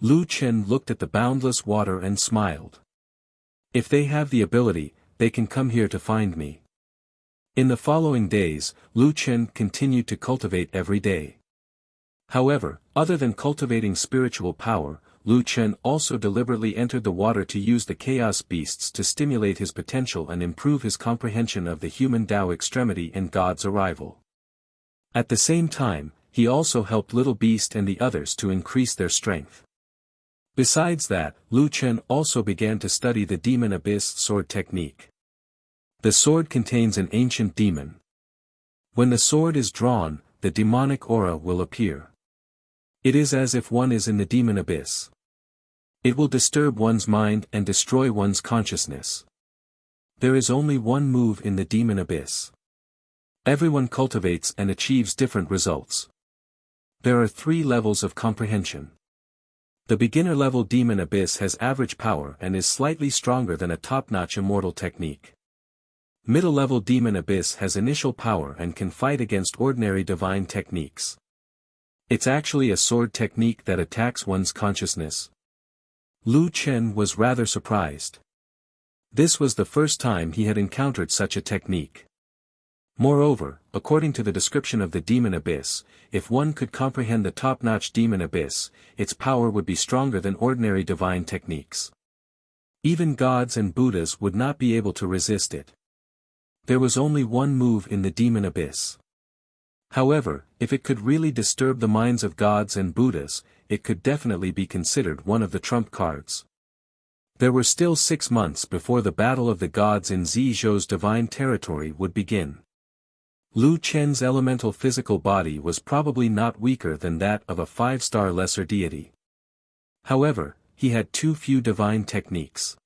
Lu Chen looked at the boundless water and smiled. If they have the ability, they can come here to find me. In the following days, Lu Chen continued to cultivate every day. However, other than cultivating spiritual power, Lu Chen also deliberately entered the water to use the chaos beasts to stimulate his potential and improve his comprehension of the human Tao extremity and God's arrival. At the same time, he also helped Little Beast and the others to increase their strength. Besides that, Lu Chen also began to study the Demon Abyss sword technique. The sword contains an ancient demon. When the sword is drawn, the demonic aura will appear. It is as if one is in the demon abyss. It will disturb one's mind and destroy one's consciousness. There is only one move in the demon abyss. Everyone cultivates and achieves different results. There are 3 levels of comprehension. The beginner-level demon abyss has average power and is slightly stronger than a top-notch immortal technique. Middle-level demon abyss has initial power and can fight against ordinary divine techniques. It's actually a sword technique that attacks one's consciousness. Lu Chen was rather surprised. This was the first time he had encountered such a technique. Moreover, according to the description of the demon abyss, if one could comprehend the top-notch demon abyss, its power would be stronger than ordinary divine techniques. Even gods and Buddhas would not be able to resist it. There was only one move in the demon abyss. However, if it could really disturb the minds of gods and Buddhas, it could definitely be considered one of the trump cards. There were still 6 months before the battle of the gods in Zizhou's divine territory would begin. Lu Chen's elemental physical body was probably not weaker than that of a 5-star lesser deity. However, he had too few divine techniques.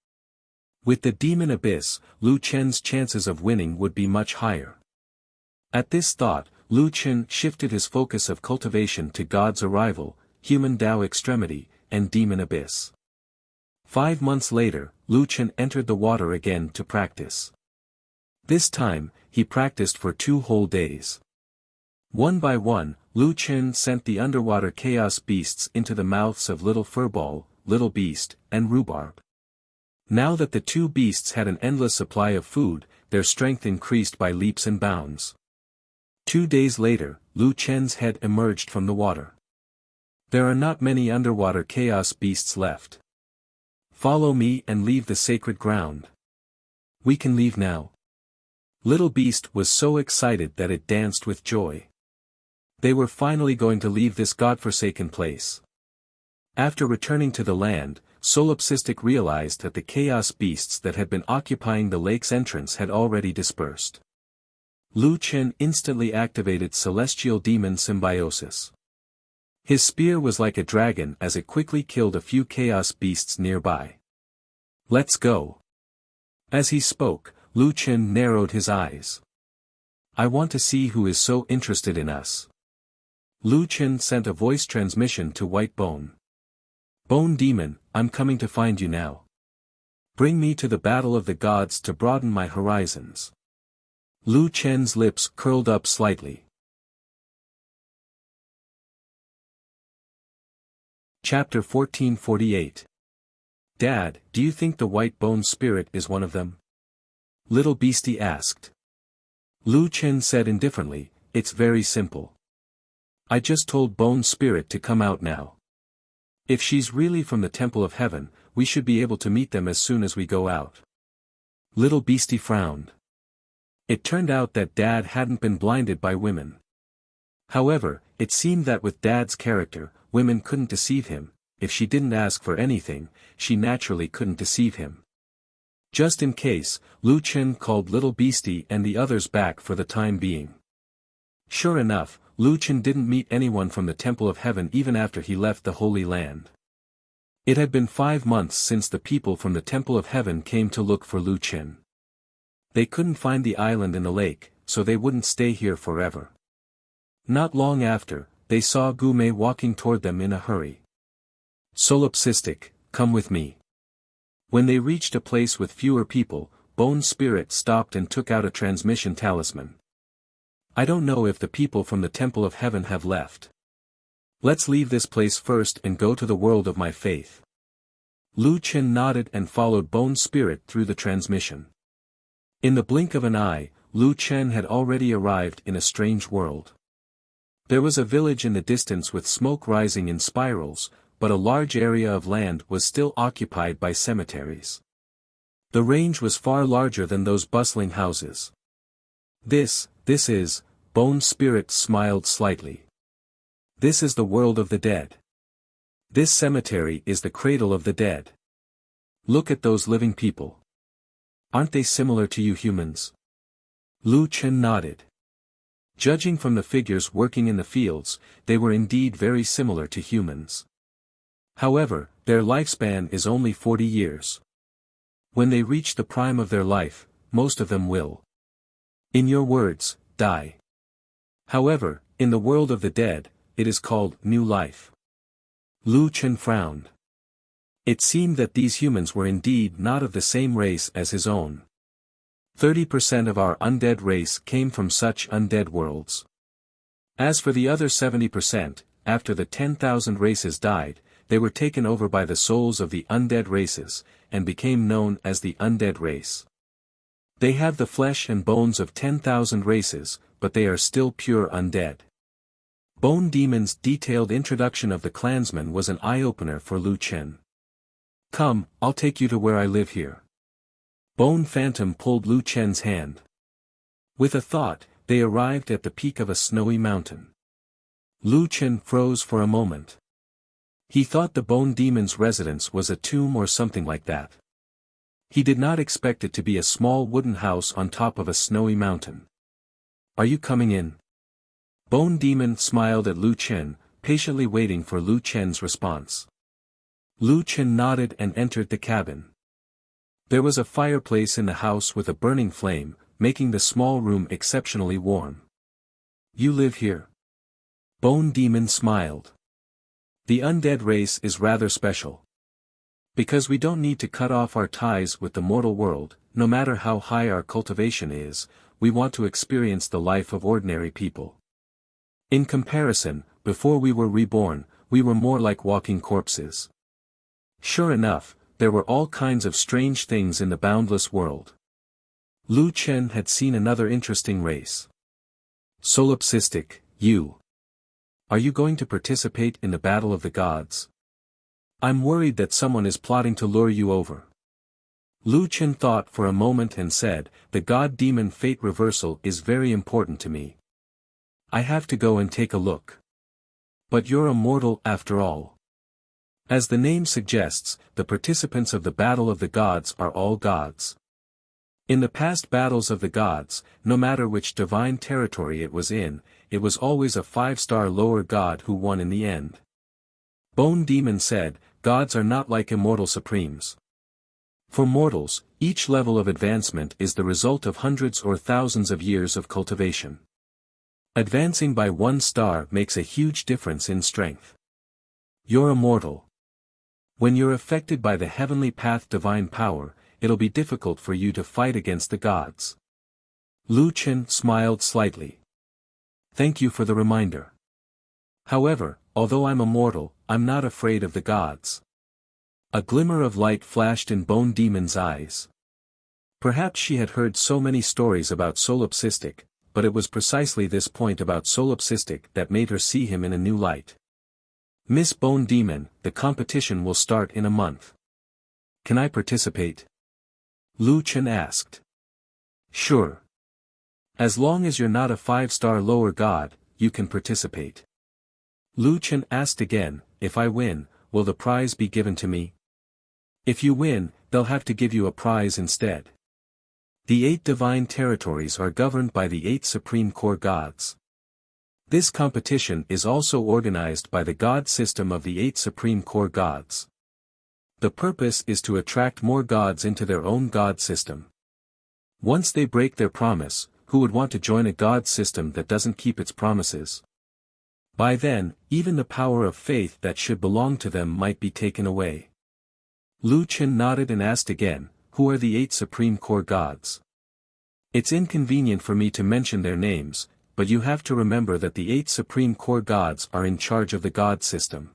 With the demon abyss, Lu Chen's chances of winning would be much higher. At this thought, Lu Chen shifted his focus of cultivation to God's arrival, human Tao extremity, and demon abyss. 5 months later, Lu Chen entered the water again to practice. This time, he practiced for 2 whole days. One by one, Lu Chen sent the underwater chaos beasts into the mouths of Little Furball, Little Beast, and Rhubarb. Now that the 2 beasts had an endless supply of food, their strength increased by leaps and bounds. 2 days later, Lu Chen's head emerged from the water. There are not many underwater chaos beasts left. Follow me and leave the sacred ground. We can leave now. Little Beast was so excited that it danced with joy. They were finally going to leave this godforsaken place. After returning to the land, Solipsistic realized that the chaos beasts that had been occupying the lake's entrance had already dispersed. Lu Chen instantly activated Celestial Demon Symbiosis. His spear was like a dragon as it quickly killed a few chaos beasts nearby. Let's go. As he spoke, Lu Chen narrowed his eyes. I want to see who is so interested in us. Lu Chen sent a voice transmission to White Bone. Bone Demon, I'm coming to find you now. Bring me to the battle of the gods to broaden my horizons. Lu Chen's lips curled up slightly. Chapter 1448. Dad, do you think the White Bone Spirit is one of them? Little Beastie asked. Lu Chen said indifferently, it's very simple. I just told Bone Spirit to come out now. If she's really from the Temple of Heaven, we should be able to meet them as soon as we go out. Little Beastie frowned. It turned out that Dad hadn't been blinded by women. However, it seemed that with Dad's character, women couldn't deceive him. If she didn't ask for anything, she naturally couldn't deceive him. Just in case, Lu Chen called Little Beastie and the others back for the time being. Sure enough, Lu Chen didn't meet anyone from the Temple of Heaven even after he left the Holy Land. It had been 5 months since the people from the Temple of Heaven came to look for Lu Chen. They couldn't find the island in the lake, so they wouldn't stay here forever. Not long after, they saw Gu Mei walking toward them in a hurry. "Solipsistic, come with me." When they reached a place with fewer people, Bone Spirit stopped and took out a transmission talisman. "I don't know if the people from the Temple of Heaven have left. Let's leave this place first and go to the world of my faith." Lu Chen nodded and followed Bone Spirit through the transmission. In the blink of an eye, Lu Chen had already arrived in a strange world. There was a village in the distance with smoke rising in spirals, but a large area of land was still occupied by cemeteries. The range was far larger than those bustling houses. This is, Bone Spirit smiled slightly. "This is the world of the dead. This cemetery is the cradle of the dead. Look at those living people. Aren't they similar to you humans?" Lu Chen nodded. Judging from the figures working in the fields, they were indeed very similar to humans. However, their lifespan is only 40 years. When they reach the prime of their life, most of them will, in your words, die. However, in the world of the dead, it is called new life. Lu Chen frowned. It seemed that these humans were indeed not of the same race as his own. 30% of our undead race came from such undead worlds. As for the other 70%, after the 10,000 races died, they were taken over by the souls of the undead races, and became known as the undead race. They have the flesh and bones of 10,000 races, but they are still pure undead. Bone Demon's detailed introduction of the clansmen was an eye-opener for Lu Chen. "Come, I'll take you to where I live here." Bone Phantom pulled Lu Chen's hand. With a thought, they arrived at the peak of a snowy mountain. Lu Chen froze for a moment. He thought the Bone Demon's residence was a tomb or something like that. He did not expect it to be a small wooden house on top of a snowy mountain. "Are you coming in?" Bone Demon smiled at Lu Chen, patiently waiting for Lu Chen's response. Lu Chen nodded and entered the cabin. There was a fireplace in the house with a burning flame, making the small room exceptionally warm. "You live here?" Bone Demon smiled. "The undead race is rather special. Because we don't need to cut off our ties with the mortal world, no matter how high our cultivation is, we want to experience the life of ordinary people. In comparison, before we were reborn, we were more like walking corpses." Sure enough, there were all kinds of strange things in the boundless world. Lu Chen had seen another interesting race. "Solipsistic, you. Are you going to participate in the battle of the gods? I'm worried that someone is plotting to lure you over." Lu Chen thought for a moment and said, "The god-demon fate reversal is very important to me. I have to go and take a look." "But you're a mortal after all." As the name suggests, the participants of the battle of the gods are all gods. In the past battles of the gods, no matter which divine territory it was in, it was always a 5-star lower god who won in the end. Bone Demon said, "Gods are not like immortal supremes. For mortals, each level of advancement is the result of hundreds or thousands of years of cultivation. Advancing by 1 star makes a huge difference in strength. You're immortal. When you're affected by the heavenly path divine power, it'll be difficult for you to fight against the gods." Lu Chen smiled slightly. "Thank you for the reminder. However, although I'm a mortal, I'm not afraid of the gods." A glimmer of light flashed in Bone Demon's eyes. Perhaps she had heard so many stories about Solipsistic, but it was precisely this point about Solipsistic that made her see him in a new light. "Miss Bone Demon, the competition will start in a month. Can I participate?" Lu Chen asked. "Sure. As long as you're not a 5-star lower god, you can participate." Lu Chen asked again, "If I win, will the prize be given to me?" "If you win, they'll have to give you a prize instead. The 8 divine territories are governed by the 8 supreme core gods. This competition is also organized by the god system of the 8 supreme core gods. The purpose is to attract more gods into their own god system. Once they break their promise, who would want to join a god system that doesn't keep its promises? By then, even the power of faith that should belong to them might be taken away. Lu Qin nodded and asked again, who are the 8 supreme core gods? It's inconvenient for me to mention their names, but you have to remember that the 8 supreme core gods are in charge of the god system.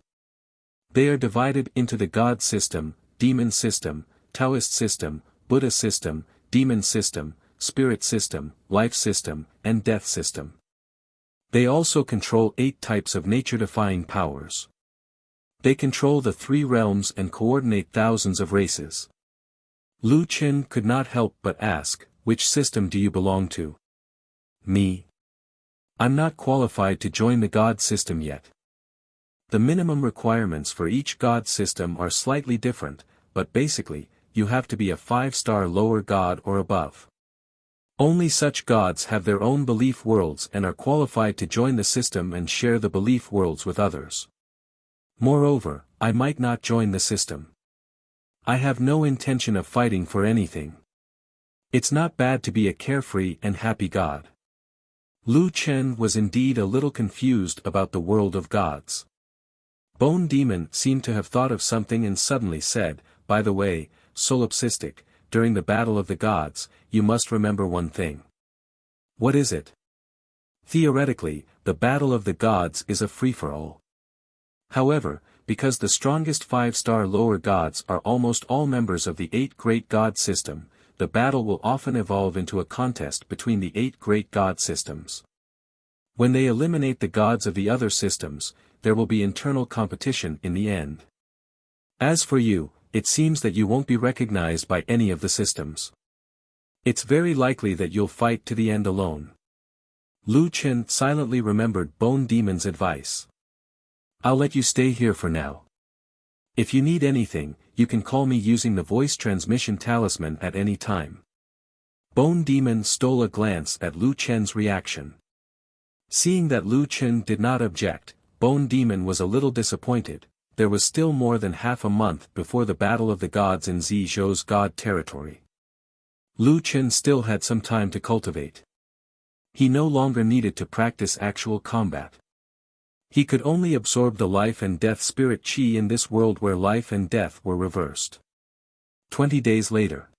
They are divided into the god system, demon system, Taoist system, Buddha system, demon system, spirit system, life system, and death system. They also control 8 types of nature-defying powers. They control the 3 realms and coordinate thousands of races. Lu Qin could not help but ask, which system do you belong to? Me. I'm not qualified to join the god system yet. The minimum requirements for each god system are slightly different, but basically, you have to be a 5-star lower god or above. Only such gods have their own belief worlds and are qualified to join the system and share the belief worlds with others. Moreover, I might not join the system. I have no intention of fighting for anything. It's not bad to be a carefree and happy god. Lu Qin was indeed a little confused about the world of gods. Bone Demon seemed to have thought of something and suddenly said, by the way, Solipsistic, during the Battle of the Gods, you must remember one thing. What is it? Theoretically, the Battle of the Gods is a free-for-all. However, because the strongest 5-star lower gods are almost all members of the 8 great god system, the battle will often evolve into a contest between the 8 great god systems. When they eliminate the gods of the other systems, there will be internal competition in the end. As for you, it seems that you won't be recognized by any of the systems. It's very likely that you'll fight to the end alone. Lu Qin silently remembered Bone Demon's advice. I'll let you stay here for now. If you need anything, you can call me using the voice transmission talisman at any time. Bone Demon stole a glance at Lu Qin's reaction. Seeing that Lu Qin did not object, Bone Demon was a little disappointed. There was still more than half a month before the Battle of the Gods in Zizhou's god territory. Lu Qin still had some time to cultivate. He no longer needed to practice actual combat. He could only absorb the life and death spirit chi in this world where life and death were reversed. 20 days later.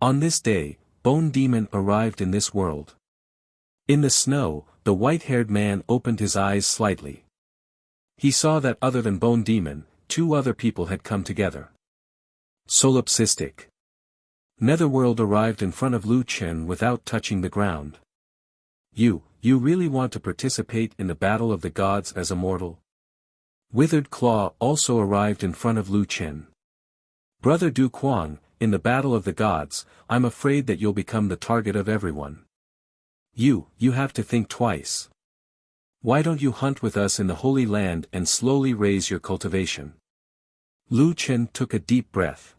On this day, Bone Demon arrived in this world. In the snow, the white-haired man opened his eyes slightly. He saw that other than Bone Demon, 2 other people had come together. Solipsistic. Netherworld arrived in front of Lu Qin without touching the ground. You really want to participate in the Battle of the Gods as a mortal? Withered Claw also arrived in front of Lu Qin. Brother Du Quang, in the Battle of the Gods, I'm afraid that you'll become the target of everyone. You have to think twice. Why don't you hunt with us in the Holy Land and slowly raise your cultivation? Lu Qin took a deep breath.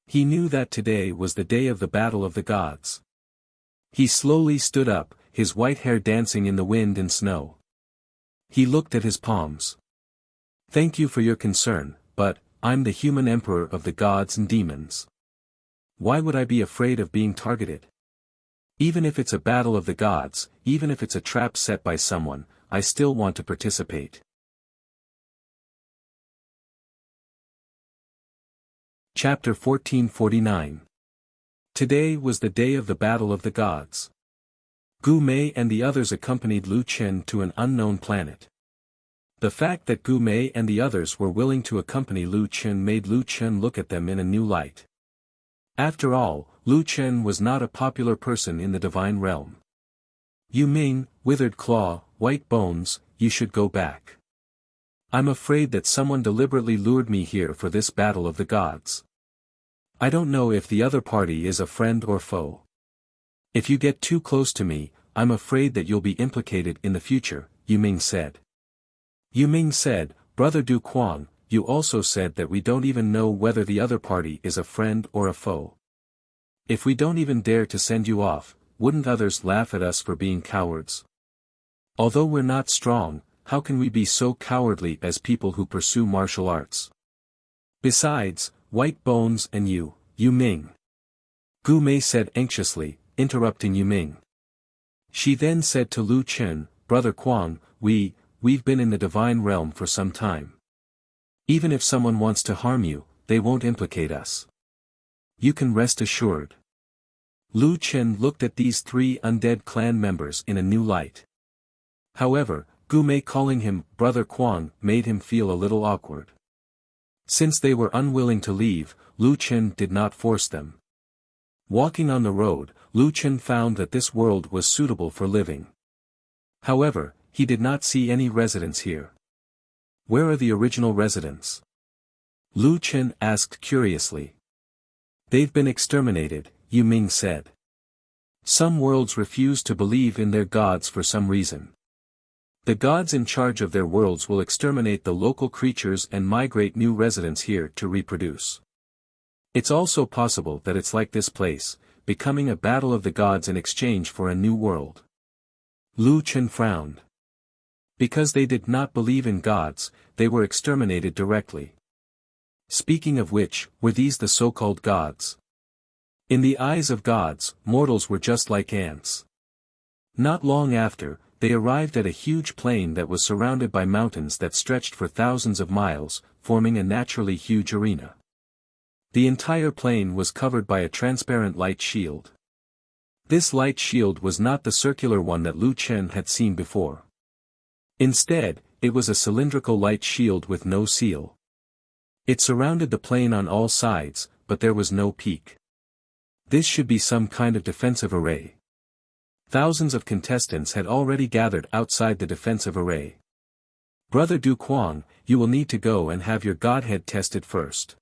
He knew that today was the day of the Battle of the Gods. He slowly stood up, his white hair dancing in the wind and snow. He looked at his palms. Thank you for your concern, but I'm the human emperor of the gods and demons. Why would I be afraid of being targeted? Even if it's a battle of the gods, even if it's a trap set by someone, I still want to participate. Chapter 1449. Today was the day of the Battle of the Gods. Gu Mei and the others accompanied Lu Qin to an unknown planet. The fact that Gu Mei and the others were willing to accompany Lu Qin made Lu Qin look at them in a new light. After all, Lu Qin was not a popular person in the divine realm. You mean, Withered Claw, White Bones, you should go back. I'm afraid that someone deliberately lured me here for this Battle of the Gods. I don't know if the other party is a friend or foe. If you get too close to me, I'm afraid that you'll be implicated in the future, Yu Ming said. Yu Ming said, Brother Du Quang, you also said that we don't even know whether the other party is a friend or a foe. If we don't even dare to send you off, wouldn't others laugh at us for being cowards? Although we're not strong, how can we be so cowardly as people who pursue martial arts? Besides, White Bones and you Ming. Gu Mei said anxiously, interrupting Yu Ming. She then said to Lu Chen, Brother Quang, we've been in the divine realm for some time. Even if someone wants to harm you, they won't implicate us. You can rest assured. Lu Chen looked at these three undead clan members in a new light. However, Gu Mei calling him Brother Quang made him feel a little awkward. Since they were unwilling to leave, Lu Chen did not force them. Walking on the road, Lu Chen found that this world was suitable for living. However, he did not see any residents here. Where are the original residents? Lu Chen asked curiously. They've been exterminated, Yu Ming said. Some worlds refuse to believe in their gods for some reason. The gods in charge of their worlds will exterminate the local creatures and migrate new residents here to reproduce. It's also possible that it's like this place, becoming a battle of the gods in exchange for a new world. Lu Chen frowned. Because they did not believe in gods, they were exterminated directly. Speaking of which, were these the so-called gods? In the eyes of gods, mortals were just like ants. Not long after, they arrived at a huge plain that was surrounded by mountains that stretched for thousands of miles, forming a naturally huge arena. The entire plain was covered by a transparent light shield. This light shield was not the circular one that Lu Chen had seen before. Instead, it was a cylindrical light shield with no seal. It surrounded the plain on all sides, but there was no peak. This should be some kind of defensive array. Thousands of contestants had already gathered outside the defensive array. Brother Du Quang, you will need to go and have your godhead tested first.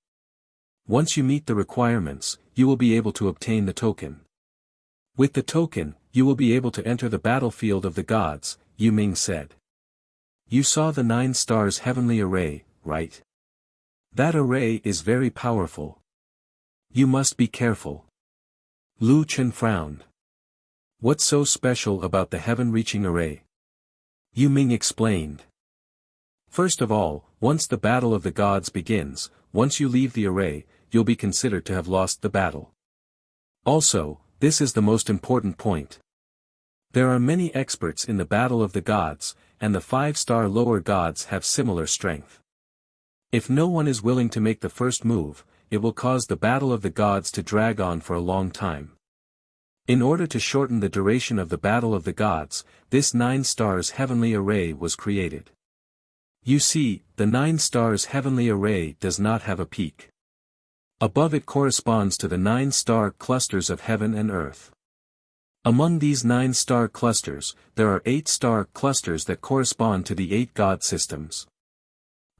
Once you meet the requirements, you will be able to obtain the token. With the token, you will be able to enter the battlefield of the gods, Yu Ming said. You saw the 9 stars heavenly array, right? That array is very powerful. You must be careful. Lu Chen frowned. What's so special about the heaven-reaching array? Yu Ming explained. First of all, once the battle of the gods begins, once you leave the array, you'll be considered to have lost the battle. Also, this is the most important point. There are many experts in the battle of the gods, and the 5-star lower gods have similar strength. If no one is willing to make the first move, it will cause the battle of the gods to drag on for a long time. In order to shorten the duration of the battle of the gods, this 9 stars heavenly array was created. You see, the 9 stars heavenly array does not have a peak. Above it corresponds to the 9-star clusters of heaven and earth. Among these 9-star clusters, there are 8-star clusters that correspond to the 8 god systems.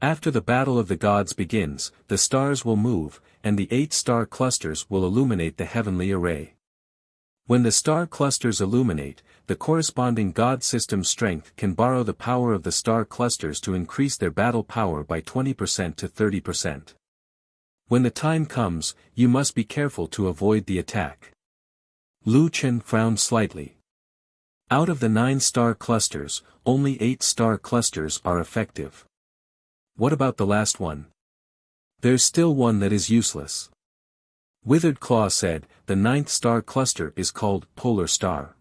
After the battle of the gods begins, the stars will move, and the 8-star clusters will illuminate the heavenly array. When the star clusters illuminate, the corresponding god system strength can borrow the power of the star clusters to increase their battle power by 20% to 30%. When the time comes, you must be careful to avoid the attack. Lu Chen frowned slightly. Out of the 9-star clusters, only 8-star clusters are effective. What about the last one? There's still one that is useless. Withered Claw said, the 9th star cluster is called Polar Star.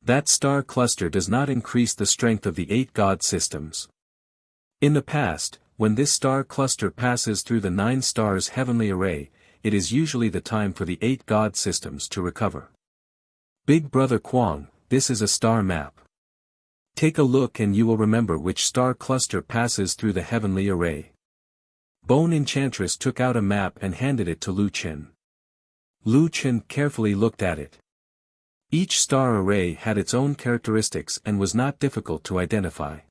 That star cluster does not increase the strength of the 8 god systems. In the past, when this star cluster passes through the 9 stars heavenly array, it is usually the time for the 8 god systems to recover. Big Brother Quang, this is a star map. Take a look and you will remember which star cluster passes through the heavenly array. Bone Enchantress took out a map and handed it to Lu Chen. Lu Chen carefully looked at it. Each star array had its own characteristics and was not difficult to identify.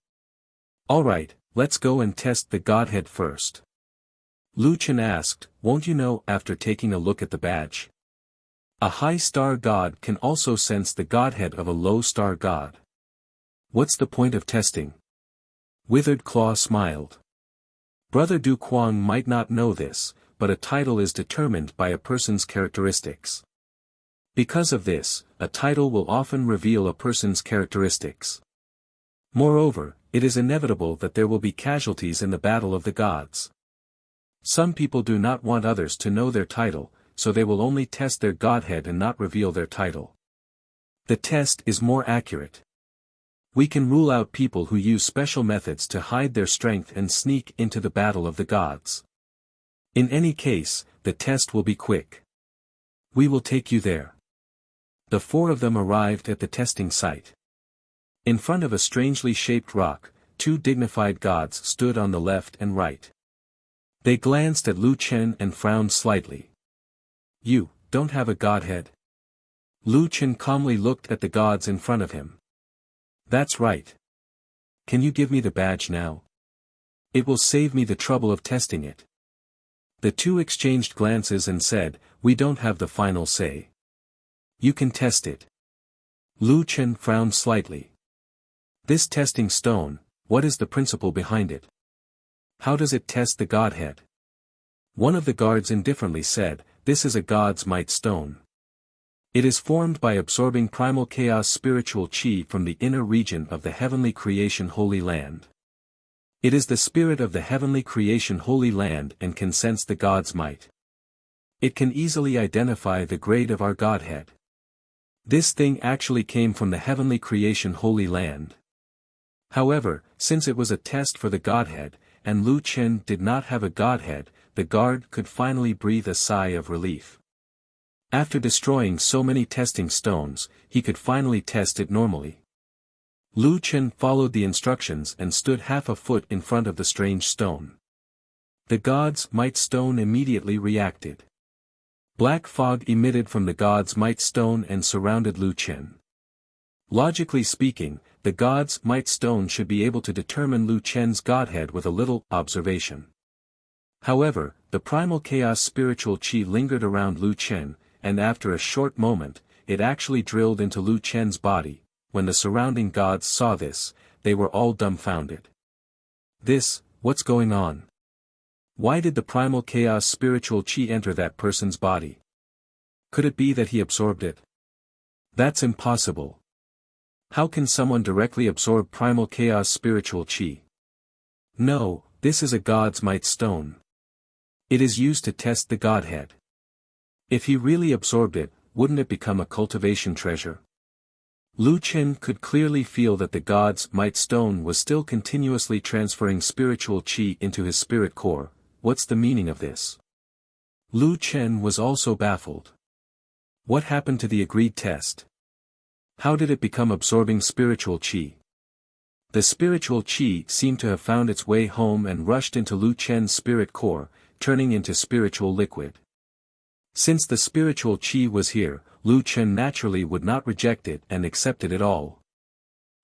Alright, let's go and test the godhead first. Lu Chen asked, won't you know after taking a look at the badge? A high star god can also sense the godhead of a low star god. What's the point of testing? Withered Claw smiled. Brother Du Kuang might not know this, but a title is determined by a person's characteristics. Because of this, a title will often reveal a person's characteristics. Moreover, it is inevitable that there will be casualties in the battle of the gods. Some people do not want others to know their title, so they will only test their godhead and not reveal their title. The test is more accurate. We can rule out people who use special methods to hide their strength and sneak into the battle of the gods. In any case, the test will be quick. We will take you there. The four of them arrived at the testing site. In front of a strangely shaped rock, two dignified gods stood on the left and right. They glanced at Lu Chen and frowned slightly. "You don't have a godhead?" Lu Chen calmly looked at the gods in front of him. "That's right. Can you give me the badge now? It will save me the trouble of testing it." The two exchanged glances and said, "We don't have the final say. You can test it." Lu Chen frowned slightly. "This testing stone, what is the principle behind it? How does it test the godhead?" One of the guards indifferently said, "This is a god's might stone. It is formed by absorbing primal chaos spiritual chi from the inner region of the heavenly creation Holy Land. It is the spirit of the heavenly creation Holy Land and can sense the god's might. It can easily identify the grade of our godhead. This thing actually came from the heavenly creation Holy Land." However, since it was a test for the godhead, and Lu Chen did not have a godhead, the guard could finally breathe a sigh of relief. After destroying so many testing stones, he could finally test it normally. Lu Chen followed the instructions and stood half a foot in front of the strange stone. The god's might stone immediately reacted. Black fog emitted from the god's might stone and surrounded Lu Chen. Logically speaking, the god's might stone should be able to determine Lu Chen's godhead with a little observation. However, the primal chaos spiritual chi lingered around Lu Chen, and after a short moment, it actually drilled into Lu Chen's body. When the surrounding gods saw this, they were all dumbfounded. What's going on? Why did the primal chaos spiritual chi enter that person's body? Could it be that he absorbed it? That's impossible. How can someone directly absorb primal chaos spiritual chi? No, this is a god's might stone. It is used to test the godhead. If he really absorbed it, wouldn't it become a cultivation treasure? Lu Chen could clearly feel that the god's might stone was still continuously transferring spiritual chi into his spirit core. What's the meaning of this? Lu Chen was also baffled. What happened to the agreed test? How did it become absorbing spiritual chi? The spiritual chi seemed to have found its way home and rushed into Lu Chen's spirit core, turning into spiritual liquid. Since the spiritual chi was here, Lu Chen naturally would not reject it and accepted it all.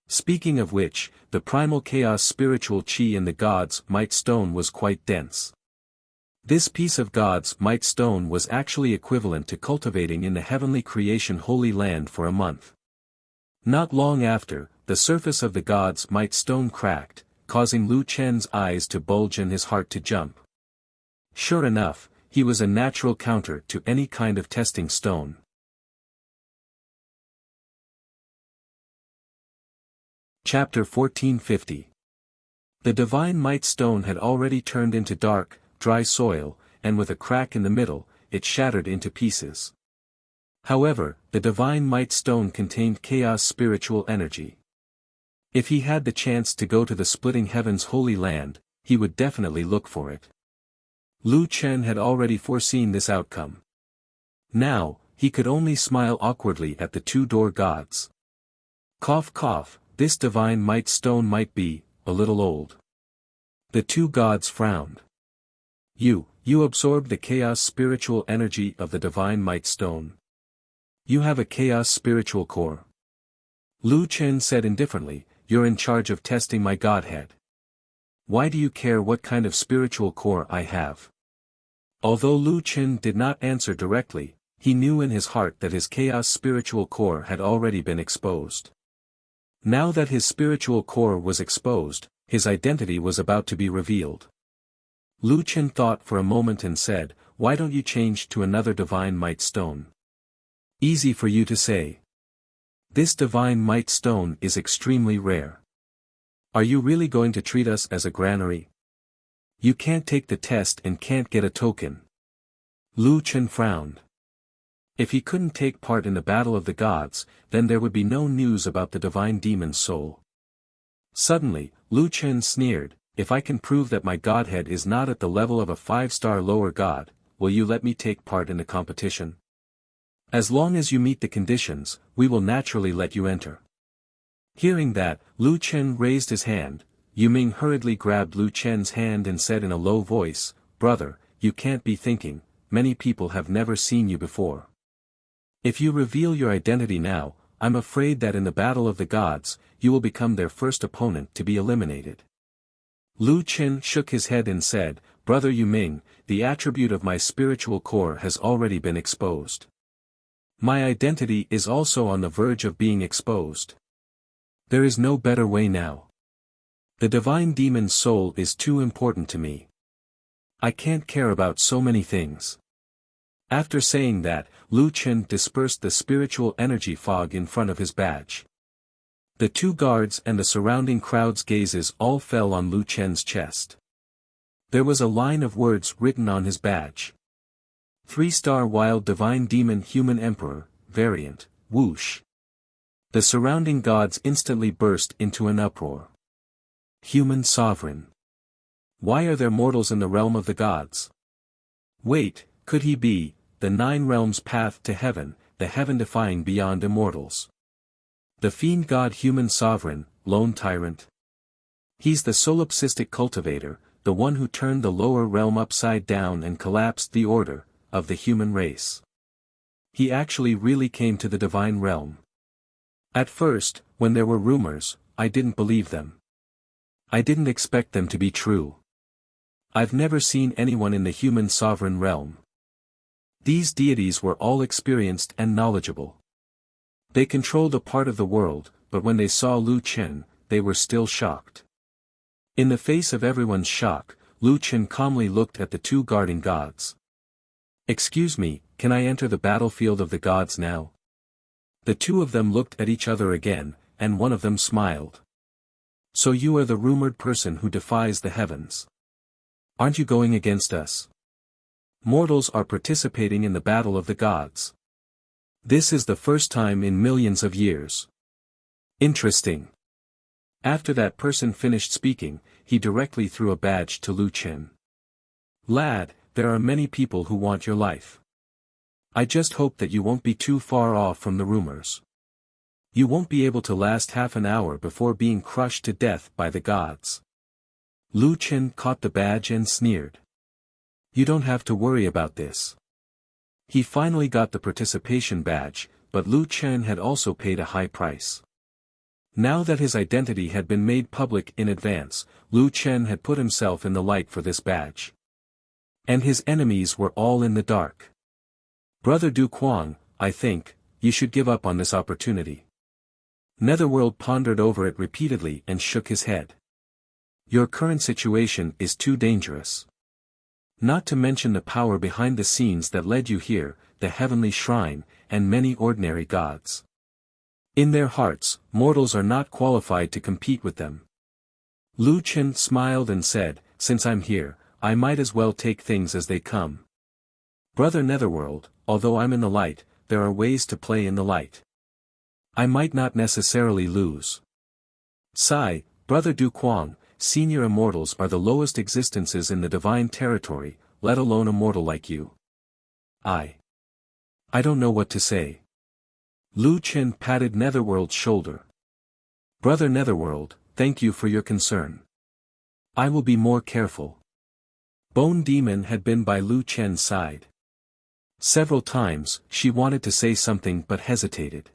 Speaking of which, the primal chaos spiritual chi in the god's might stone was quite dense. This piece of God's might stone was actually equivalent to cultivating in the heavenly creation Holy Land for a month. Not long after, the surface of the God's might stone cracked, causing Lu Chen's eyes to bulge and his heart to jump. Sure enough, he was a natural counter to any kind of testing stone. Chapter 1450. The divine might stone had already turned into dark, dry soil, and with a crack in the middle, it shattered into pieces. However, the divine might stone contained chaos spiritual energy. If he had the chance to go to the splitting heavens Holy Land, he would definitely look for it. Lu Chen had already foreseen this outcome. Now, he could only smile awkwardly at the two-door gods. Cough cough, this divine might stone might be a little old. The two gods frowned. You absorbed the chaos spiritual energy of the divine might stone. You have a chaos spiritual core. Lu Chen said indifferently, you're in charge of testing my godhead. Why do you care what kind of spiritual core I have? Although Lu Chen did not answer directly, he knew in his heart that his chaos spiritual core had already been exposed. Now that his spiritual core was exposed, his identity was about to be revealed. Lu Chen thought for a moment and said, "Why don't you change to another divine might stone?" "Easy for you to say. This divine might stone is extremely rare. Are you really going to treat us as a granary? You can't take the test and can't get a token." Lu Chen frowned. If he couldn't take part in the battle of the gods, then there would be no news about the divine demon's soul. Suddenly, Lu Chen sneered, "If I can prove that my godhead is not at the level of a 5-star lower god, will you let me take part in the competition? As long as you meet the conditions, we will naturally let you enter." Hearing that, Lu Chen raised his hand. Yu Ming hurriedly grabbed Lu Chen's hand and said in a low voice, "Brother, you can't be thinking, many people have never seen you before. If you reveal your identity now, I'm afraid that in the battle of the gods, you will become their first opponent to be eliminated." Lu Chen shook his head and said, "Brother Yu Ming, the attribute of my spiritual core has already been exposed. My identity is also on the verge of being exposed. There is no better way now. The divine demon's soul is too important to me. I can't care about so many things." After saying that, Lu Chen dispersed the spiritual energy fog in front of his badge. The two guards and the surrounding crowd's gazes all fell on Lu Chen's chest. There was a line of words written on his badge. 3-star Wild Divine Demon Human Emperor, Variant, Whoosh. The surrounding gods instantly burst into an uproar. Human Sovereign. Why are there mortals in the realm of the gods? Wait, could he be the 9 realms path to heaven, the heaven-defying beyond immortals? The fiend god Human Sovereign, Lone Tyrant? He's the solipsistic cultivator, the one who turned the lower realm upside down and collapsed the order of the human race. He actually really came to the divine realm. At first, when there were rumors, I didn't believe them. I didn't expect them to be true. I've never seen anyone in the Human Sovereign realm. These deities were all experienced and knowledgeable. They controlled a part of the world, but when they saw Lu Chen, they were still shocked. In the face of everyone's shock, Lu Chen calmly looked at the two guarding gods. "Excuse me, can I enter the battlefield of the gods now?" The two of them looked at each other again, and one of them smiled. "So you are the rumored person who defies the heavens. Aren't you going against us? Mortals are participating in the battle of the gods. This is the first time in millions of years. Interesting." After that person finished speaking, he directly threw a badge to Lu Chen. "Lad, there are many people who want your life. I just hope that you won't be too far off from the rumors. You won't be able to last half an hour before being crushed to death by the gods." Lu Chen caught the badge and sneered. "You don't have to worry about this." He finally got the participation badge, but Lu Chen had also paid a high price. Now that his identity had been made public in advance, Lu Chen had put himself in the light for this badge. And his enemies were all in the dark. "Brother Du Kuang, I think, you should give up on this opportunity." Netherworld pondered over it repeatedly and shook his head. "Your current situation is too dangerous. Not to mention the power behind the scenes that led you here, the heavenly shrine, and many ordinary gods. In their hearts, mortals are not qualified to compete with them." Lu Chen smiled and said, "Since I'm here, I might as well take things as they come. Brother Netherworld, although I'm in the light, there are ways to play in the light. I might not necessarily lose. Sigh, Brother Du Kuang, senior immortals are the lowest existences in the divine territory, let alone a mortal like you. I don't know what to say." Lu Chen patted Netherworld's shoulder. "Brother Netherworld, thank you for your concern. I will be more careful." Bone Demon had been by Lu Chen's side. Several times, she wanted to say something but hesitated.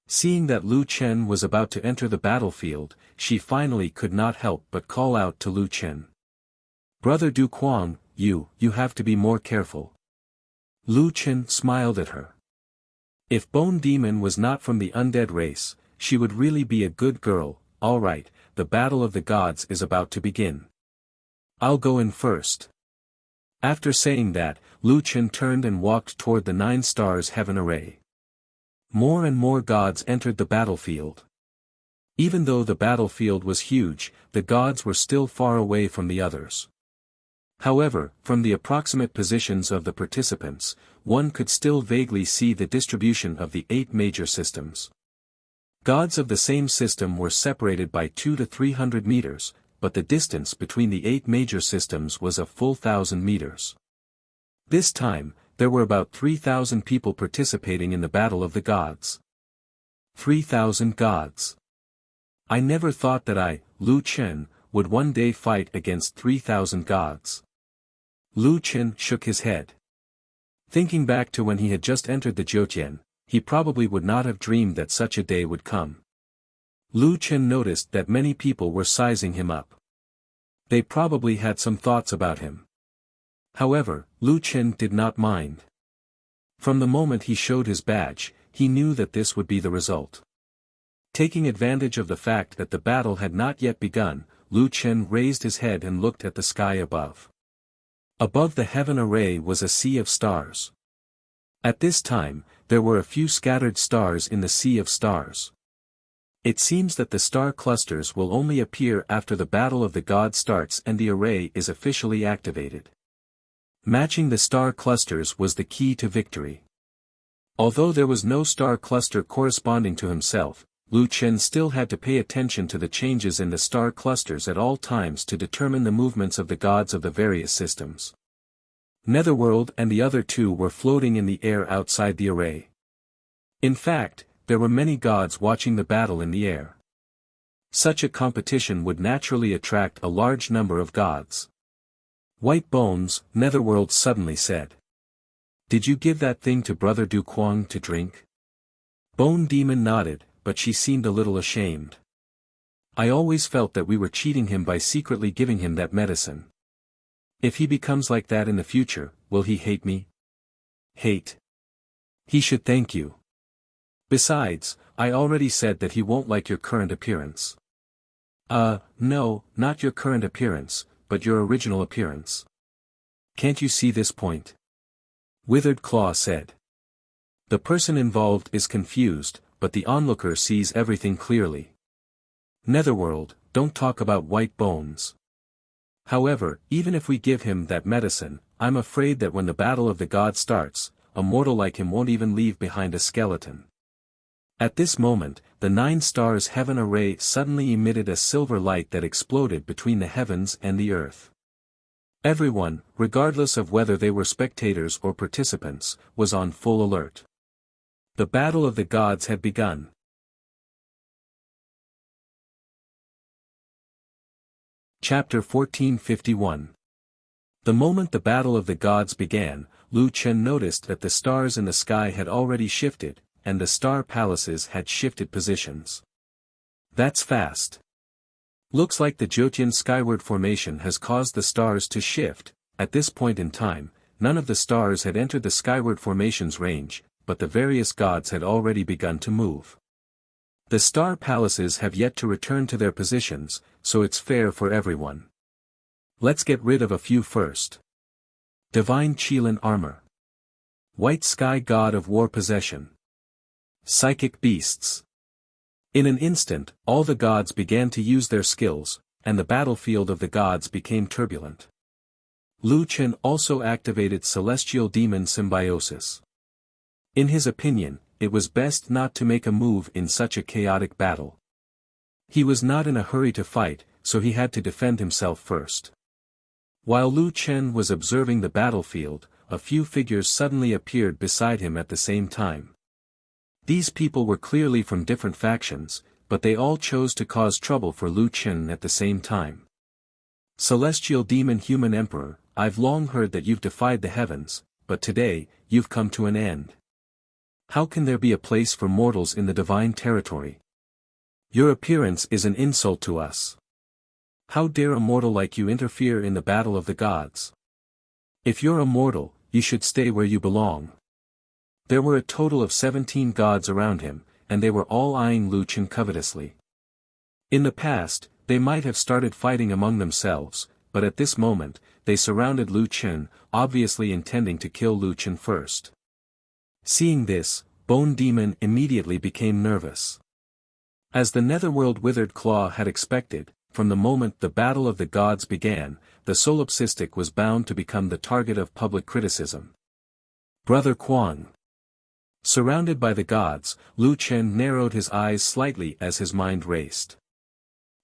Seeing that Lu Chen was about to enter the battlefield, she finally could not help but call out to Lu Chen. "Brother Du Kuang, you have to be more careful." Lu Chen smiled at her. If Bone Demon was not from the undead race, she would really be a good girl. "All right, the battle of the gods is about to begin. I'll go in first. After saying that, Lu Chen turned and walked toward the 9 stars heaven array. More and more gods entered the battlefield. Even though the battlefield was huge, the gods were still far away from the others. However, from the approximate positions of the participants, one could still vaguely see the distribution of the 8 major systems. Gods of the same system were separated by 200 to 300 meters, but the distance between the 8 major systems was a full 1,000 meters. This time, there were about 3,000 people participating in the Battle of the Gods. 3,000 gods. I never thought that I, Lu Chen, would one day fight against 3,000 gods. Lu Chen shook his head. Thinking back to when he had just entered the Jiutian, he probably would not have dreamed that such a day would come. Lu Chen noticed that many people were sizing him up. They probably had some thoughts about him. However, Lu Chen did not mind. From the moment he showed his badge, he knew that this would be the result. Taking advantage of the fact that the battle had not yet begun, Lu Chen raised his head and looked at the sky above. Above the heaven array was a sea of stars. At this time, there were a few scattered stars in the sea of stars. It seems that the star clusters will only appear after the Battle of the Gods starts and the array is officially activated. Matching the star clusters was the key to victory. Although there was no star cluster corresponding to himself, Lu Chen still had to pay attention to the changes in the star clusters at all times to determine the movements of the gods of the various systems. Netherworld and the other 2 were floating in the air outside the array. In fact, there were many gods watching the battle in the air. Such a competition would naturally attract a large number of gods. White Bones, Netherworld suddenly said. Did you give that thing to Brother Du Kuang to drink? Bone Demon nodded, but she seemed a little ashamed. I always felt that we were cheating him by secretly giving him that medicine. If he becomes like that in the future, will he hate me? Hate? He should thank you. Besides, I already said that he won't like your current appearance. No, not your current appearance, but your original appearance. Can't you see this point? Withered Claw said. The person involved is confused, but the onlooker sees everything clearly. Netherworld, don't talk about White Bones. However, even if we give him that medicine, I'm afraid that when the Battle of the Gods starts, a mortal like him won't even leave behind a skeleton. At this moment, the 9 stars heaven array suddenly emitted a silver light that exploded between the heavens and the earth. Everyone, regardless of whether they were spectators or participants, was on full alert. The Battle of the Gods had begun. Chapter 1451. The moment the Battle of the Gods began, Lu Chen noticed that the stars in the sky had already shifted, and the star palaces had shifted positions. That's fast. Looks like the Jotian skyward formation has caused the stars to shift. At this point in time, none of the stars had entered the skyward formation's range, but the various gods had already begun to move. The star palaces have yet to return to their positions, so it's fair for everyone. Let's get rid of a few first. Divine Qilin Armor. White Sky God of War Possession. Psychic Beasts. In an instant, all the gods began to use their skills, and the battlefield of the gods became turbulent. Lu Chen also activated Celestial Demon Symbiosis. In his opinion, it was best not to make a move in such a chaotic battle. He was not in a hurry to fight, so he had to defend himself first. While Lu Chen was observing the battlefield, a few figures suddenly appeared beside him at the same time. These people were clearly from different factions, but they all chose to cause trouble for Lu Chen at the same time. Celestial Demon Human Emperor, I've long heard that you've defied the heavens, but today, you've come to an end. How can there be a place for mortals in the divine territory? Your appearance is an insult to us. How dare a mortal like you interfere in the battle of the gods? If you're a mortal, you should stay where you belong. There were a total of 17 gods around him, and they were all eyeing Lu Chen covetously. In the past, they might have started fighting among themselves, but at this moment, they surrounded Lu Chen, obviously intending to kill Lu Chen first. Seeing this, Bone Demon immediately became nervous. As the Netherworld Withered Claw had expected, from the moment the Battle of the Gods began, the solipsistic was bound to become the target of public criticism. Brother Quan. Surrounded by the gods, Lu Chen narrowed his eyes slightly as his mind raced.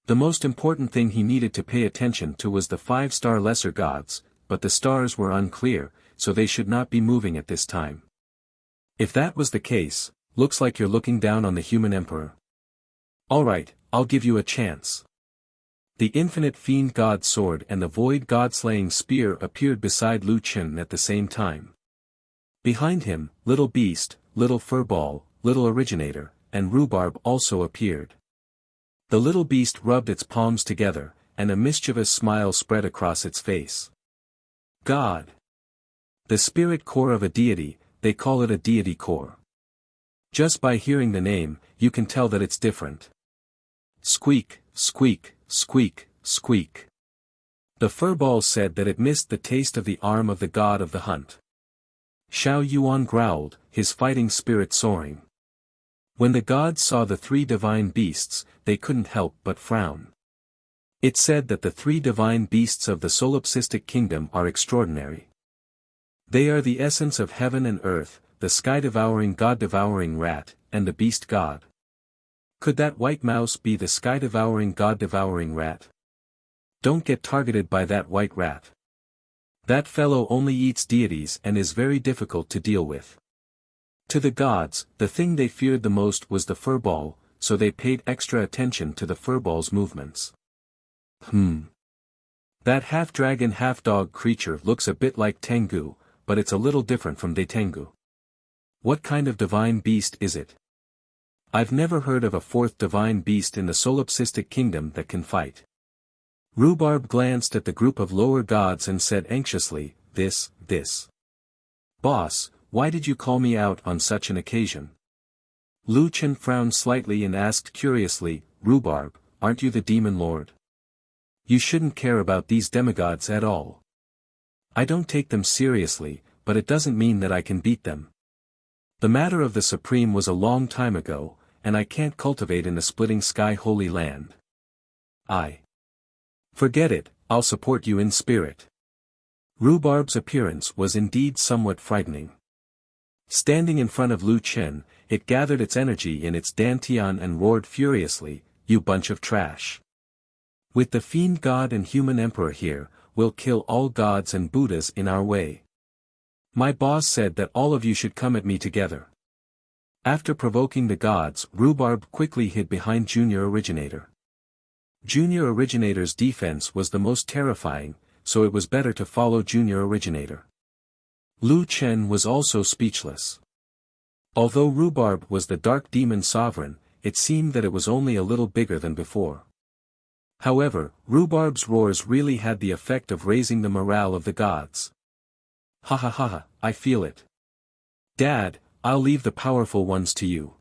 The most important thing he needed to pay attention to was the 5-star lesser gods, but the stars were unclear, so they should not be moving at this time. If that was the case, looks like you're looking down on the human emperor. Alright, I'll give you a chance. The infinite fiend god sword and the void god-slaying spear appeared beside Lu Chen at the same time. Behind him, Little Beast, Little Furball, Little Originator, and Rhubarb also appeared. The little beast rubbed its palms together, and a mischievous smile spread across its face. God. The spirit core of a deity, they call it a deity core. Just by hearing the name, you can tell that it's different. Squeak, squeak, squeak, squeak. The furball said that it missed the taste of the arm of the god of the hunt. Xiao Yuan growled, his fighting spirit soaring. When the gods saw the 3 divine beasts, they couldn't help but frown. It said that the 3 divine beasts of the solipsistic kingdom are extraordinary. They are the essence of heaven and earth, the sky-devouring god-devouring rat, and the beast god. Could that white mouse be the sky-devouring god-devouring rat? Don't get targeted by that white rat. That fellow only eats deities and is very difficult to deal with. To the gods, the thing they feared the most was the furball, so they paid extra attention to the furball's movements. That half-dragon half-dog creature looks a bit like Tengu, but it's a little different from Tengu. What kind of divine beast is it? I've never heard of a 4th divine beast in the solipsistic kingdom that can fight. Rhubarb glanced at the group of lower gods and said anxiously, this. Boss, why did you call me out on such an occasion? Lu Chen frowned slightly and asked curiously, Rhubarb, aren't you the demon lord? You shouldn't care about these demigods at all. I don't take them seriously, but it doesn't mean that I can beat them. The matter of the Supreme was a long time ago, and I can't cultivate in the splitting sky holy land. Forget it, I'll support you in spirit. Rhubarb's appearance was indeed somewhat frightening. Standing in front of Lu Chen, it gathered its energy in its dantian and roared furiously, you bunch of trash. With the fiend god and human emperor here, we'll kill all gods and Buddhas in our way. My boss said that all of you should come at me together. After provoking the gods, Rhubarb quickly hid behind Junior Originator. Junior Originator's defense was the most terrifying, so it was better to follow Junior Originator. Lu Chen was also speechless. Although Rhubarb was the dark demon sovereign, it seemed that it was only a little bigger than before. However, Rhubarb's roars really had the effect of raising the morale of the gods. Ha ha ha ha, I feel it. Dad, I'll leave the powerful ones to you.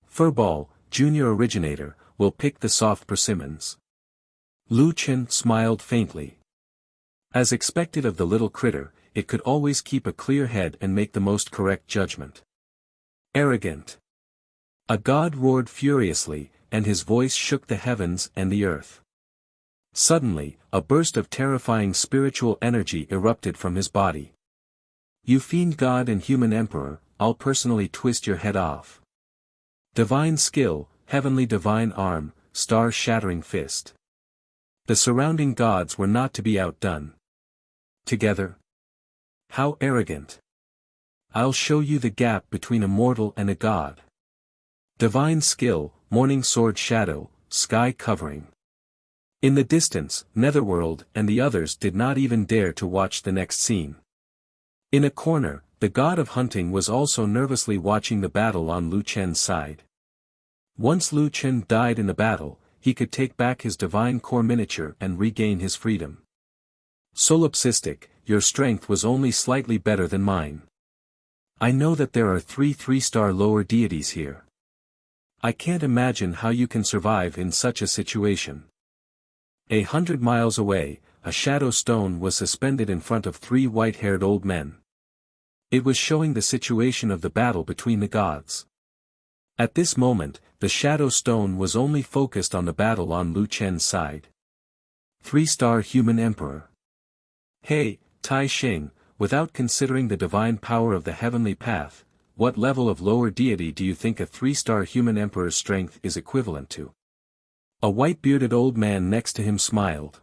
Furball, Junior Originator, will pick the soft persimmons. Lu Chen smiled faintly. As expected of the little critter, it could always keep a clear head and make the most correct judgment. Arrogant. A god roared furiously, and his voice shook the heavens and the earth. Suddenly, a burst of terrifying spiritual energy erupted from his body. You fiend god and human emperor, I'll personally twist your head off. Divine skill, heavenly divine arm, star-shattering fist. The surrounding gods were not to be outdone. Together? How arrogant. I'll show you the gap between a mortal and a god. Divine skill, morning sword shadow, sky covering. In the distance, Netherworld and the others did not even dare to watch the next scene. In a corner, the god of hunting was also nervously watching the battle on Lu Chen's side. Once Lu Chen died in the battle, he could take back his divine core miniature and regain his freedom. Solipsistic, your strength was only slightly better than mine. I know that there are 3 3-star lower deities here. I can't imagine how you can survive in such a situation. 100 miles away, a shadow stone was suspended in front of three white-haired old men. It was showing the situation of the battle between the gods. At this moment, the shadow stone was only focused on the battle on Lu Chen's side. 3-star human emperor. Hey, Tai Xing, without considering the divine power of the heavenly path, what level of lower deity do you think a 3-star human emperor's strength is equivalent to? A white-bearded old man next to him smiled.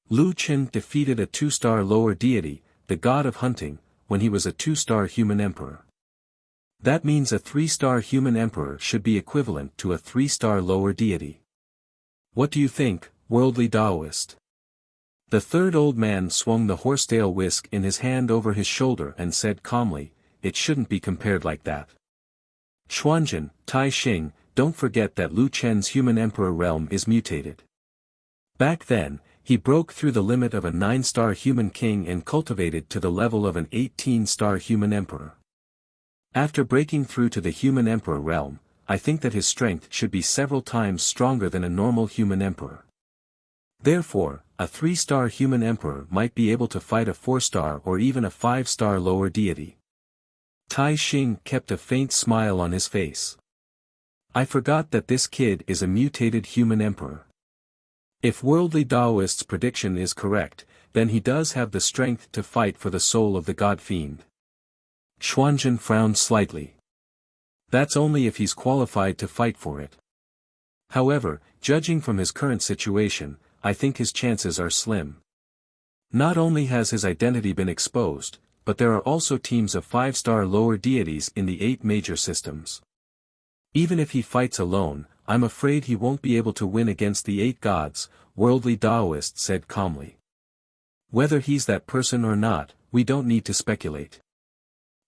Lu Chen defeated a 2-star lower deity, the god of hunting, when he was a 2-star human emperor. That means a 3-star human emperor should be equivalent to a 3-star lower deity. What do you think, worldly Taoist? The third old man swung the horsetail whisk in his hand over his shoulder and said calmly, "It shouldn't be compared like that. Xuanzhen, Tai Xing, don't forget that Lu Chen's human emperor realm is mutated. Back then, he broke through the limit of a 9-star human king and cultivated to the level of an 18-star human emperor. After breaking through to the human emperor realm, I think that his strength should be several times stronger than a normal human emperor. Therefore, a 3-star human emperor might be able to fight a 4-star or even a 5-star lower deity." Tai Xing kept a faint smile on his face. I forgot that this kid is a mutated human emperor. If worldly Taoist's prediction is correct, then he does have the strength to fight for the soul of the god fiend. Xuanzhen frowned slightly. That's only if he's qualified to fight for it. However, judging from his current situation, I think his chances are slim. Not only has his identity been exposed, but there are also teams of 5-star lower deities in the 8 major systems. Even if he fights alone, I'm afraid he won't be able to win against the 8 gods, worldly Taoist said calmly. Whether he's that person or not, we don't need to speculate.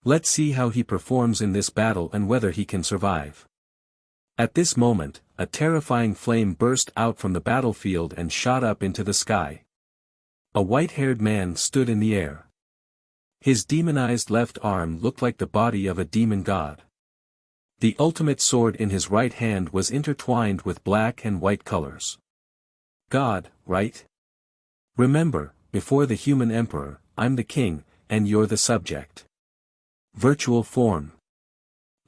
Let's see how he performs in this battle and whether he can survive. At this moment, a terrifying flame burst out from the battlefield and shot up into the sky. A white-haired man stood in the air. His demonized left arm looked like the body of a demon god. The ultimate sword in his right hand was intertwined with black and white colors. God, right? Remember, before the human emperor, I'm the king, and you're the subject. Virtual form.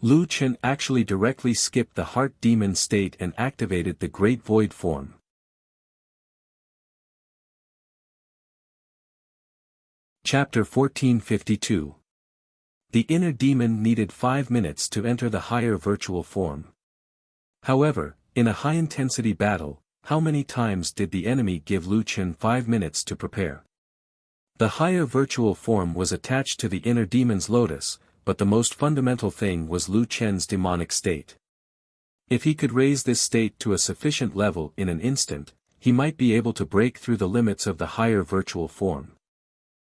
Lu Chen actually directly skipped the heart demon state and activated the Great Void form. Chapter 1452. The inner demon needed 5 minutes to enter the higher virtual form. However, in a high-intensity battle, how many times did the enemy give Lu Chen 5 minutes to prepare? The higher virtual form was attached to the inner demon's lotus, but the most fundamental thing was Lu Chen's demonic state. If he could raise this state to a sufficient level in an instant, he might be able to break through the limits of the higher virtual form.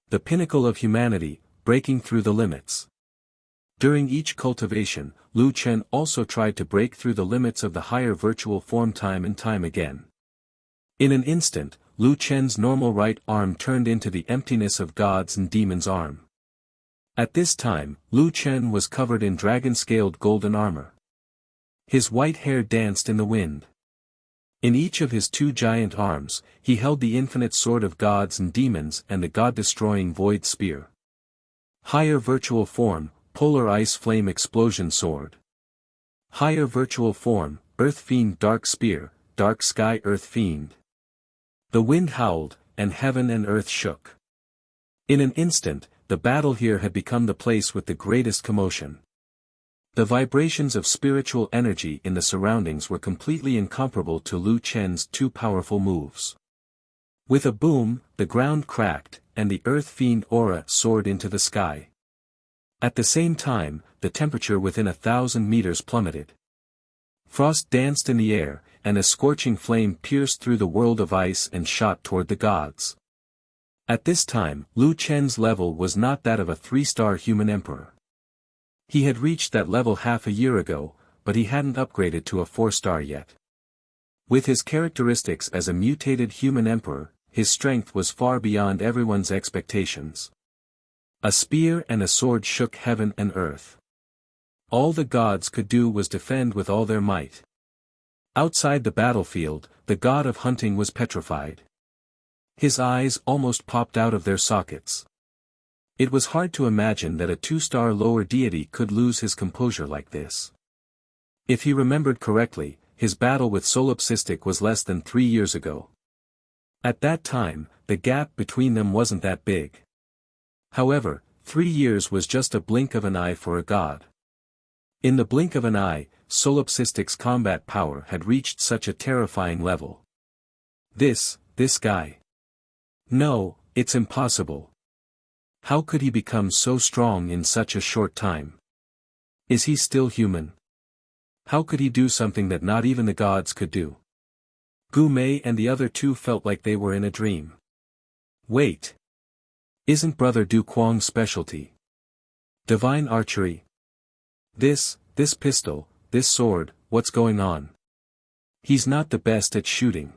The pinnacle of humanity, breaking through the limits. During each cultivation, Lu Chen also tried to break through the limits of the higher virtual form time and time again. In an instant, Lu Chen's normal right arm turned into the emptiness of God's and demon's arm. At this time, Lu Chen was covered in dragon-scaled golden armor. His white hair danced in the wind. In each of his 2 giant arms, he held the infinite sword of gods and demons and the god-destroying void spear. Higher virtual form, polar ice flame explosion sword. Higher virtual form, earth fiend dark spear, dark sky earth fiend. The wind howled, and heaven and earth shook. In an instant, the battle here had become the place with the greatest commotion. The vibrations of spiritual energy in the surroundings were completely incomparable to Lu Chen's 2 powerful moves. With a boom, the ground cracked, and the earth fiend aura soared into the sky. At the same time, the temperature within 1,000 meters plummeted. Frost danced in the air, and a scorching flame pierced through the world of ice and shot toward the gods. At this time, Lu Chen's level was not that of a 3-star human emperor. He had reached that level half a year ago, but he hadn't upgraded to a 4-star yet. With his characteristics as a mutated human emperor, his strength was far beyond everyone's expectations. A spear and a sword shook heaven and earth. All the gods could do was defend with all their might. Outside the battlefield, the god of hunting was petrified. His eyes almost popped out of their sockets. It was hard to imagine that a 2-star lower deity could lose his composure like this. If he remembered correctly, his battle with Solipsistic was less than 3 years ago. At that time, the gap between them wasn't that big. However, 3 years was just a blink of an eye for a god. In the blink of an eye, Solipsistic's combat power had reached such a terrifying level. This guy. No, it's impossible. How could he become so strong in such a short time? Is he still human? How could he do something that not even the gods could do? Gu Mei and the other two felt like they were in a dream. Wait. Isn't Brother Du Quang's specialty divine archery? This pistol, this sword, what's going on? He's not the best at shooting.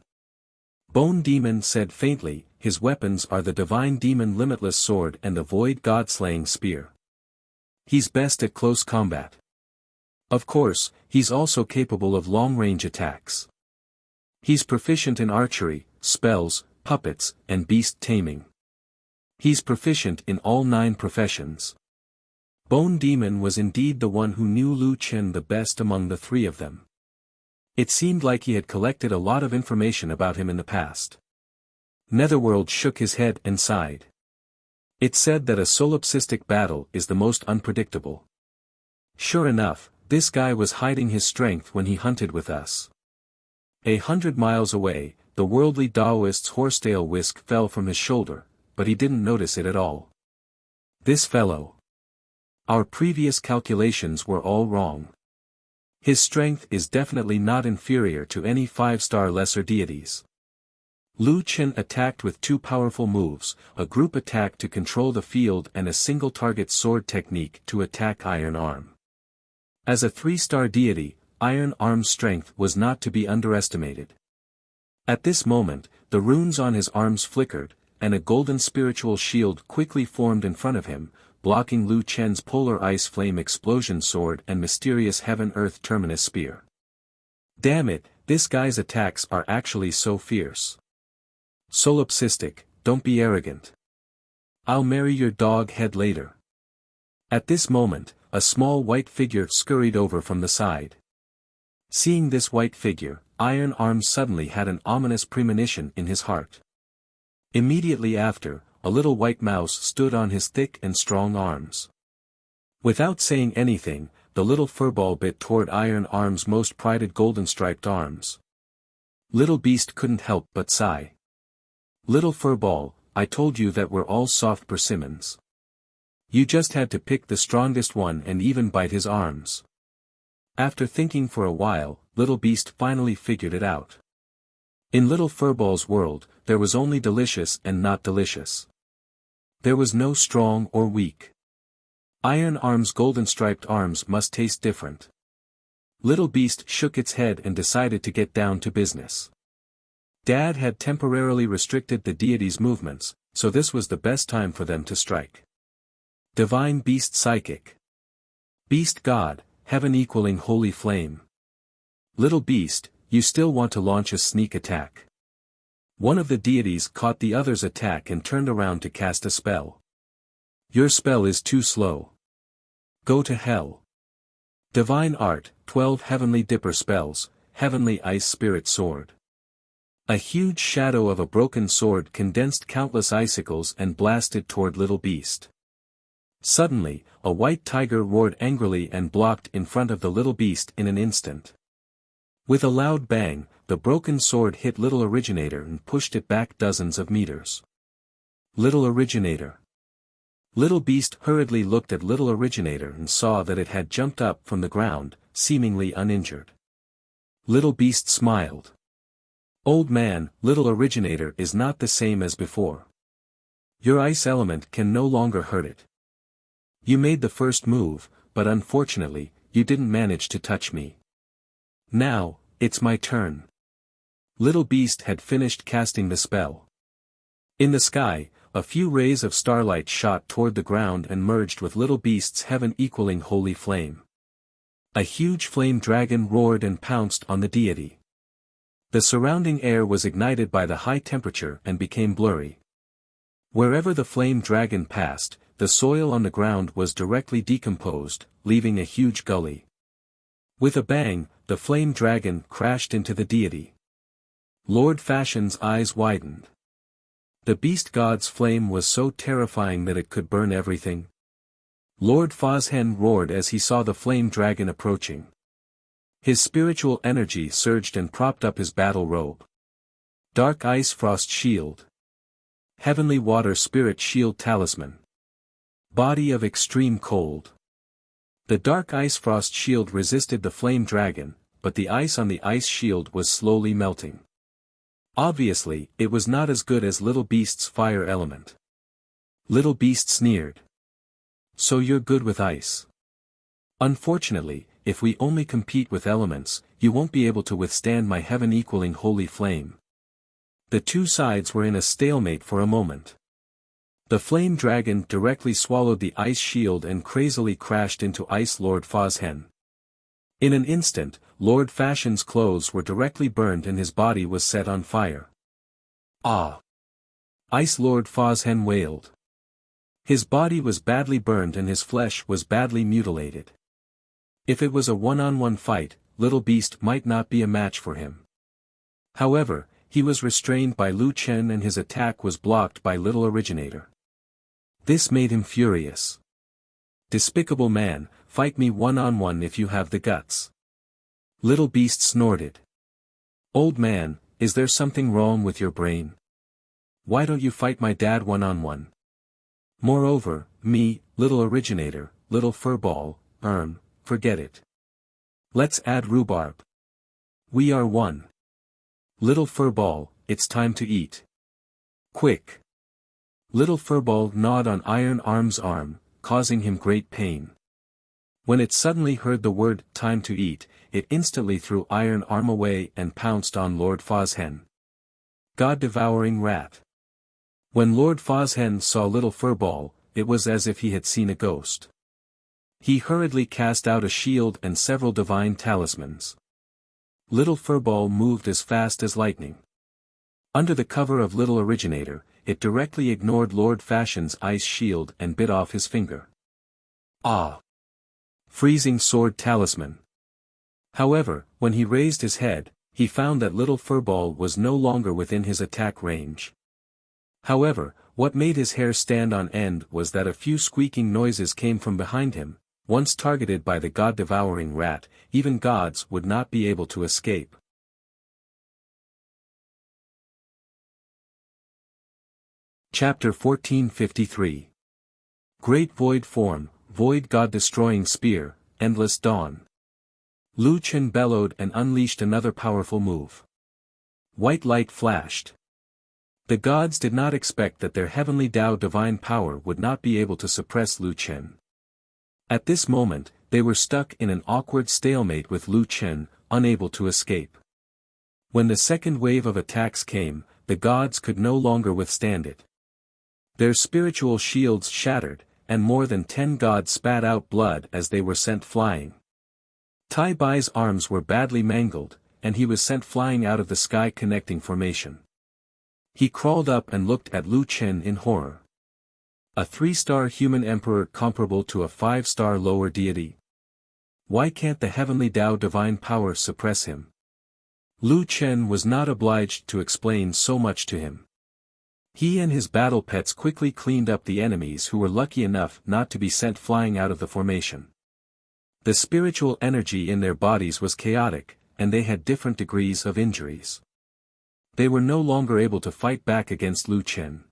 Bone Demon said faintly, his weapons are the Divine Demon Limitless Sword and the Void God-slaying Spear. He's best at close combat. Of course, he's also capable of long-range attacks. He's proficient in archery, spells, puppets, and beast taming. He's proficient in all 9 professions. Bone Demon was indeed the one who knew Lu Chen the best among the 3 of them. It seemed like he had collected a lot of information about him in the past. Netherworld shook his head and sighed. It said that a solipsistic battle is the most unpredictable. Sure enough, this guy was hiding his strength when he hunted with us. 100 miles away, the worldly Taoist's horsetail whisk fell from his shoulder, but he didn't notice it at all. This fellow. Our previous calculations were all wrong. His strength is definitely not inferior to any 5-star lesser deities. Lu Chen attacked with 2 powerful moves, a group attack to control the field and a single target sword technique to attack Iron Arm. As a 3-star deity, Iron Arm's strength was not to be underestimated. At this moment, the runes on his arms flickered, and a golden spiritual shield quickly formed in front of him, blocking Lu Chen's polar ice flame explosion sword and mysterious heaven-earth terminus spear. Damn it, this guy's attacks are actually so fierce. Solipsistic, don't be arrogant. I'll marry your dog head later. At this moment, a small white figure scurried over from the side. Seeing this white figure, Iron Arm suddenly had an ominous premonition in his heart. Immediately after, a little white mouse stood on his thick and strong arms. Without saying anything, the little furball bit toward Iron Arm's most prided golden-striped arms. Little beast couldn't help but sigh. Little furball, I told you that we're all soft persimmons. You just had to pick the strongest one and even bite his arms. After thinking for a while, Little Beast finally figured it out. In Little Furball's world, there was only delicious and not delicious. There was no strong or weak. Iron Arm's golden-striped arms must taste different. Little Beast shook its head and decided to get down to business. Dad had temporarily restricted the deity's movements, so this was the best time for them to strike. Divine Beast Psychic. Beast God, Heaven equaling Holy Flame. Little Beast, you still want to launch a sneak attack. One of the deities caught the other's attack and turned around to cast a spell. Your spell is too slow. Go to hell. Divine Art, 12 Heavenly Dipper Spells, Heavenly Ice Spirit Sword. A huge shadow of a broken sword condensed countless icicles and blasted toward Little Beast. Suddenly, a white tiger roared angrily and blocked in front of the Little Beast in an instant. With a loud bang, the broken sword hit Little Originator and pushed it back dozens of meters. Little Originator. Little Beast hurriedly looked at Little Originator and saw that it had jumped up from the ground, seemingly uninjured. Little Beast smiled. Old man, Little Originator is not the same as before. Your ice element can no longer hurt it. You made the first move, but unfortunately, you didn't manage to touch me. Now, it's my turn. Little Beast had finished casting the spell. In the sky, a few rays of starlight shot toward the ground and merged with Little Beast's heaven equaling holy flame. A huge flame dragon roared and pounced on the deity. The surrounding air was ignited by the high temperature and became blurry. Wherever the flame dragon passed, the soil on the ground was directly decomposed, leaving a huge gully. With a bang, the flame dragon crashed into the deity. Lord Fashion's eyes widened. The beast god's flame was so terrifying that it could burn everything. Lord Fazhen roared as he saw the flame dragon approaching. His spiritual energy surged and propped up his battle robe. Dark Ice Frost Shield. Heavenly Water Spirit Shield Talisman. Body of Extreme Cold. The Dark Ice Frost Shield resisted the flame dragon, but the ice on the ice shield was slowly melting. Obviously, it was not as good as Little Beast's fire element. Little Beast sneered. So you're good with ice. Unfortunately, if we only compete with elements, you won't be able to withstand my heaven-equaling holy flame. The two sides were in a stalemate for a moment. The flame dragon directly swallowed the ice shield and crazily crashed into Ice Lord Fazhen. In an instant, Lord Fashion's clothes were directly burned and his body was set on fire. Ah! Ice Lord Fazhen wailed. His body was badly burned and his flesh was badly mutilated. If it was a one-on-one fight, Little Beast might not be a match for him. However, he was restrained by Lu Chen and his attack was blocked by Little Originator. This made him furious. Despicable man, fight me one-on-one if you have the guts. Little Beast snorted. Old man, is there something wrong with your brain? Why don't you fight my dad one-on-one? Moreover, me, Little Originator, Little Furball, forget it. Let's add rhubarb. We are one. Little Furball, it's time to eat. Quick. Little Furball gnawed on Iron Arm's arm, causing him great pain. When it suddenly heard the word, time to eat, it instantly threw Iron Arm away and pounced on Lord Fazhen. God-devouring rat. When Lord Fazhen saw Little Furball, it was as if he had seen a ghost. He hurriedly cast out a shield and several divine talismans. Little Furball moved as fast as lightning. Under the cover of Little Originator, it directly ignored Lord Fashion's ice shield and bit off his finger. Ah! Freezing Sword Talisman. However, when he raised his head, he found that Little Furball was no longer within his attack range. However, what made his hair stand on end was that a few squeaking noises came from behind him. Once targeted by the god-devouring rat, even gods would not be able to escape. Chapter 1453. Great Void Form, Void God-Destroying Spear, Endless Dawn. Lu Chen bellowed and unleashed another powerful move. White light flashed. The gods did not expect that their heavenly Tao divine power would not be able to suppress Lu Chen. At this moment, they were stuck in an awkward stalemate with Lu Chen, unable to escape. When the second wave of attacks came, the gods could no longer withstand it. Their spiritual shields shattered, and more than 10 gods spat out blood as they were sent flying. Tai Bai's arms were badly mangled, and he was sent flying out of the sky connecting formation. He crawled up and looked at Lu Chen in horror. A 3-star human emperor comparable to a 5-star lower deity? Why can't the heavenly Tao divine power suppress him? Lu Chen was not obliged to explain so much to him. He and his battle pets quickly cleaned up the enemies who were lucky enough not to be sent flying out of the formation. The spiritual energy in their bodies was chaotic, and they had different degrees of injuries. They were no longer able to fight back against Lu Chen.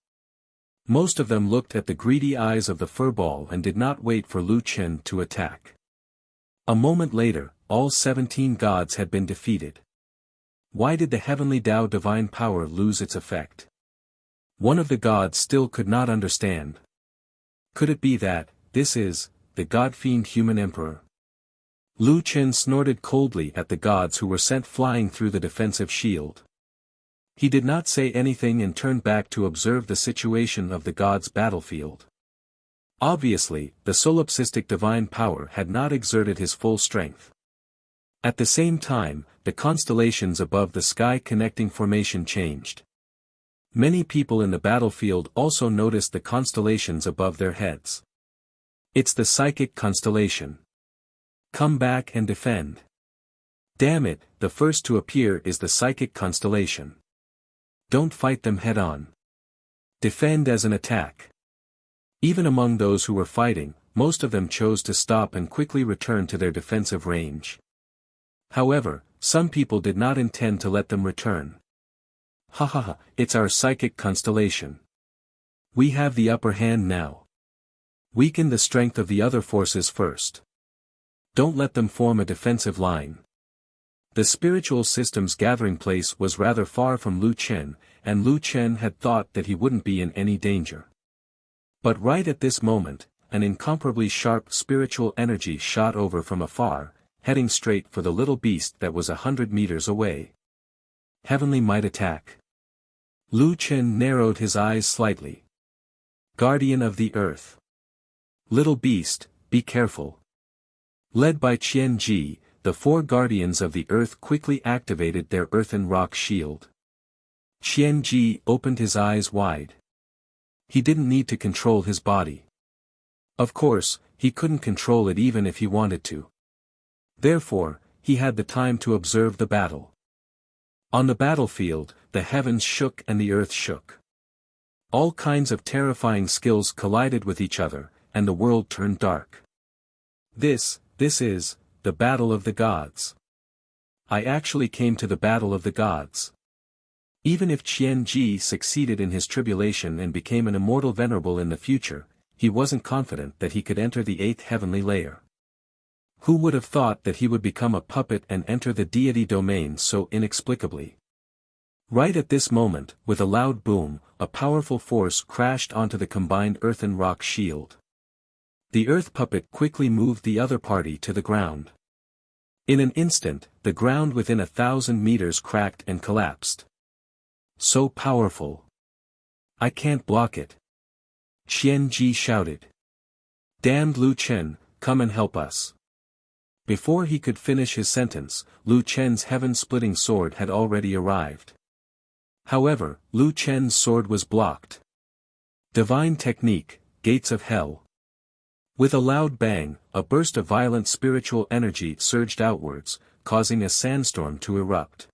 Most of them looked at the greedy eyes of the furball and did not wait for Lu Chen to attack. A moment later, all 17 gods had been defeated. Why did the heavenly Tao divine power lose its effect? One of the gods still could not understand. Could it be that, this is, the god-fiend human emperor? Lu Chen snorted coldly at the gods who were sent flying through the defensive shield. He did not say anything and turned back to observe the situation of the gods' battlefield. Obviously, the solipsistic divine power had not exerted his full strength. At the same time, the constellations above the sky connecting formation changed. Many people in the battlefield also noticed the constellations above their heads. It's the psychic constellation. Come back and defend. Damn it, the first to appear is the psychic constellation. Don't fight them head-on. Defend as an attack. Even among those who were fighting, most of them chose to stop and quickly return to their defensive range. However, some people did not intend to let them return. Ha ha ha, it's our psychic constellation. We have the upper hand now. Weaken the strength of the other forces first. Don't let them form a defensive line. The spiritual system's gathering place was rather far from Lu Chen, and Lu Chen had thought that he wouldn't be in any danger. But right at this moment, an incomparably sharp spiritual energy shot over from afar, heading straight for the little beast that was 100 meters away. Heavenly might attack. Lu Chen narrowed his eyes slightly. Guardian of the Earth. Little beast, be careful. Led by Qian Ji, the 4 guardians of the earth quickly activated their earthen rock shield. Qian Ji opened his eyes wide. He didn't need to control his body. Of course, he couldn't control it even if he wanted to. Therefore, he had the time to observe the battle. On the battlefield, the heavens shook and the earth shook. All kinds of terrifying skills collided with each other, and the world turned dark. This is the battle of the gods. I actually came to the battle of the gods. Even if Qian Ji succeeded in his tribulation and became an immortal venerable in the future, he wasn't confident that he could enter the 8th heavenly layer. Who would have thought that he would become a puppet and enter the deity domain so inexplicably? Right at this moment, with a loud boom, a powerful force crashed onto the combined earthen rock shield. The earth puppet quickly moved the other party to the ground. In an instant, the ground within 1,000 meters cracked and collapsed. So powerful. I can't block it. Qian Ji shouted. Damned Lu Chen, come and help us. Before he could finish his sentence, Lu Chen's heaven-splitting sword had already arrived. However, Lu Chen's sword was blocked. Divine technique, gates of hell. With a loud bang, a burst of violent spiritual energy surged outwards, causing a sandstorm to erupt.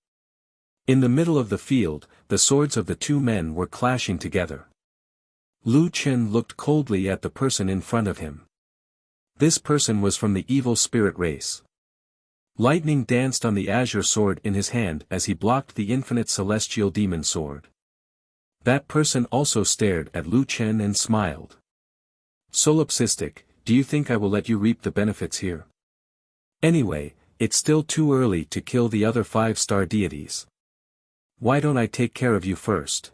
In the middle of the field, the swords of the 2 men were clashing together. Lu Chen looked coldly at the person in front of him. This person was from the evil spirit race. Lightning danced on the azure sword in his hand as he blocked the infinite celestial demon sword. That person also stared at Lu Chen and smiled. Solipsistic, do you think I will let you reap the benefits here? Anyway, it's still too early to kill the other 5-star deities. Why don't I take care of you first?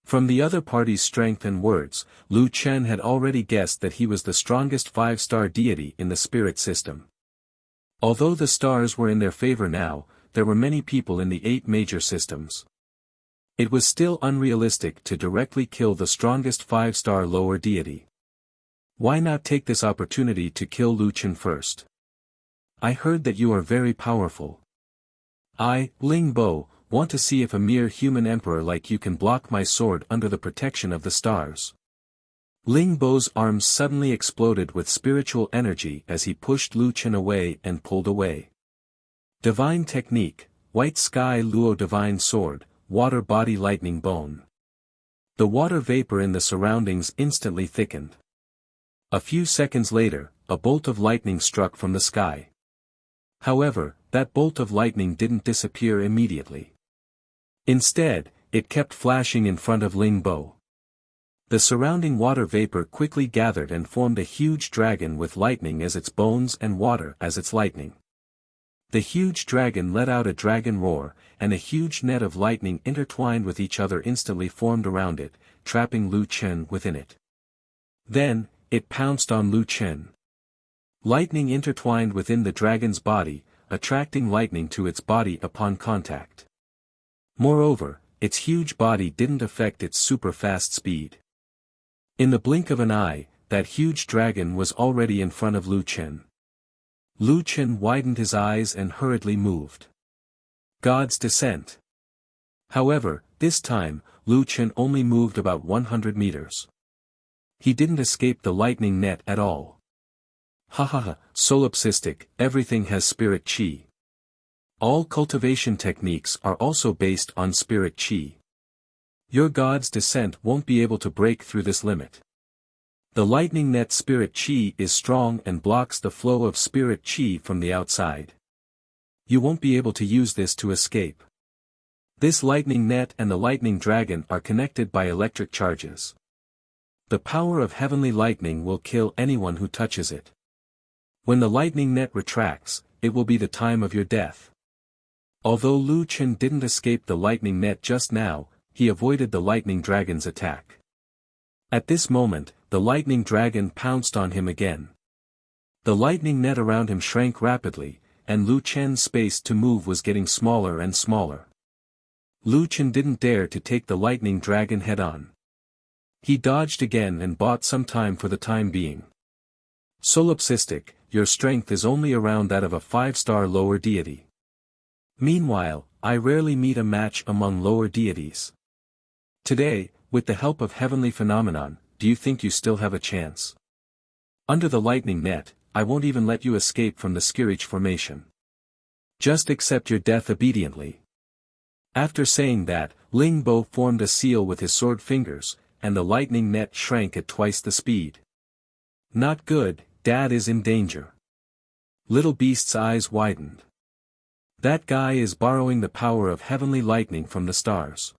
From the other party's strength and words, Lu Chen had already guessed that he was the strongest 5-star deity in the spirit system. Although the stars were in their favor now, there were many people in the 8 major systems. It was still unrealistic to directly kill the strongest 5-star lower deity. Why not take this opportunity to kill Lu Chen first? I heard that you are very powerful. I, Ling Bo, want to see if a mere human emperor like you can block my sword under the protection of the stars. Ling Bo's arms suddenly exploded with spiritual energy as he pushed Lu Chen away and pulled away. Divine technique, white sky Luo divine sword, water body lightning bone. The water vapor in the surroundings instantly thickened. A few seconds later, a bolt of lightning struck from the sky. However, that bolt of lightning didn't disappear immediately. Instead, it kept flashing in front of Ling Bo. The surrounding water vapor quickly gathered and formed a huge dragon with lightning as its bones and water as its lightning. The huge dragon let out a dragon roar, and a huge net of lightning intertwined with each other instantly formed around it, trapping Lu Chen within it. Then, it pounced on Lu Chen. Lightning intertwined within the dragon's body, attracting lightning to its body upon contact. Moreover, its huge body didn't affect its super-fast speed. In the blink of an eye, that huge dragon was already in front of Lu Chen. Lu Chen widened his eyes and hurriedly moved. God's descent. However, this time, Lu Chen only moved about 100 meters. He didn't escape the lightning net at all. Ha ha ha, solipsistic, everything has spirit qi. All cultivation techniques are also based on spirit qi. Your God's descent won't be able to break through this limit. The lightning net spirit qi is strong and blocks the flow of spirit qi from the outside. You won't be able to use this to escape. This lightning net and the lightning dragon are connected by electric charges. The power of heavenly lightning will kill anyone who touches it. When the lightning net retracts, it will be the time of your death. Although Lu Chen didn't escape the lightning net just now, he avoided the lightning dragon's attack. At this moment, the lightning dragon pounced on him again. The lightning net around him shrank rapidly, and Lu Chen's space to move was getting smaller and smaller. Lu Chen didn't dare to take the lightning dragon head-on. He dodged again and bought some time for the time being. Solipsistic, your strength is only around that of a 5-star lower deity. Meanwhile, I rarely meet a match among lower deities. Today, with the help of heavenly phenomenon, do you think you still have a chance? Under the lightning net, I won't even let you escape from the Skirich formation. Just accept your death obediently. After saying that, Ling Bo formed a seal with his sword fingers, and the lightning net shrank at twice the speed. Not good, Dad is in danger. Little Beast's eyes widened. That guy is borrowing the power of heavenly lightning from the stars.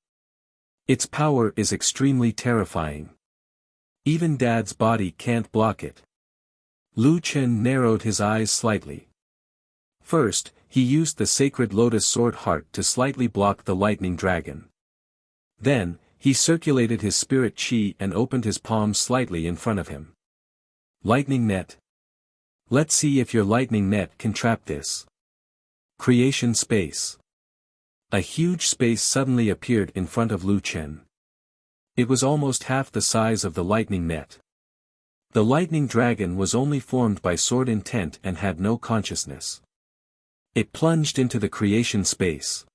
Its power is extremely terrifying. Even Dad's body can't block it. Lu Chen narrowed his eyes slightly. First, he used the sacred lotus sword heart to slightly block the lightning dragon. Then, he circulated his spirit qi and opened his palms slightly in front of him. Lightning net. Let's see if your lightning net can trap this. Creation space. A huge space suddenly appeared in front of Lu Chen. It was almost half the size of the lightning net. The lightning dragon was only formed by sword intent and had no consciousness. It plunged into the creation space.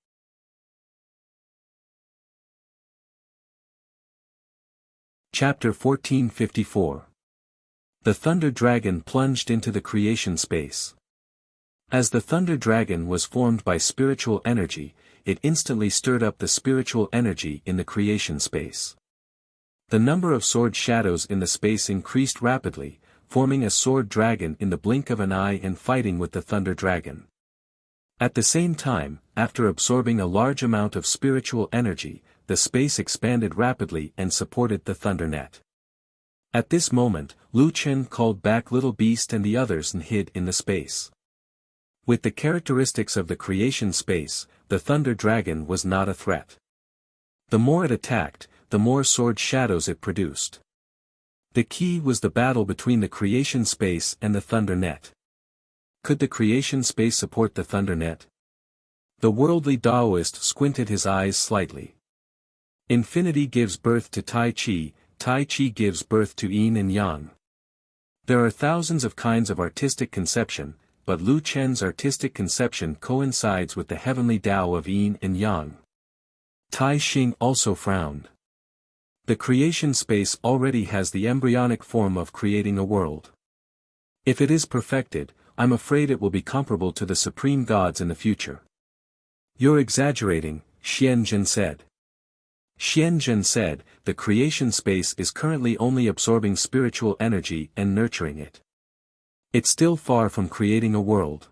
Chapter 1454. The Thunder Dragon plunged into the creation space. As the Thunder Dragon was formed by spiritual energy, it instantly stirred up the spiritual energy in the creation space. The number of sword shadows in the space increased rapidly, forming a sword dragon in the blink of an eye and fighting with the Thunder Dragon. At the same time, after absorbing a large amount of spiritual energy, the space expanded rapidly and supported the Thunder Net. At this moment, Lu Chen called back Little Beast and the others and hid in the space. With the characteristics of the creation space, the Thunder Dragon was not a threat. The more it attacked, the more sword shadows it produced. The key was the battle between the creation space and the Thunder Net. Could the creation space support the Thunder Net? The worldly Taoist squinted his eyes slightly. Infinity gives birth to Tai Chi gives birth to Yin and Yang. There are thousands of kinds of artistic conception, but Lu Chen's artistic conception coincides with the heavenly Tao of Yin and Yang. Tai Xing also frowned. The creation space already has the embryonic form of creating a world. If it is perfected, I'm afraid it will be comparable to the supreme gods in the future. You're exaggerating, Xianzhen said. Xianzhen said, the creation space is currently only absorbing spiritual energy and nurturing it. It's still far from creating a world.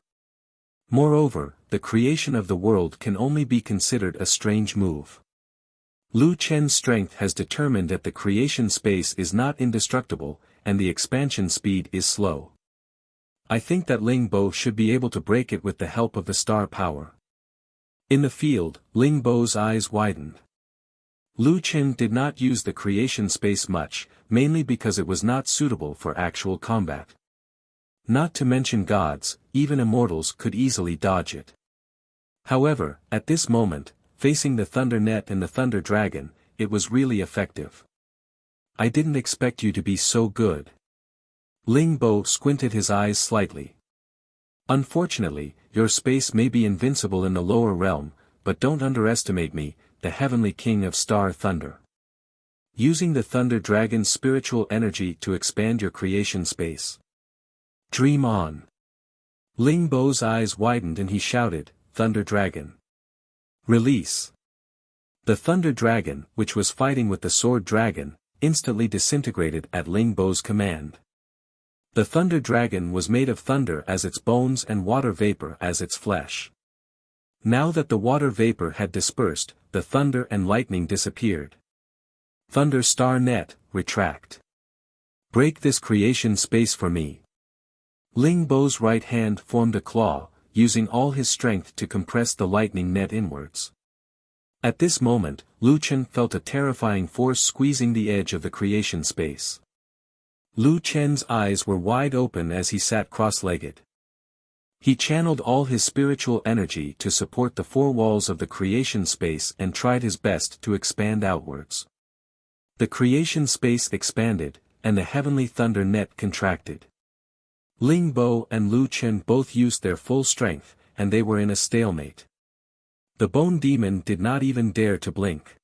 Moreover, the creation of the world can only be considered a strange move. Lu Chen's strength has determined that the creation space is not indestructible, and the expansion speed is slow. I think that Ling Bo should be able to break it with the help of the star power. In the field, Ling Bo's eyes widened. Lu Chen did not use the creation space much, mainly because it was not suitable for actual combat. Not to mention gods, even immortals could easily dodge it. However, at this moment, facing the Thunder Net and the Thunder Dragon, it was really effective. I didn't expect you to be so good. Ling Bo squinted his eyes slightly. Unfortunately, your space may be invincible in the lower realm, but don't underestimate me, the heavenly king of star thunder. Using the thunder dragon's spiritual energy to expand your creation space. Dream on. Ling Bo's eyes widened and he shouted, Thunder Dragon. Release. The Thunder Dragon, which was fighting with the Sword Dragon, instantly disintegrated at Ling Bo's command. The Thunder Dragon was made of thunder as its bones and water vapor as its flesh. Now that the water vapor had dispersed, the thunder and lightning disappeared. Thunder Star Net, retract. Break this creation space for me. Ling Bo's right hand formed a claw, using all his strength to compress the lightning net inwards. At this moment, Lu Chen felt a terrifying force squeezing the edge of the creation space. Lu Chen's eyes were wide open as he sat cross-legged. He channeled all his spiritual energy to support the four walls of the creation space and tried his best to expand outwards. The creation space expanded, and the heavenly thunder net contracted. Ling Bo and Lu Chen both used their full strength, and they were in a stalemate. The bone demon did not even dare to blink.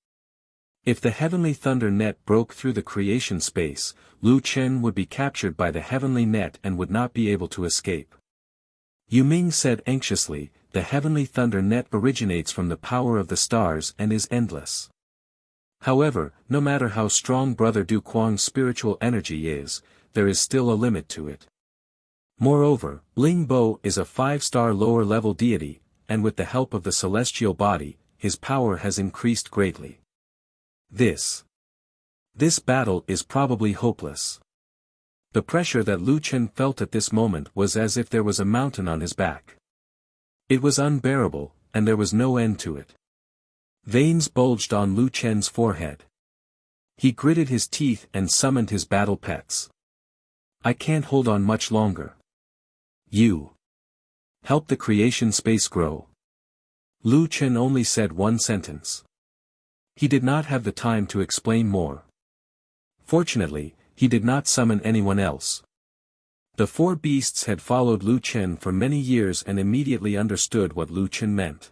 If the heavenly thunder net broke through the creation space, Lu Chen would be captured by the heavenly net and would not be able to escape. Yu Ming said anxiously, the heavenly thunder net originates from the power of the stars and is endless. However, no matter how strong Brother Du Kuang's spiritual energy is, there is still a limit to it. Moreover, Ling Bo is a 5-star lower-level deity, and with the help of the celestial body, his power has increased greatly. This battle is probably hopeless. The pressure that Lu Chen felt at this moment was as if there was a mountain on his back. It was unbearable, and there was no end to it. Veins bulged on Lu Chen's forehead. He gritted his teeth and summoned his battle pets. I can't hold on much longer. You help the creation space grow. Lu Chen only said one sentence. He did not have the time to explain more. Fortunately, he did not summon anyone else. The four beasts had followed Lu Chen for many years and immediately understood what Lu Chen meant.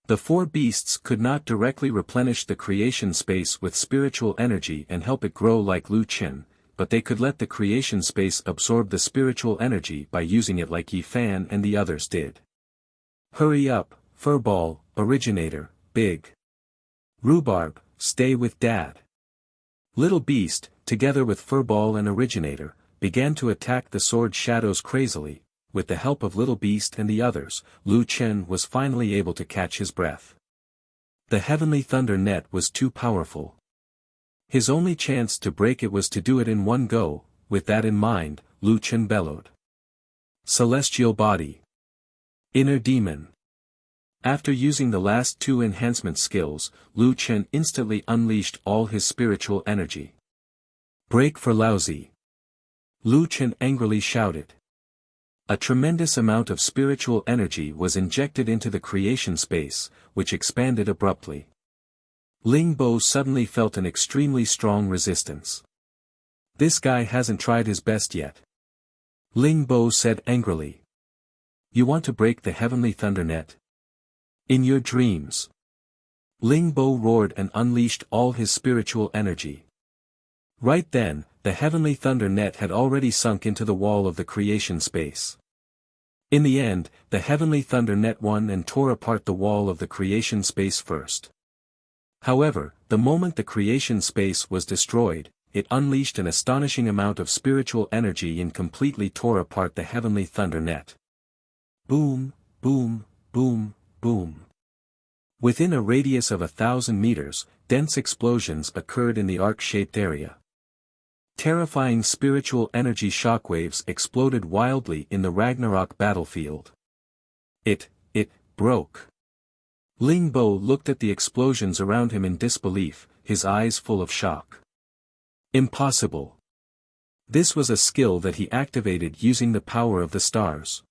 The four beasts could not directly replenish the creation space with spiritual energy and help it grow like Lu Chen, but they could let the creation space absorb the spiritual energy by using it like Yi Fan and the others did. Hurry up, Furball, Originator, Big Rhubarb, stay with Dad. Little Beast, together with Furball and Originator, began to attack the sword shadows crazily. With the help of Little Beast and the others, Lu Chen was finally able to catch his breath. The heavenly thunder net was too powerful. His only chance to break it was to do it in one go. With that in mind, Lu Chen bellowed. Celestial Body. Inner Demon. After using the last two enhancement skills, Lu Chen instantly unleashed all his spiritual energy. Break for lousy. Lu Chen angrily shouted. A tremendous amount of spiritual energy was injected into the creation space, which expanded abruptly. Ling Bo suddenly felt an extremely strong resistance. This guy hasn't tried his best yet. Ling Bo said angrily. You want to break the heavenly thunder net? In your dreams. Ling Bo roared and unleashed all his spiritual energy. Right then, the heavenly thunder net had already sunk into the wall of the creation space. In the end, the heavenly thunder net won and tore apart the wall of the creation space first. However, the moment the creation space was destroyed, it unleashed an astonishing amount of spiritual energy and completely tore apart the heavenly thunder net. Boom, boom, boom, boom. Within a radius of 1,000 meters, dense explosions occurred in the arc-shaped area. Terrifying spiritual energy shockwaves exploded wildly in the Ragnarok battlefield. It broke. Ling Bo looked at the explosions around him in disbelief, his eyes full of shock. Impossible. This was a skill that he activated using the power of the stars.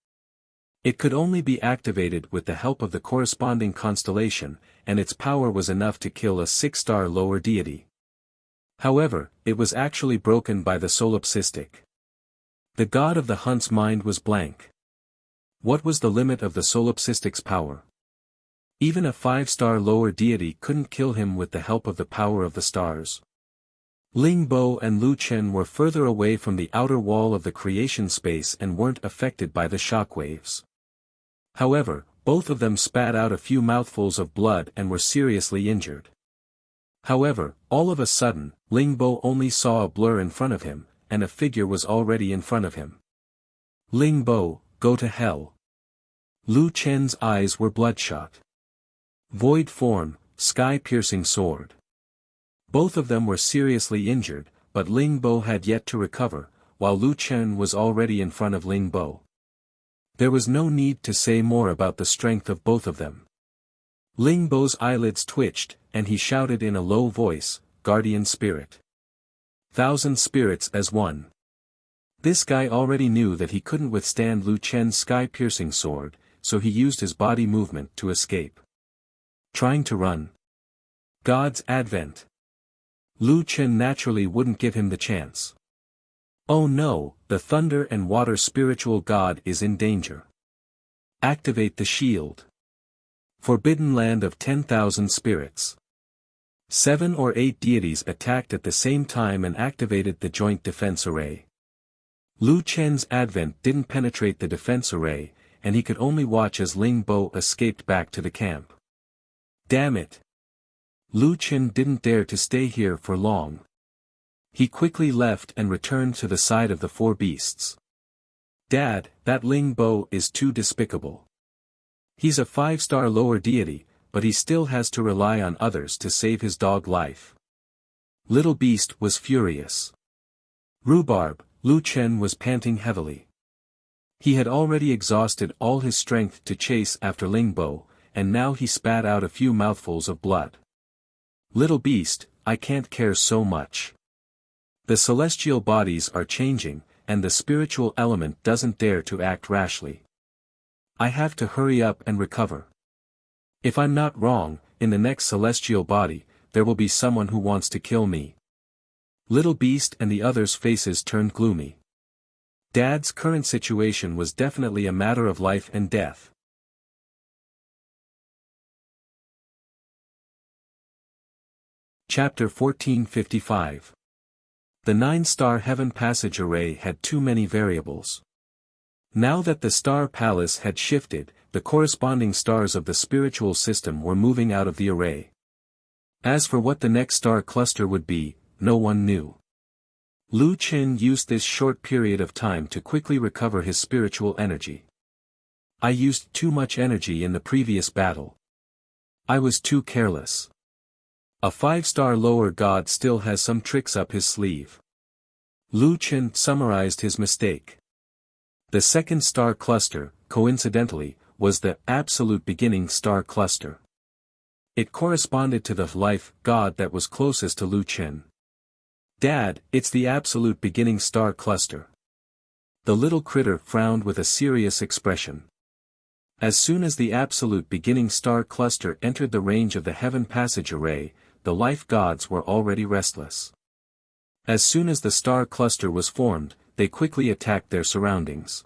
It could only be activated with the help of the corresponding constellation, and its power was enough to kill a 6-star lower deity. However, it was actually broken by the solipsistic. The god of the hunt's mind was blank. What was the limit of the solipsistic's power? Even a 5-star lower deity couldn't kill him with the help of the power of the stars. Ling Bo and Lu Chen were further away from the outer wall of the creation space and weren't affected by the shockwaves. However, both of them spat out a few mouthfuls of blood and were seriously injured. However, all of a sudden, Ling Bo only saw a blur in front of him, and a figure was already in front of him. Ling Bo, go to hell. Lu Chen's eyes were bloodshot. Void form, sky-piercing sword. Both of them were seriously injured, but Ling Bo had yet to recover, while Lu Chen was already in front of Ling Bo. There was no need to say more about the strength of both of them. Ling Bo's eyelids twitched, and he shouted in a low voice, "Guardian Spirit. 1,000 spirits as one." This guy already knew that he couldn't withstand Lu Chen's sky-piercing sword, so he used his body movement to escape. Trying to run. God's advent. Lu Chen naturally wouldn't give him the chance. Oh no, the thunder and water spiritual god is in danger. Activate the shield. Forbidden land of 10,000 spirits. 7 or 8 deities attacked at the same time and activated the joint defense array. Lu Chen's advent didn't penetrate the defense array, and he could only watch as Ling Bo escaped back to the camp. Damn it! Lu Chen didn't dare to stay here for long. He quickly left and returned to the side of the 4 beasts. Dad, that Ling Bo is too despicable. He's a 5-star lower deity, but he still has to rely on others to save his dog life. Little Beast was furious. Rhubarb, Lu Chen was panting heavily. He had already exhausted all his strength to chase after Ling Bo, and now he spat out a few mouthfuls of blood. Little Beast, I can't care so much. The celestial bodies are changing, and the spiritual element doesn't dare to act rashly. I have to hurry up and recover. If I'm not wrong, in the next celestial body, there will be someone who wants to kill me. Little Beast and the others' faces turned gloomy. Dad's current situation was definitely a matter of life and death. Chapter 1455. The 9-star heaven passage array had too many variables. Now that the star palace had shifted, the corresponding stars of the spiritual system were moving out of the array. As for what the next star cluster would be, no one knew. Lu Chen used this short period of time to quickly recover his spiritual energy. I used too much energy in the previous battle. I was too careless. A 5-star lower god still has some tricks up his sleeve. Lu Chen summarized his mistake. The second star cluster, coincidentally, was the absolute beginning star cluster. It corresponded to the life god that was closest to Lu Chen. Dad, it's the absolute beginning star cluster. The little critter frowned with a serious expression. As soon as the absolute beginning star cluster entered the range of the heaven passage array, the life gods were already restless. As soon as the star cluster was formed, they quickly attacked their surroundings.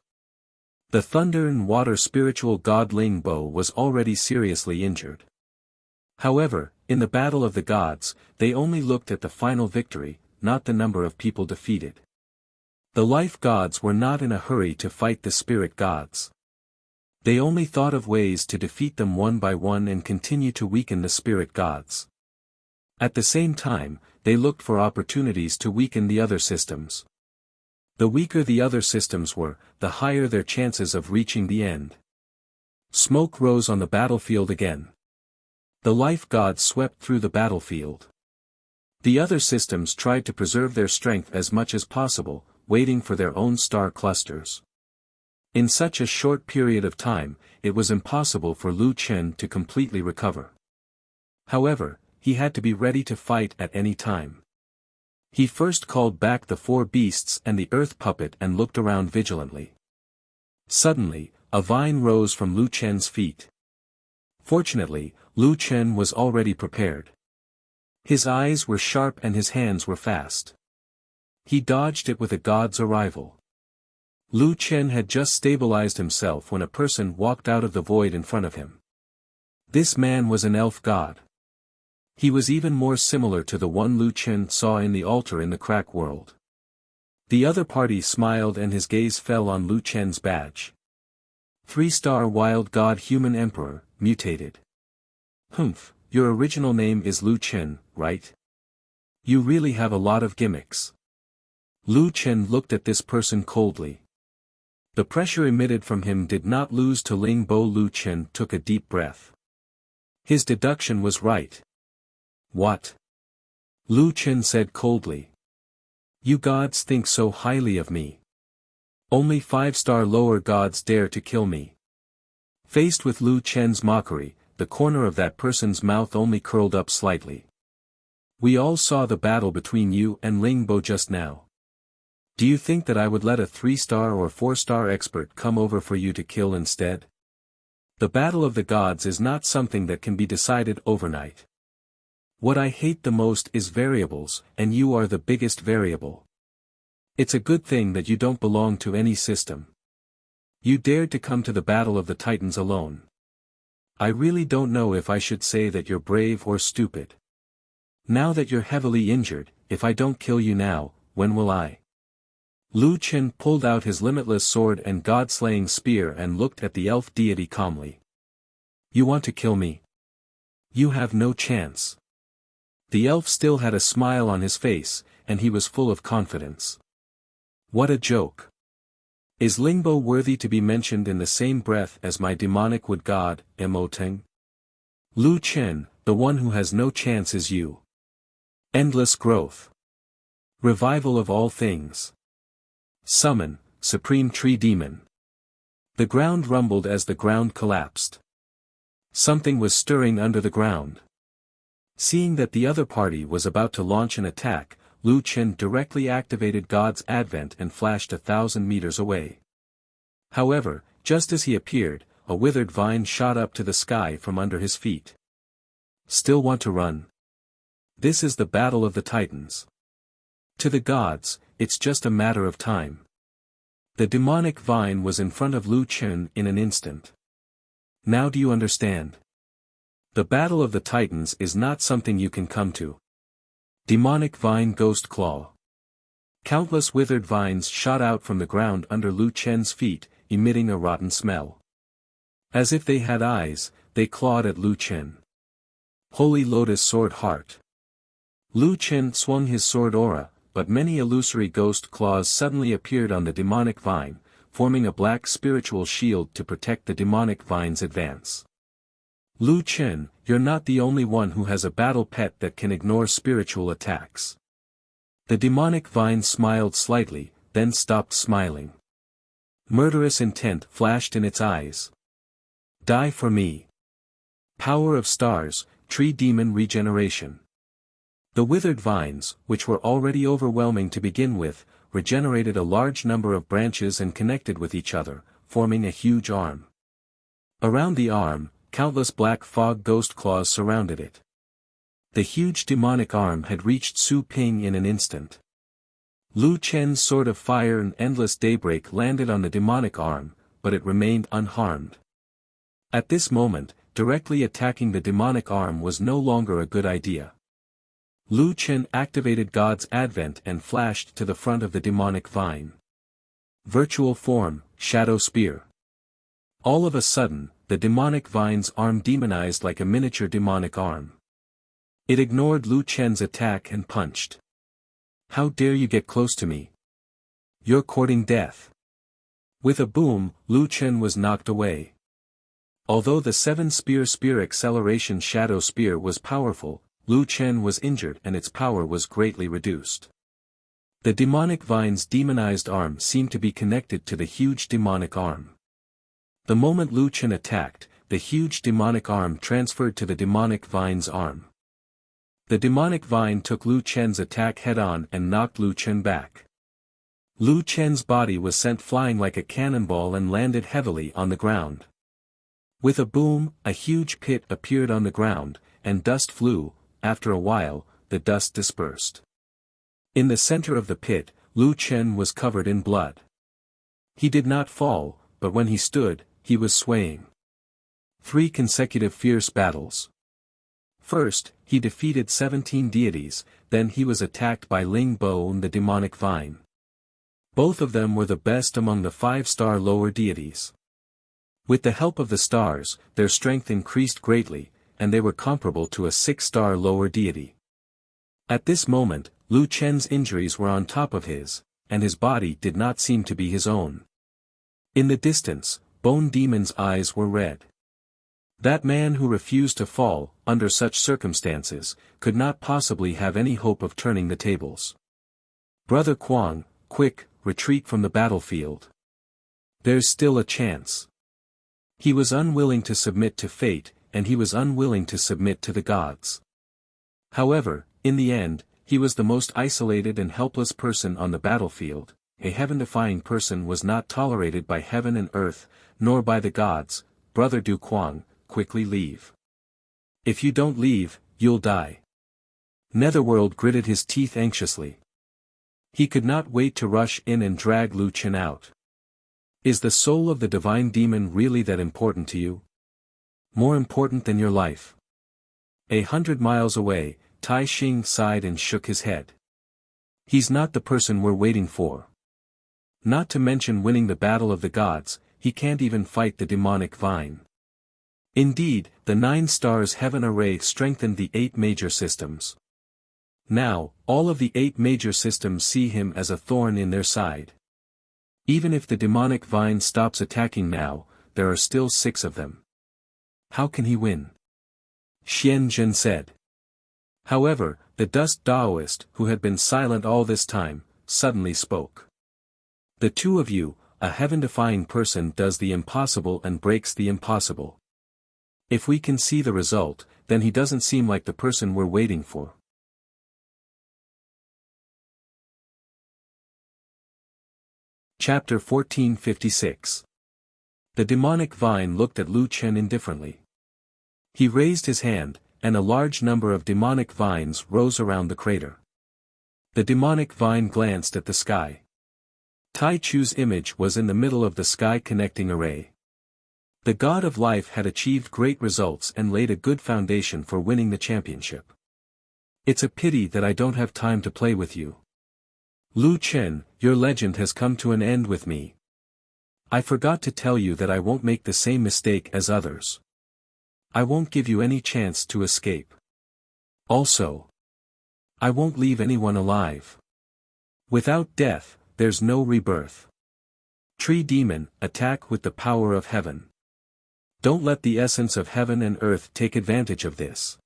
The thunder and water spiritual god Ling Bo was already seriously injured. However, in the battle of the gods, they only looked at the final victory, not the number of people defeated. The life gods were not in a hurry to fight the spirit gods. They only thought of ways to defeat them one by one and continue to weaken the spirit gods. At the same time, they looked for opportunities to weaken the other systems. The weaker the other systems were, the higher their chances of reaching the end. Smoke rose on the battlefield again. The life gods swept through the battlefield. The other systems tried to preserve their strength as much as possible, waiting for their own star clusters. In such a short period of time, it was impossible for Lu Chen to completely recover. However, he had to be ready to fight at any time. He first called back the 4 beasts and the earth puppet and looked around vigilantly. Suddenly, a vine rose from Lu Chen's feet. Fortunately, Lu Chen was already prepared. His eyes were sharp and his hands were fast. He dodged it with a god's arrival. Lu Chen had just stabilized himself when a person walked out of the void in front of him. This man was an elf god. He was even more similar to the one Lu Chen saw in the altar in the crack world. The other party smiled and his gaze fell on Lu Chen's badge. 3-star Wild God Human Emperor, mutated. Humph, your original name is Lu Chen, right? You really have a lot of gimmicks. Lu Chen looked at this person coldly. The pressure emitted from him did not lose to Ling Bo. Lu Chen took a deep breath. His deduction was right. What? Lu Chen said coldly. You gods think so highly of me. Only 5-star lower gods dare to kill me. Faced with Lu Chen's mockery, the corner of that person's mouth only curled up slightly. We all saw the battle between you and Ling Bo just now. Do you think that I would let a 3-star or 4-star expert come over for you to kill instead? The battle of the gods is not something that can be decided overnight. What I hate the most is variables, and you are the biggest variable. It's a good thing that you don't belong to any system. You dared to come to the battle of the Titans alone. I really don't know if I should say that you're brave or stupid. Now that you're heavily injured, if I don't kill you now, when will I? Lu Chen pulled out his limitless sword and god-slaying spear and looked at the elf deity calmly. You want to kill me? You have no chance. The elf still had a smile on his face, and he was full of confidence. What a joke. Is Lingbo worthy to be mentioned in the same breath as my demonic wood god, Emoteng? Lu Chen, the one who has no chance is you. Endless growth. Revival of all things. Summon, Supreme Tree Demon. The ground rumbled as the ground collapsed. Something was stirring under the ground. Seeing that the other party was about to launch an attack, Lu Chen directly activated God's Advent and flashed 1,000 meters away. However, just as he appeared, a withered vine shot up to the sky from under his feet. Still want to run? This is the battle of the Titans. To the gods, it's just a matter of time. The demonic vine was in front of Lu Chen in an instant. Now do you understand? The battle of the Titans is not something you can come to. Demonic vine ghost claw. Countless withered vines shot out from the ground under Lu Chen's feet, emitting a rotten smell. As if they had eyes, they clawed at Lu Chen. Holy Lotus Sword Heart. Lu Chen swung his sword aura, but many illusory ghost claws suddenly appeared on the demonic vine, forming a black spiritual shield to protect the demonic vine's advance. Lu Chen, you're not the only one who has a battle pet that can ignore spiritual attacks. The demonic vine smiled slightly, then stopped smiling. Murderous intent flashed in its eyes. Die for me. Power of stars, tree demon regeneration. The withered vines, which were already overwhelming to begin with, regenerated a large number of branches and connected with each other, forming a huge arm. Around the arm, countless black fog ghost claws surrounded it. The huge demonic arm had reached Su Ping in an instant. Lu Chen's sword of fire and endless daybreak landed on the demonic arm, but it remained unharmed. At this moment, directly attacking the demonic arm was no longer a good idea. Lu Chen activated God's Advent and flashed to the front of the demonic vine. Virtual form, Shadow Spear. All of a sudden, the demonic vine's arm demonized like a miniature demonic arm. It ignored Lu Chen's attack and punched. How dare you get close to me? You're courting death. With a boom, Lu Chen was knocked away. Although the 7-spear acceleration Shadow Spear was powerful, Lu Chen was injured and its power was greatly reduced. The demonic vine's demonized arm seemed to be connected to the huge demonic arm. The moment Lu Chen attacked, the huge demonic arm transferred to the demonic vine's arm. The demonic vine took Lu Chen's attack head-on and knocked Lu Chen back. Lu Chen's body was sent flying like a cannonball and landed heavily on the ground. With a boom, a huge pit appeared on the ground, and dust flew. After a while, the dust dispersed. In the center of the pit, Lu Chen was covered in blood. He did not fall, but when he stood, he was swaying. 3 consecutive fierce battles. First, he defeated 17 deities, then he was attacked by Ling Bo and the demonic vine. Both of them were the best among the 5-star lower deities. With the help of the stars, their strength increased greatly, and they were comparable to a 6-star lower deity. At this moment, Lu Chen's injuries were on top of his, and his body did not seem to be his own. In the distance, Bone Demon's eyes were red. That man who refused to fall, under such circumstances, could not possibly have any hope of turning the tables. Brother Quang, quick, retreat from the battlefield. There's still a chance. He was unwilling to submit to fate, and he was unwilling to submit to the gods. However, in the end, he was the most isolated and helpless person on the battlefield. A heaven-defying person was not tolerated by heaven and earth, nor by the gods. Brother Du Quang, quickly leave. If you don't leave, you'll die. Netherworld gritted his teeth anxiously. He could not wait to rush in and drag Lu Chen out. Is the soul of the divine demon really that important to you? More important than your life? 100 miles away, Tai Xing sighed and shook his head. He's not the person we're waiting for. Not to mention winning the battle of the gods, he can't even fight the demonic vine. Indeed, the 9 stars heaven array strengthened the 8 major systems. Now, all of the 8 major systems see him as a thorn in their side. Even if the demonic vine stops attacking now, there are still 6 of them. How can he win? Xian Zhen said. However, the dust Taoist, who had been silent all this time, suddenly spoke. The two of you, a heaven-defying person does the impossible and breaks the impossible. If we can see the result, then he doesn't seem like the person we're waiting for. Chapter 1456. The demonic vine looked at Lu Chen indifferently. He raised his hand, and a large number of demonic vines rose around the crater. The demonic vine glanced at the sky. Tai Chu's image was in the middle of the sky-connecting array. The god of life had achieved great results and laid a good foundation for winning the championship. It's a pity that I don't have time to play with you. Lu Chen, your legend has come to an end with me. I forgot to tell you that I won't make the same mistake as others. I won't give you any chance to escape. Also, I won't leave anyone alive. Without death, there's no rebirth. Tree Demon, attack with the power of heaven. Don't let the essence of heaven and earth take advantage of this.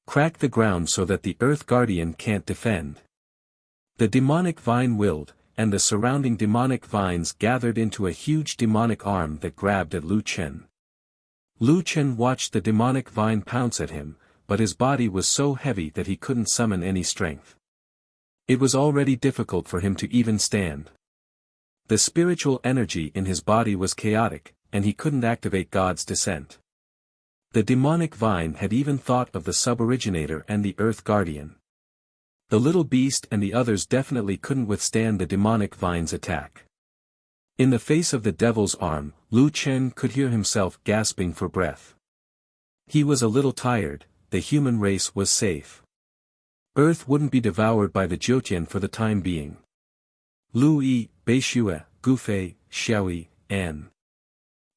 Crack the ground so that the Earth Guardian can't defend. The demonic vine willed, and the surrounding demonic vines gathered into a huge demonic arm that grabbed at Lu Chen. Lu Chen watched the demonic vine pounce at him, but his body was so heavy that he couldn't summon any strength. It was already difficult for him to even stand. The spiritual energy in his body was chaotic, and he couldn't activate God's descent. The demonic vine had even thought of the sub-originator and the Earth Guardian. The little beast and the others definitely couldn't withstand the demonic vine's attack. In the face of the devil's arm, Lu Chen could hear himself gasping for breath. He was a little tired. The human race was safe. Earth wouldn't be devoured by the Jiutian for the time being. Lu Yi, Beishue, Gufei, Xiaoyi, and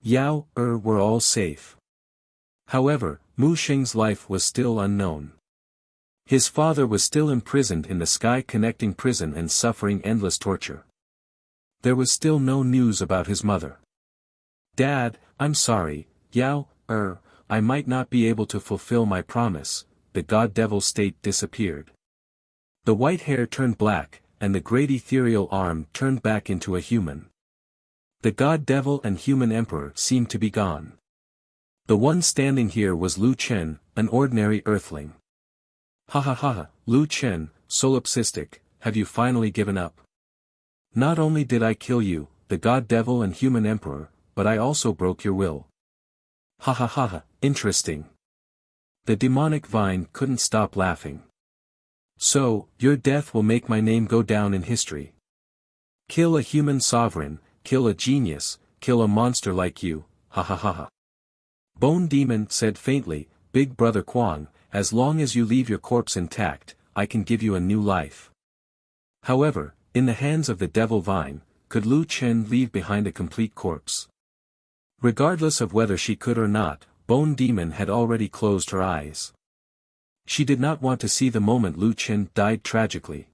Yao were all safe. However, Mu Xing's life was still unknown. His father was still imprisoned in the sky-connecting prison and suffering endless torture. There was still no news about his mother. Dad, I'm sorry, Yao, I might not be able to fulfill my promise. The god-devil state disappeared. The white hair turned black, and the great ethereal arm turned back into a human. The god-devil and human emperor seemed to be gone. The one standing here was Lu Chen, an ordinary earthling. Ha ha ha, Lu Chen, solipsistic, have you finally given up? Not only did I kill you, the god-devil and human emperor, but I also broke your will. Ha ha ha ha, interesting. The demonic vine couldn't stop laughing. So, your death will make my name go down in history. Kill a human sovereign, kill a genius, kill a monster like you, ha ha ha ha. Bone Demon said faintly, Big Brother Kwang, as long as you leave your corpse intact, I can give you a new life. However, in the hands of the Devil Vine, could Lu Chen leave behind a complete corpse? Regardless of whether she could or not, Bone Demon had already closed her eyes. She did not want to see the moment Lu Chen died tragically.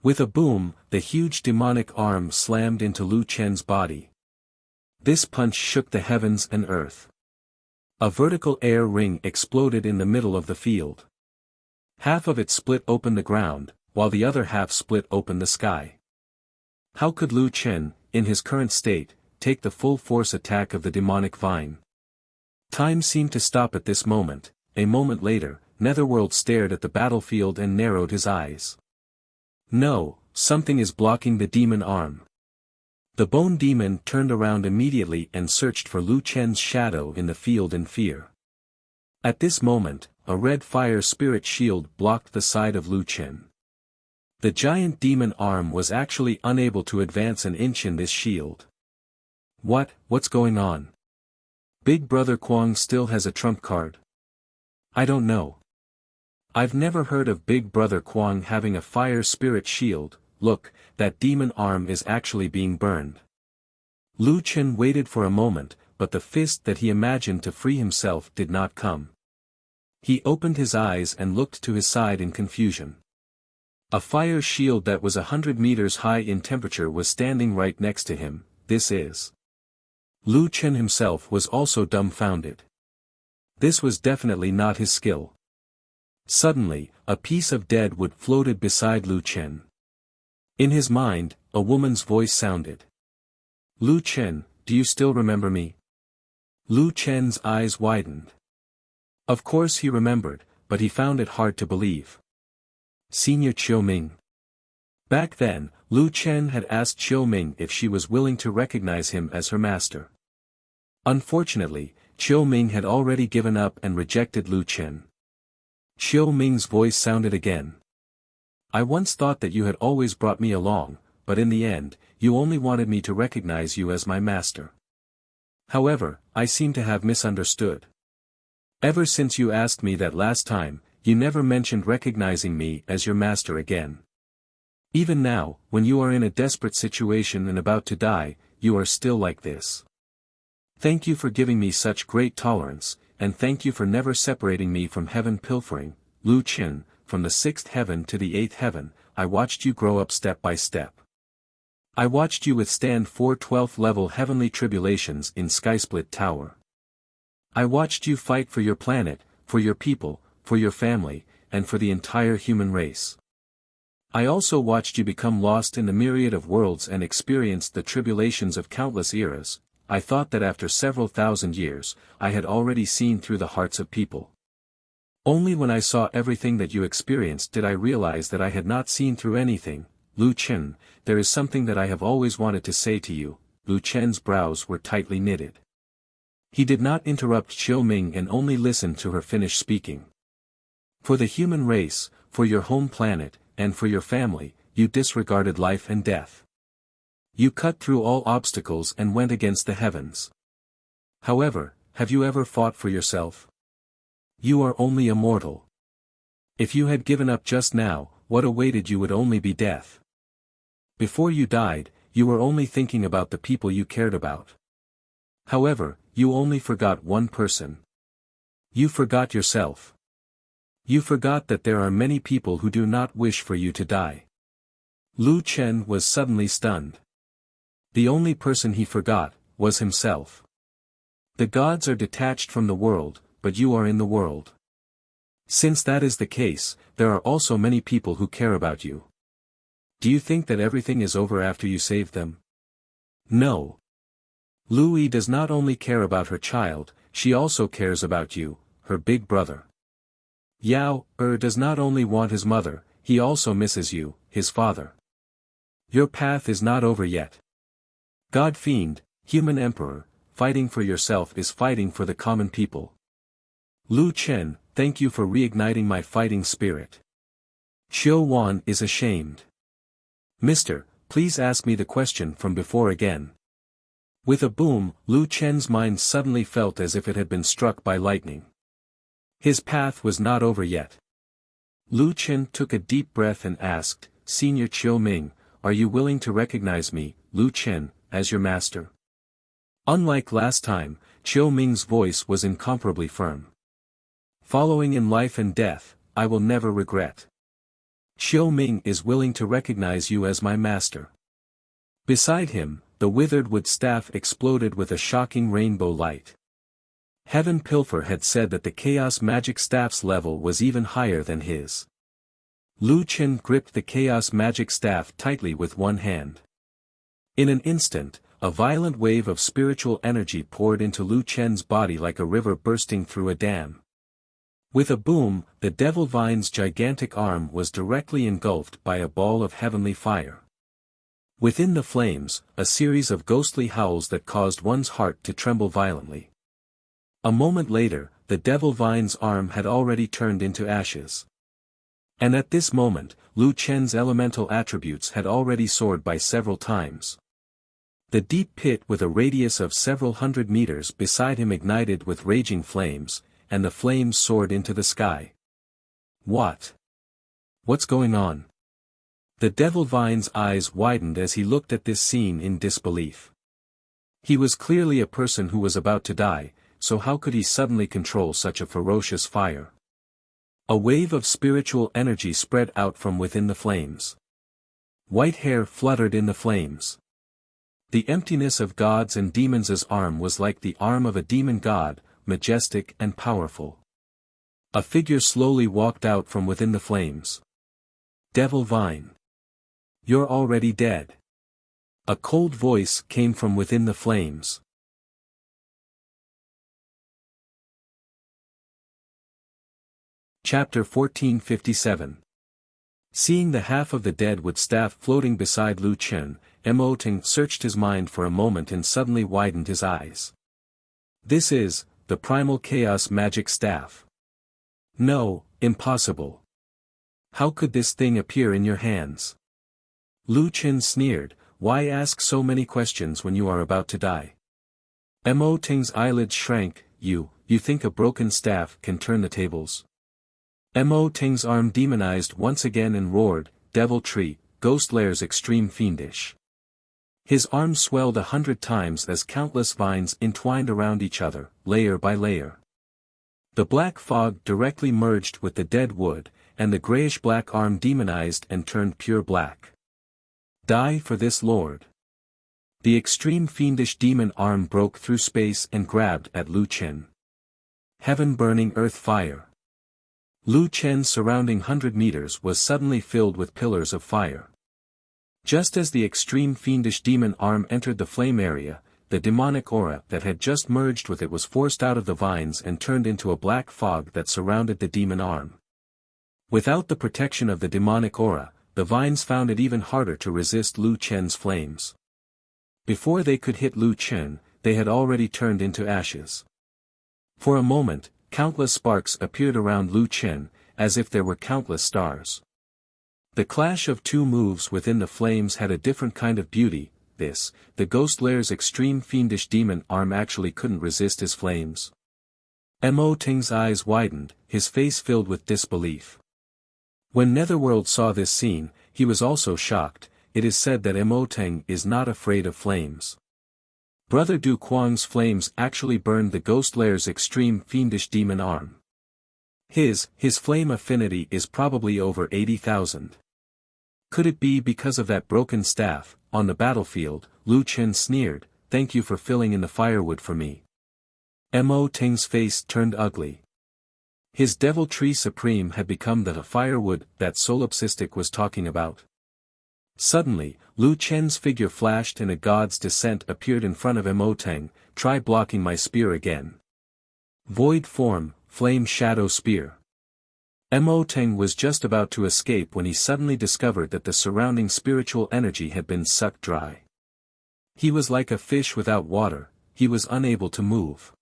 With a boom, the huge demonic arm slammed into Lu Chen's body. This punch shook the heavens and earth. A vertical air ring exploded in the middle of the field. Half of it split open the ground, while the other half split open the sky. How could Lu Chen, in his current state, take the full force attack of the demonic vine? Time seemed to stop at this moment. A moment later, Netherworld stared at the battlefield and narrowed his eyes. No, something is blocking the demon arm. The Bone Demon turned around immediately and searched for Lu Chen's shadow in the field in fear. At this moment, a red fire spirit shield blocked the side of Lu Chen. The giant demon arm was actually unable to advance an inch in this shield. What's going on? Big Brother Kwang still has a trump card? I don't know. I've never heard of Big Brother Kwang having a fire spirit shield. Look, that demon arm is actually being burned. Lu Chen waited for a moment, but the fist that he imagined to free himself did not come. He opened his eyes and looked to his side in confusion. A fire shield that was 100 meters high in temperature was standing right next to him. This is. Lu Chen himself was also dumbfounded. This was definitely not his skill. Suddenly, a piece of dead wood floated beside Lu Chen. In his mind, a woman's voice sounded. Lu Chen, do you still remember me? Lu Chen's eyes widened. Of course he remembered, but he found it hard to believe. Senior Chiu Ming. Back then, Lu Chen had asked Chiu Ming if she was willing to recognize him as her master. Unfortunately, Chiu Ming had already given up and rejected Lu Chen. Chiu Ming's voice sounded again. I once thought that you had always brought me along, but in the end, you only wanted me to recognize you as my master. However, I seem to have misunderstood. Ever since you asked me that last time, you never mentioned recognizing me as your master again. Even now, when you are in a desperate situation and about to die, you are still like this. Thank you for giving me such great tolerance, and thank you for never separating me from heaven pilfering, Lu Chen, from the 6th heaven to the 8th heaven, I watched you grow up step by step. I watched you withstand 4 12th level heavenly tribulations in Skysplit Tower. I watched you fight for your planet, for your people, for your family, and for the entire human race. I also watched you become lost in the myriad of worlds and experienced the tribulations of countless eras. I thought that after several thousand years, I had already seen through the hearts of people. Only when I saw everything that you experienced did I realize that I had not seen through anything. Lu Chen, there is something that I have always wanted to say to you. Lu Chen's brows were tightly knitted. He did not interrupt Chiu Ming and only listened to her finish speaking. For the human race, for your home planet, and for your family, you disregarded life and death. You cut through all obstacles and went against the heavens. However, have you ever fought for yourself? You are only a mortal. If you had given up just now, what awaited you would only be death. Before you died, you were only thinking about the people you cared about. However, you only forgot one person. You forgot yourself. You forgot that there are many people who do not wish for you to die. Lu Chen was suddenly stunned. The only person he forgot was himself. The gods are detached from the world, but you are in the world. Since that is the case, there are also many people who care about you. Do you think that everything is over after you save them? No. Lu Yi does not only care about her child, she also cares about you, her big brother. Yao does not only want his mother, he also misses you, his father. Your path is not over yet. God Fiend, Human Emperor, fighting for yourself is fighting for the common people. Lu Chen, thank you for reigniting my fighting spirit. Chiu Wan is ashamed. Mister, please ask me the question from before again. With a boom, Lu Chen's mind suddenly felt as if it had been struck by lightning. His path was not over yet. Lu Chen took a deep breath and asked, Senior Chiu Ming, are you willing to recognize me, Lu Chen, as your master? Unlike last time, Chiu Ming's voice was incomparably firm. Following in life and death, I will never regret. Chiu Ming is willing to recognize you as my master. Beside him, the withered wood staff exploded with a shocking rainbow light. Heaven Pilfer had said that the Chaos Magic Staff's level was even higher than his. Lu Chen gripped the Chaos Magic Staff tightly with one hand. In an instant, a violent wave of spiritual energy poured into Lu Chen's body like a river bursting through a dam. With a boom, the Devil Vine's gigantic arm was directly engulfed by a ball of heavenly fire. Within the flames, a series of ghostly howls that caused one's heart to tremble violently. A moment later, the Devil Vine's arm had already turned into ashes. And at this moment, Lu Chen's elemental attributes had already soared by several times. The deep pit with a radius of several hundred meters beside him ignited with raging flames, and the flames soared into the sky. What? What's going on? The Devil Vine's eyes widened as he looked at this scene in disbelief. He was clearly a person who was about to die, so how could he suddenly control such a ferocious fire? A wave of spiritual energy spread out from within the flames. White hair fluttered in the flames. The emptiness of gods and demons' arm was like the arm of a demon god, majestic and powerful. A figure slowly walked out from within the flames. Devil Vine. You're already dead. A cold voice came from within the flames. Chapter 1457. Seeing the half of the deadwood staff floating beside Lu Chen, Mo Ting searched his mind for a moment and suddenly widened his eyes. This is, the primal chaos magic staff. No, impossible. How could this thing appear in your hands? Lu Chen sneered, why ask so many questions when you are about to die? Mo Ting's eyelids shrank, you think a broken staff can turn the tables? Mo Ting's arm demonized once again and roared, Devil Tree, Ghost Lair's extreme fiendish. His arm swelled 100 times as countless vines entwined around each other, layer by layer. The black fog directly merged with the dead wood, and the grayish-black arm demonized and turned pure black. Die for this lord. The extreme fiendish demon arm broke through space and grabbed at Lu Chen. Heaven burning earth fire. Lu Chen's surrounding 100 meters was suddenly filled with pillars of fire. Just as the extreme fiendish demon arm entered the flame area, the demonic aura that had just merged with it was forced out of the vines and turned into a black fog that surrounded the demon arm. Without the protection of the demonic aura, the vines found it even harder to resist Lu Chen's flames. Before they could hit Lu Chen, they had already turned into ashes. For a moment, countless sparks appeared around Lu Chen, as if there were countless stars. The clash of two moves within the flames had a different kind of beauty. The Ghost Lair's extreme fiendish demon arm actually couldn't resist his flames. Mo Ting's eyes widened, his face filled with disbelief. When Netherworld saw this scene, he was also shocked. It is said that Mo Ting is not afraid of flames. Brother Du Kuang's flames actually burned the Ghost Lair's extreme fiendish demon arm. His flame affinity is probably over 80,000. Could it be because of that broken staff? On the battlefield, Lu Chen sneered, thank you for filling in the firewood for me. Mo Ting's face turned ugly. His Devil Tree Supreme had become the firewood that Solipsistic was talking about. Suddenly, Lu Chen's figure flashed and a god's descent appeared in front of Mo Ting. Try blocking my spear again. Void form, flame shadow spear. Mo Ting was just about to escape when he suddenly discovered that the surrounding spiritual energy had been sucked dry. He was like a fish without water, he was unable to move.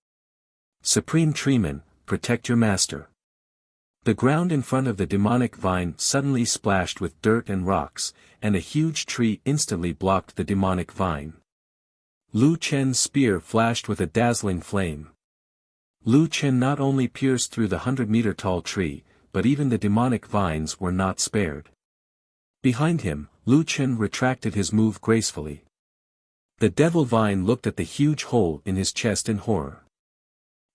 Supreme Treeman, protect your master. The ground in front of the demonic vine suddenly splashed with dirt and rocks, and a huge tree instantly blocked the demonic vine. Lu Chen's spear flashed with a dazzling flame. Lu Chen not only pierced through the 100-meter-tall tree, but even the demonic vines were not spared. Behind him, Lu Chen retracted his move gracefully. The devil vine looked at the huge hole in his chest in horror.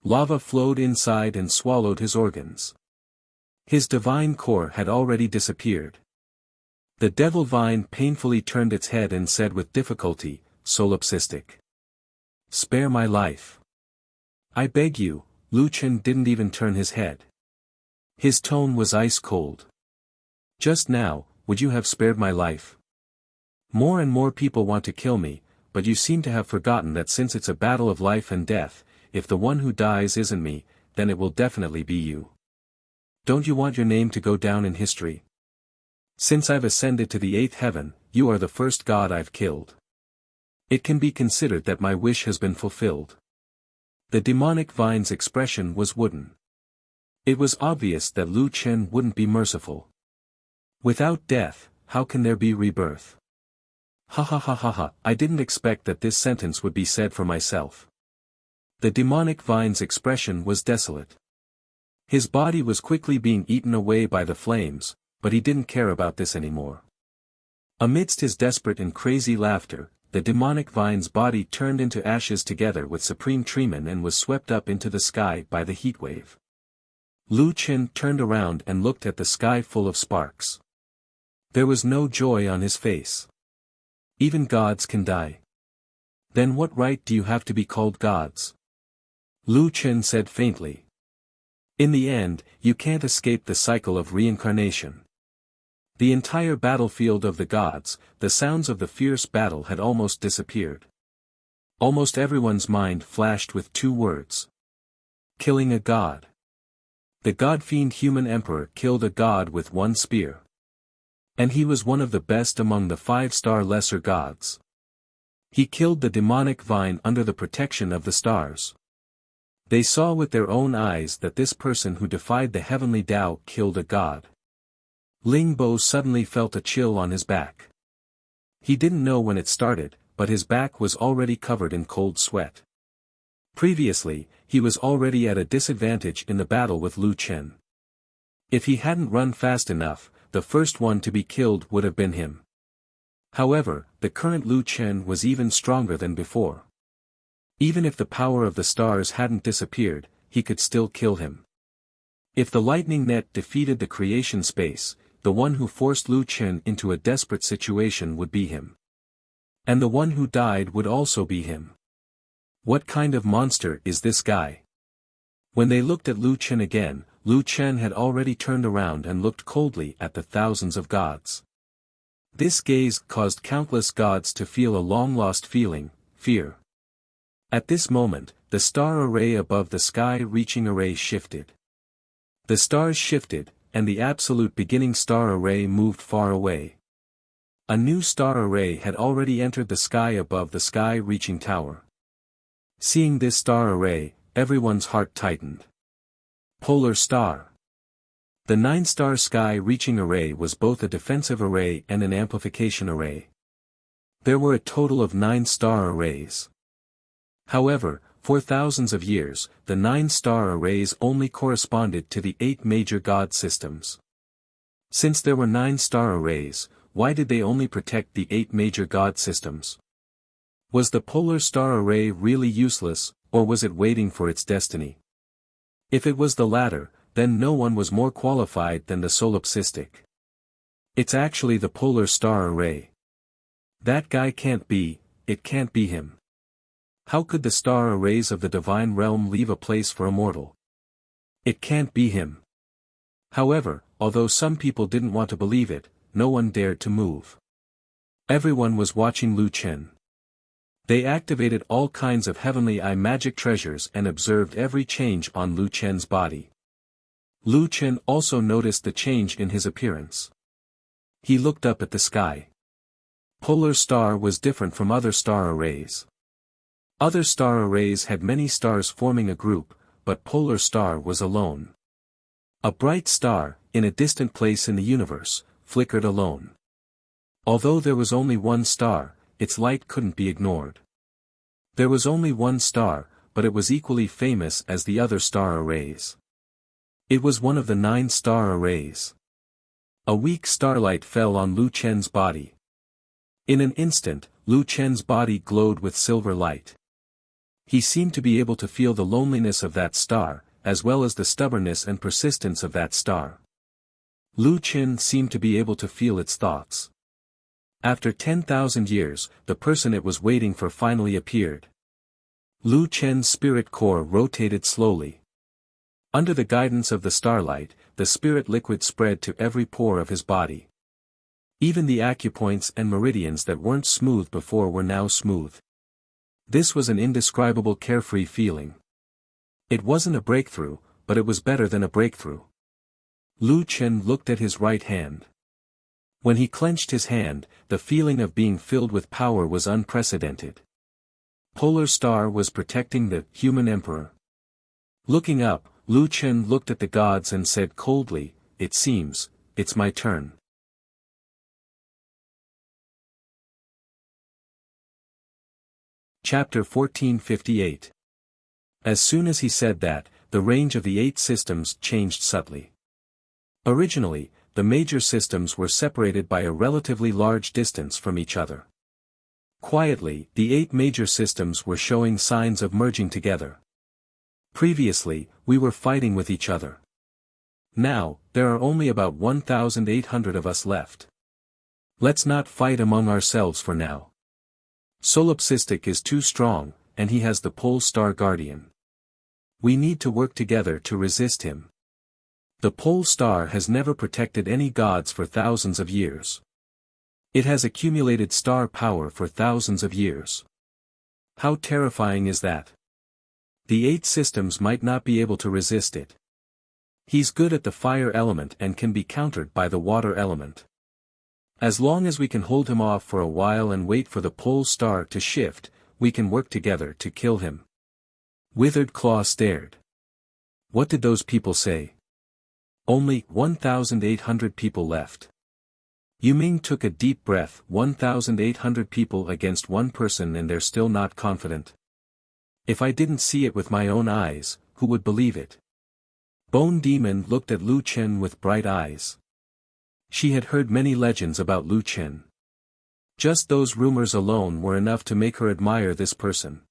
Lava flowed inside and swallowed his organs. His divine core had already disappeared. The devil vine painfully turned its head and said with difficulty, solipsistic. "Spare my life. I beg you." Lu Chen didn't even turn his head. His tone was ice cold. "Just now, would you have spared my life? More and more people want to kill me, but you seem to have forgotten that since it's a battle of life and death, if the one who dies isn't me, then it will definitely be you. Don't you want your name to go down in history? Since I've ascended to the 8th heaven, you are the first god I've killed. It can be considered that my wish has been fulfilled." The demonic vine's expression was wooden. It was obvious that Lu Chen wouldn't be merciful. Without death, how can there be rebirth? Ha ha ha ha ha, I didn't expect that this sentence would be said for myself. The demonic vine's expression was desolate. His body was quickly being eaten away by the flames, but he didn't care about this anymore. Amidst his desperate and crazy laughter, the demonic vine's body turned into ashes together with Supreme Treeman and was swept up into the sky by the heatwave. Lu Chen turned around and looked at the sky full of sparks. There was no joy on his face. Even gods can die. Then what right do you have to be called gods? Lu Chen said faintly. In the end, you can't escape the cycle of reincarnation. The entire battlefield of the gods, the sounds of the fierce battle had almost disappeared. Almost everyone's mind flashed with two words. Killing a god. The god-fiend human emperor killed a god with one spear. And he was one of the best among the 5-star lesser gods. He killed the demonic vine under the protection of the stars. They saw with their own eyes that this person who defied the heavenly Tao killed a god. Ling Bo suddenly felt a chill on his back. He didn't know when it started, but his back was already covered in cold sweat. Previously, he was already at a disadvantage in the battle with Lu Chen. If he hadn't run fast enough, the first one to be killed would have been him. However, the current Lu Chen was even stronger than before. Even if the power of the stars hadn't disappeared, he could still kill him. If the lightning net defeated the creation space, the one who forced Lu Chen into a desperate situation would be him. And the one who died would also be him. What kind of monster is this guy? When they looked at Lu Chen again, Lu Chen had already turned around and looked coldly at the thousands of gods. This gaze caused countless gods to feel a long-lost feeling, fear. At this moment, the star array above the sky-reaching array shifted. The stars shifted, and the absolute beginning star array moved far away. A new star array had already entered the sky above the sky-reaching tower. Seeing this star array, everyone's heart tightened. Polar star. The 9-star sky-reaching array was both a defensive array and an amplification array. There were a total of 9 star arrays. However, for thousands of years, the 9-star arrays only corresponded to the 8 major god systems. Since there were 9-star arrays, why did they only protect the 8 major god systems? Was the polar star array really useless, or was it waiting for its destiny? If it was the latter, then no one was more qualified than the solipsistic. It's actually the polar star array. That guy can't be, it can't be him. How could the star arrays of the divine realm leave a place for a mortal? It can't be him. However, although some people didn't want to believe it, no one dared to move. Everyone was watching Lu Chen. They activated all kinds of heavenly eye magic treasures and observed every change on Lu Chen's body. Lu Chen also noticed the change in his appearance. He looked up at the sky. Polar star was different from other star arrays. Other star arrays had many stars forming a group, but polar star was alone. A bright star, in a distant place in the universe, flickered alone. Although there was only one star, its light couldn't be ignored. There was only one star, but it was equally famous as the other star arrays. It was one of the 9 star arrays. A weak starlight fell on Lu Chen's body. In an instant, Lu Chen's body glowed with silver light. He seemed to be able to feel the loneliness of that star, as well as the stubbornness and persistence of that star. Lu Chen seemed to be able to feel its thoughts. After 10,000 years, the person it was waiting for finally appeared. Lu Chen's spirit core rotated slowly. Under the guidance of the starlight, the spirit liquid spread to every pore of his body. Even the acupoints and meridians that weren't smooth before were now smooth. This was an indescribable carefree feeling. It wasn't a breakthrough, but it was better than a breakthrough. Lu Chen looked at his right hand. When he clenched his hand, the feeling of being filled with power was unprecedented. Polar Star was protecting the human emperor. Looking up, Lu Chen looked at the gods and said coldly, "It seems, it's my turn." Chapter 1458. As soon as he said that, the range of the 8 systems changed subtly. Originally, the major systems were separated by a relatively large distance from each other. Quietly, the 8 major systems were showing signs of merging together. Previously, we were fighting with each other. Now, there are only about 1,800 of us left. Let's not fight among ourselves for now. Solipsistic is too strong, and he has the Pole Star Guardian. We need to work together to resist him. The Pole Star has never protected any gods for thousands of years. It has accumulated star power for thousands of years. How terrifying is that? The 8 systems might not be able to resist it. He's good at the fire element and can be countered by the water element. As long as we can hold him off for a while and wait for the Pole Star to shift, we can work together to kill him. Withered Claw stared. What did those people say? Only 1,800 people left. Yuming took a deep breath. 1,800 people against one person, and they're still not confident. If I didn't see it with my own eyes, who would believe it? Bone Demon looked at Lu Chen with bright eyes. She had heard many legends about Lu Chen. Just those rumors alone were enough to make her admire this person.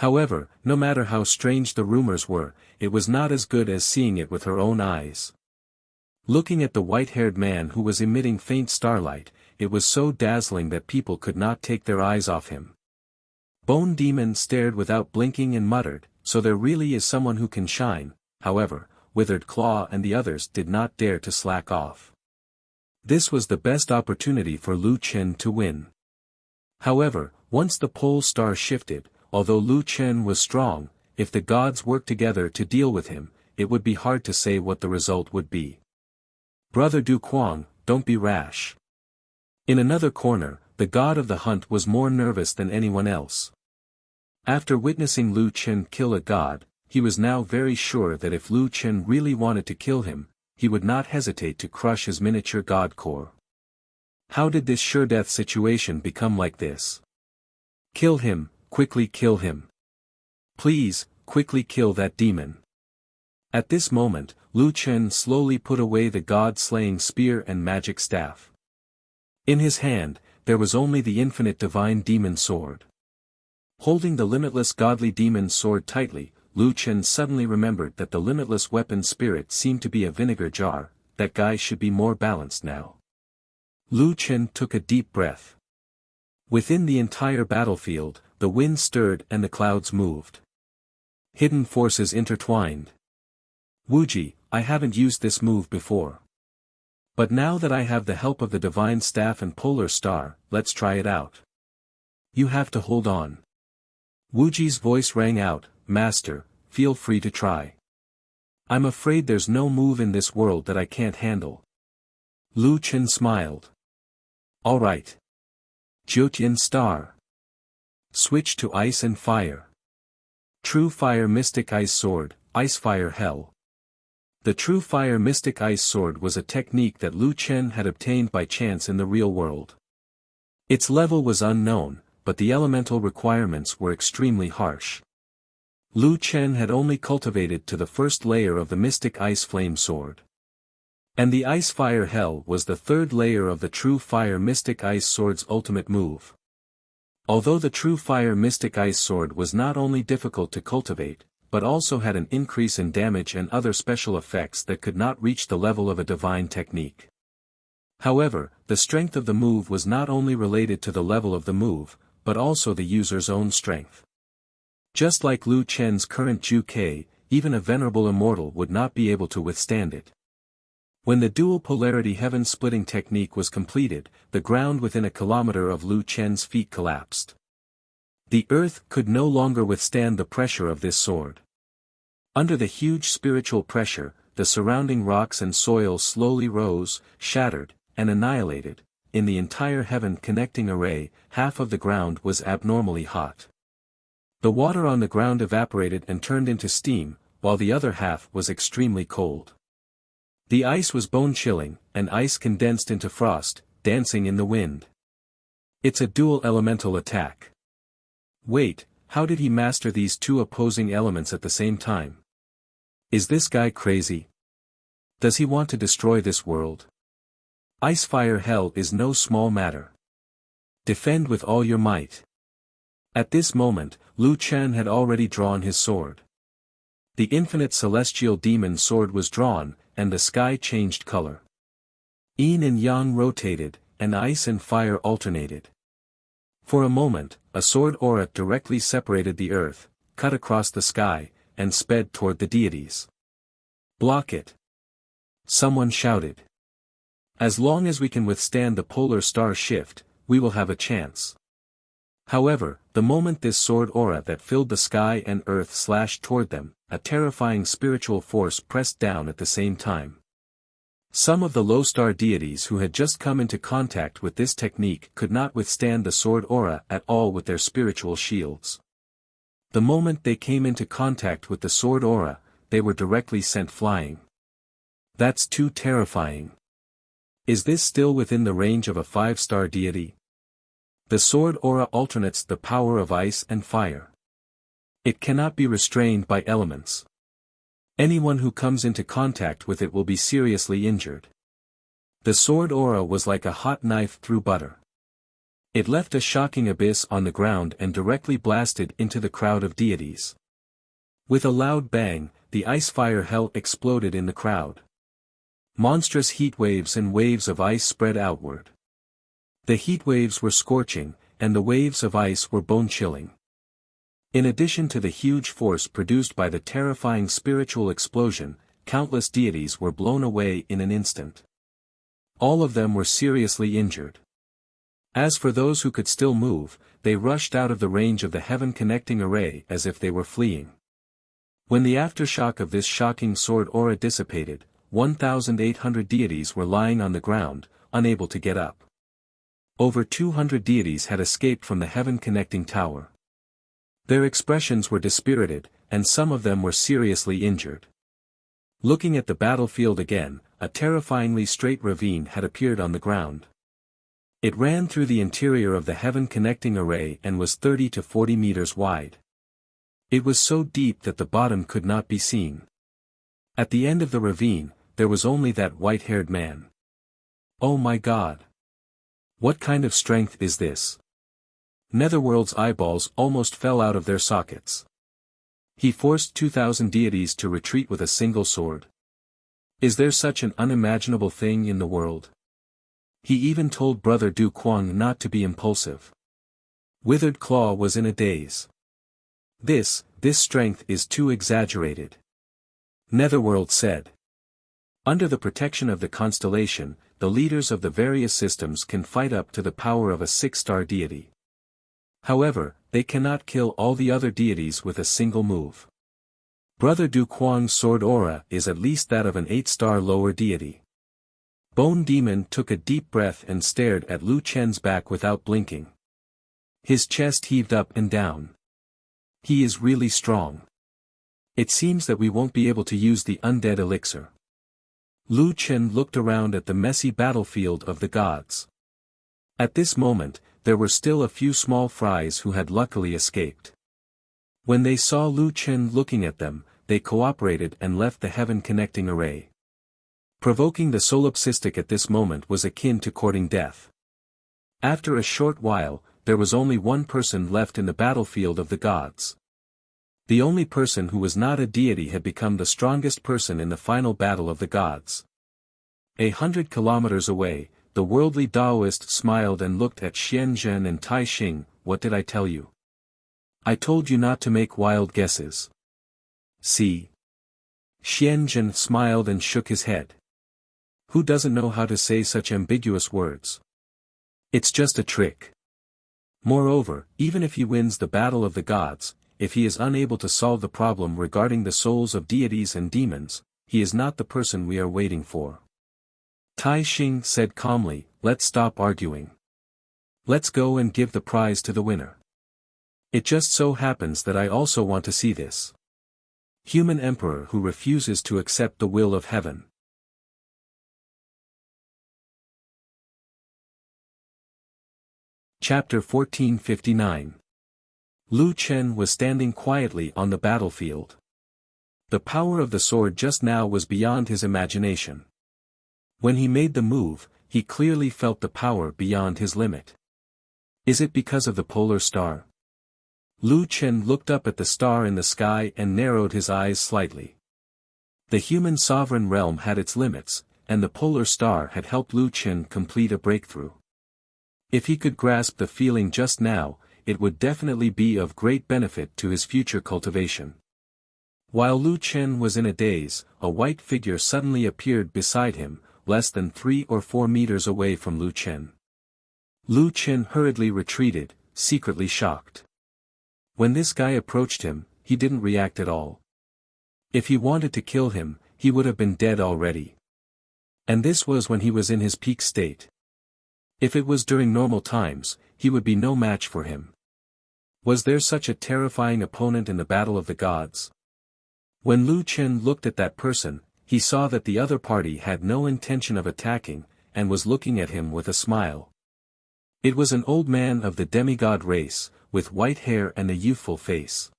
However, no matter how strange the rumors were, it was not as good as seeing it with her own eyes. Looking at the white-haired man who was emitting faint starlight, it was so dazzling that people could not take their eyes off him. Bone Demon stared without blinking and muttered, "So there really is someone who can shine." However, Withered Claw and the others did not dare to slack off. This was the best opportunity for Lu Chen to win. However, once the Pole Star shifted, although Lu Chen was strong, if the gods worked together to deal with him, it would be hard to say what the result would be. Brother Du Quang, don't be rash. In another corner, the god of the hunt was more nervous than anyone else. After witnessing Lu Chen kill a god, he was now very sure that if Lu Chen really wanted to kill him, he would not hesitate to crush his miniature god core. How did this sure-death situation become like this? Kill him, quickly kill him. Please, quickly kill that demon. At this moment, Lu Chen slowly put away the god-slaying spear and magic staff. In his hand, there was only the infinite divine demon sword. Holding the limitless godly demon sword tightly, Lu Chen suddenly remembered that the limitless weapon spirit seemed to be a vinegar jar. That guy should be more balanced now. Lu Chen took a deep breath. Within the entire battlefield, the wind stirred and the clouds moved. Hidden forces intertwined. Wuji, I haven't used this move before. But now that I have the help of the divine staff and polar star, let's try it out. You have to hold on. Wuji's voice rang out, Master, feel free to try. I'm afraid there's no move in this world that I can't handle. Lu Chen smiled. All right. Jiutian Star. Switch to Ice and Fire. True Fire Mystic Ice Sword, Ice Fire Hell. The true fire mystic ice sword was a technique that Lu Chen had obtained by chance in the real world. Its level was unknown, but the elemental requirements were extremely harsh. Lu Chen had only cultivated to the first layer of the mystic ice flame sword. And the ice fire hell was the third layer of the true fire mystic ice sword's ultimate move. Although the true fire mystic ice sword was not only difficult to cultivate, but also had an increase in damage and other special effects that could not reach the level of a divine technique. However, the strength of the move was not only related to the level of the move, but also the user's own strength. Just like Lu Chen's current Ju Kei, even a venerable immortal would not be able to withstand it. When the dual polarity heaven-splitting technique was completed, the ground within a kilometer of Lu Chen's feet collapsed. The earth could no longer withstand the pressure of this sword. Under the huge spiritual pressure, the surrounding rocks and soil slowly rose, shattered, and annihilated. In the entire heaven-connecting array, half of the ground was abnormally hot. The water on the ground evaporated and turned into steam, while the other half was extremely cold. The ice was bone-chilling, and ice condensed into frost, dancing in the wind. It's a dual elemental attack. Wait, how did he master these two opposing elements at the same time? Is this guy crazy? Does he want to destroy this world? Ice fire hell is no small matter. Defend with all your might. At this moment, Lu Chen had already drawn his sword. The infinite celestial demon sword was drawn, and the sky changed color. Yin and yang rotated, and ice and fire alternated. For a moment, a sword aura directly separated the earth, cut across the sky, and sped toward the deities. Block it! Someone shouted. As long as we can withstand the polar star shift, we will have a chance. However, the moment this sword aura that filled the sky and earth slashed toward them, a terrifying spiritual force pressed down at the same time. Some of the low-star deities who had just come into contact with this technique could not withstand the sword aura at all with their spiritual shields. The moment they came into contact with the sword aura, they were directly sent flying. That's too terrifying. Is this still within the range of a 5-star deity? The sword aura alternates the power of ice and fire. It cannot be restrained by elements. Anyone who comes into contact with it will be seriously injured. The sword aura was like a hot knife through butter. It left a shocking abyss on the ground and directly blasted into the crowd of deities. With a loud bang, the ice fire hell exploded in the crowd. Monstrous heat waves and waves of ice spread outward. The heat waves were scorching, and the waves of ice were bone-chilling. In addition to the huge force produced by the terrifying spiritual explosion, countless deities were blown away in an instant. All of them were seriously injured. As for those who could still move, they rushed out of the range of the heaven-connecting array as if they were fleeing. When the aftershock of this shocking sword aura dissipated, 1,800 deities were lying on the ground, unable to get up. Over 200 deities had escaped from the heaven-connecting tower. Their expressions were dispirited, and some of them were seriously injured. Looking at the battlefield again, a terrifyingly straight ravine had appeared on the ground. It ran through the interior of the heaven-connecting array and was 30 to 40 meters wide. It was so deep that the bottom could not be seen. At the end of the ravine, there was only that white-haired man. Oh my God! What kind of strength is this? Netherworld's eyeballs almost fell out of their sockets. He forced 2,000 deities to retreat with a single sword. Is there such an unimaginable thing in the world? He even told Brother Du Kuang not to be impulsive. Withered Claw was in a daze. This strength is too exaggerated. Netherworld said. Under the protection of the constellation, the leaders of the various systems can fight up to the power of a 6-star deity. However, they cannot kill all the other deities with a single move. Brother Du Kuang's sword aura is at least that of an 8-star lower deity. Bone Demon took a deep breath and stared at Lu Chen's back without blinking. His chest heaved up and down. He is really strong. It seems that we won't be able to use the undead elixir. Lu Chen looked around at the messy battlefield of the gods. At this moment, there were still a few small fries who had luckily escaped. When they saw Lu Chen looking at them, they cooperated and left the heaven-connecting array. Provoking the solipsistic at this moment was akin to courting death. After a short while, there was only one person left in the battlefield of the gods. The only person who was not a deity had become the strongest person in the final battle of the gods. 100 kilometers away, the worldly Taoist smiled and looked at Xianzhen and Tai Xing. What did I tell you? I told you not to make wild guesses. See? Xianzhen smiled and shook his head. Who doesn't know how to say such ambiguous words? It's just a trick. Moreover, even if he wins the battle of the gods, if he is unable to solve the problem regarding the souls of deities and demons, he is not the person we are waiting for. Tai Xing said calmly, let's stop arguing. Let's go and give the prize to the winner. It just so happens that I also want to see this human emperor who refuses to accept the will of heaven. Chapter 1459. Lu Chen was standing quietly on the battlefield. The power of the sword just now was beyond his imagination. When he made the move, he clearly felt the power beyond his limit. Is it because of the polar star? Lu Chen looked up at the star in the sky and narrowed his eyes slightly. The human sovereign realm had its limits, and the polar star had helped Lu Chen complete a breakthrough. If he could grasp the feeling just now, it would definitely be of great benefit to his future cultivation. While Lu Chen was in a daze, a white figure suddenly appeared beside him, less than 3 or 4 meters away from Lu Chen. Lu Chen hurriedly retreated, secretly shocked. When this guy approached him, he didn't react at all. If he wanted to kill him, he would have been dead already. And this was when he was in his peak state. If it was during normal times, he would be no match for him. Was there such a terrifying opponent in the battle of the gods? When Lu Chen looked at that person, he saw that the other party had no intention of attacking, and was looking at him with a smile. It was an old man of the demigod race, with white hair and a youthful face.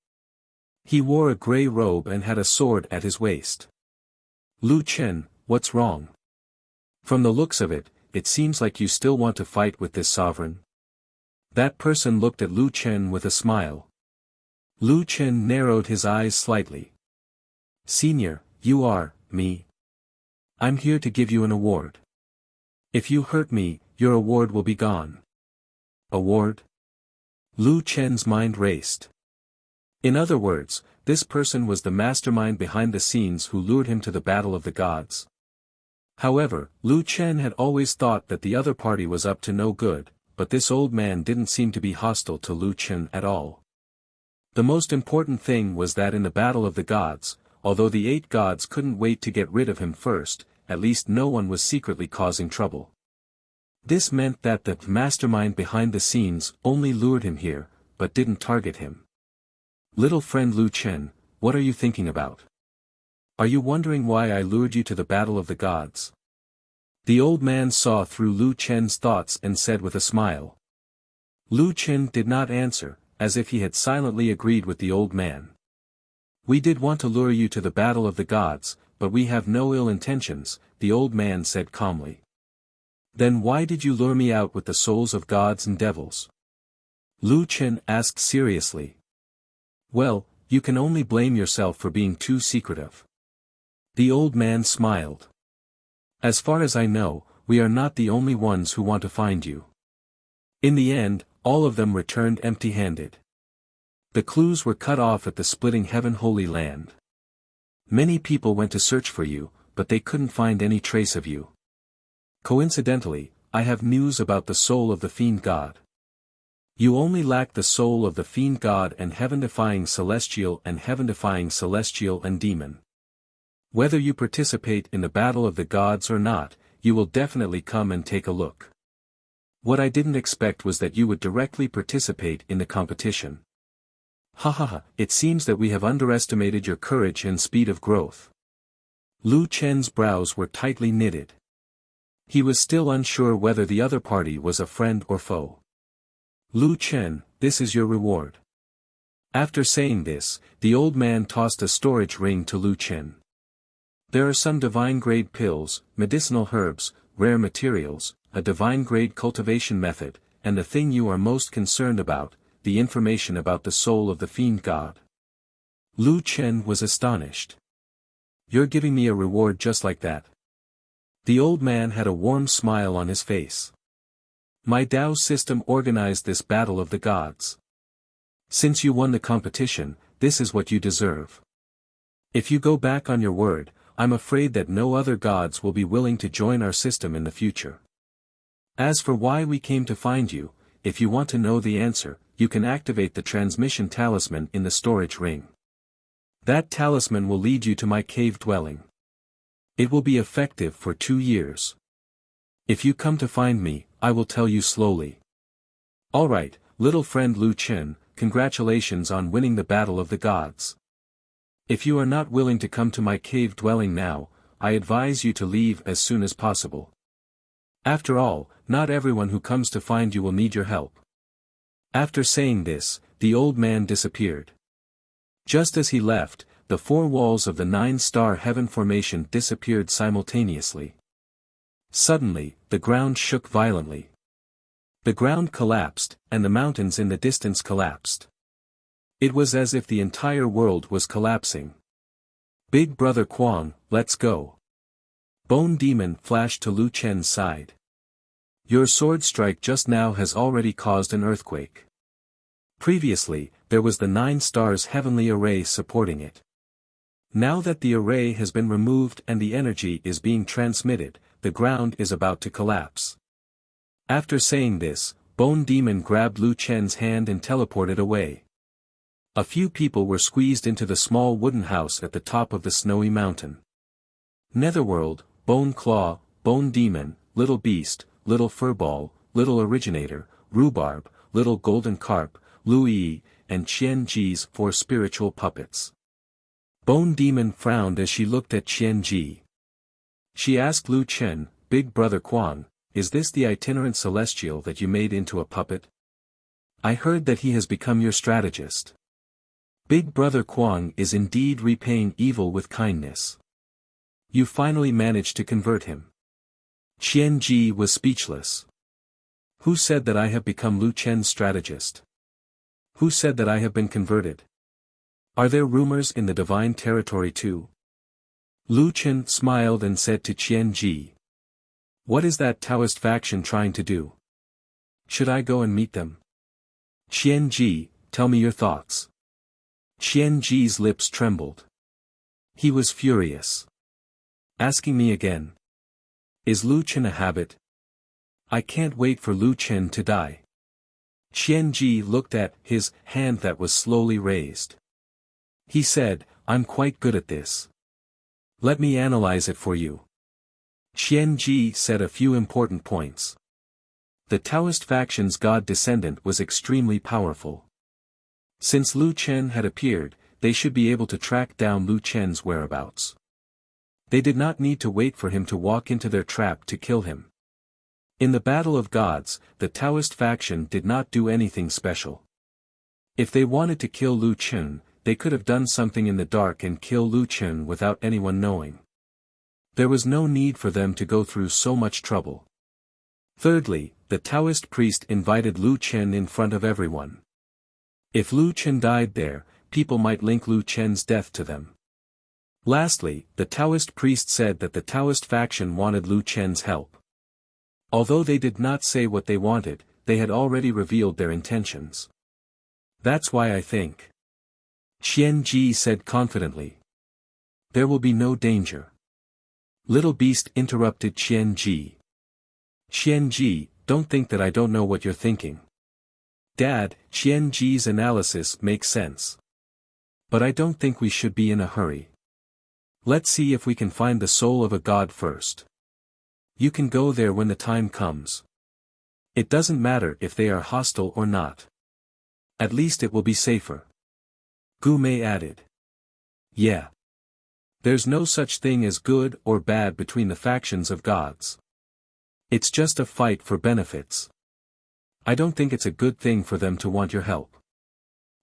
He wore a grey robe and had a sword at his waist. Lu Chen, what's wrong? From the looks of it, it seems like you still want to fight with this sovereign. That person looked at Lu Chen with a smile. Lu Chen narrowed his eyes slightly. Senior, you are, me. I'm here to give you an award. If you hurt me, your award will be gone. Award? Lu Chen's mind raced. In other words, this person was the mastermind behind the scenes who lured him to the battle of the gods. However, Lu Chen had always thought that the other party was up to no good, but this old man didn't seem to be hostile to Lu Chen at all. The most important thing was that in the battle of the gods, although the 8 gods couldn't wait to get rid of him first, at least no one was secretly causing trouble. This meant that the mastermind behind the scenes only lured him here, but didn't target him. Little friend Lu Chen, what are you thinking about? Are you wondering why I lured you to the battle of the gods? The old man saw through Lu Chen's thoughts and said with a smile. Lu Chen did not answer, as if he had silently agreed with the old man. We did want to lure you to the battle of the gods, but we have no ill intentions, the old man said calmly. Then why did you lure me out with the souls of gods and devils? Lu Chen asked seriously. Well, you can only blame yourself for being too secretive. The old man smiled. As far as I know, we are not the only ones who want to find you. In the end, all of them returned empty-handed. The clues were cut off at the splitting heaven holy land. Many people went to search for you, but they couldn't find any trace of you. Coincidentally, I have news about the soul of the fiend god. You only lack the soul of the fiend god and heaven-defying celestial and demon. Whether you participate in the battle of the gods or not, you will definitely come and take a look. What I didn't expect was that you would directly participate in the competition. Ha ha ha, it seems that we have underestimated your courage and speed of growth. Lu Chen's brows were tightly knitted. He was still unsure whether the other party was a friend or foe. Lu Chen, this is your reward. After saying this, the old man tossed a storage ring to Lu Chen. There are some divine-grade pills, medicinal herbs, rare materials, a divine-grade cultivation method, and the thing you are most concerned about, the information about the soul of the fiend god. Lu Chen was astonished. You're giving me a reward just like that? The old man had a warm smile on his face. My Tao system organized this battle of the gods. Since you won the competition, this is what you deserve. If you go back on your word, I'm afraid that no other gods will be willing to join our system in the future. As for why we came to find you, if you want to know the answer, you can activate the transmission talisman in the storage ring. That talisman will lead you to my cave dwelling. It will be effective for 2 years. If you come to find me, I will tell you slowly. Alright, little friend Lu Chen, congratulations on winning the battle of the gods. If you are not willing to come to my cave dwelling now, I advise you to leave as soon as possible. After all, not everyone who comes to find you will need your help. After saying this, the old man disappeared. Just as he left, the 4 walls of the 9-star heaven formation disappeared simultaneously. Suddenly, the ground shook violently. The ground collapsed, and the mountains in the distance collapsed. It was as if the entire world was collapsing. Big Brother Quang, let's go. Bone Demon flashed to Lu Chen's side. Your sword strike just now has already caused an earthquake. Previously, there was the 9 stars heavenly array supporting it. Now that the array has been removed and the energy is being transmitted, the ground is about to collapse. After saying this, Bone Demon grabbed Lu Chen's hand and teleported away. A few people were squeezed into the small wooden house at the top of the snowy mountain. Netherworld, Bone Claw, Bone Demon, Little Beast, Little Furball, Little Originator, Rhubarb, Little Golden Carp, Lui, and Qian Ji's 4 spiritual puppets. Bone Demon frowned as she looked at Qian Ji. She asked Lu Chen, Big Brother Quang, is this the itinerant celestial that you made into a puppet? I heard that he has become your strategist. Big Brother Quang is indeed repaying evil with kindness. You finally managed to convert him. Qian Ji was speechless. Who said that I have become Lu Chen's strategist? Who said that I have been converted? Are there rumors in the divine territory too? Lu Chen smiled and said to Qian Ji. What is that Taoist faction trying to do? Should I go and meet them? Qian Ji, tell me your thoughts. Qian Ji's lips trembled. He was furious. Asking me again. Is Lu Chen a habit? I can't wait for Lu Chen to die. Qian Ji looked at his hand that was slowly raised. He said, I'm quite good at this. Let me analyze it for you. Qian Ji said a few important points. The Taoist faction's god descendant was extremely powerful. Since Lu Chen had appeared, they should be able to track down Lu Chen's whereabouts. They did not need to wait for him to walk into their trap to kill him. In the battle of gods, the Taoist faction did not do anything special. If they wanted to kill Lu Chen, they could have done something in the dark and kill Lu Chen without anyone knowing. There was no need for them to go through so much trouble. Thirdly, the Taoist priest invited Lu Chen in front of everyone. If Lu Chen died there, people might link Lu Chen's death to them. Lastly, the Taoist priest said that the Taoist faction wanted Lu Chen's help. Although they did not say what they wanted, they had already revealed their intentions. That's why I think. Qian Ji said confidently. There will be no danger. Little Beast interrupted Qian Ji. Qian Ji, don't think that I don't know what you're thinking. Dad, Qian Ji's analysis makes sense. But I don't think we should be in a hurry. Let's see if we can find the soul of a god first. You can go there when the time comes. It doesn't matter if they are hostile or not. At least it will be safer. Gu Mei added. Yeah. There's no such thing as good or bad between the factions of gods. It's just a fight for benefits. I don't think it's a good thing for them to want your help.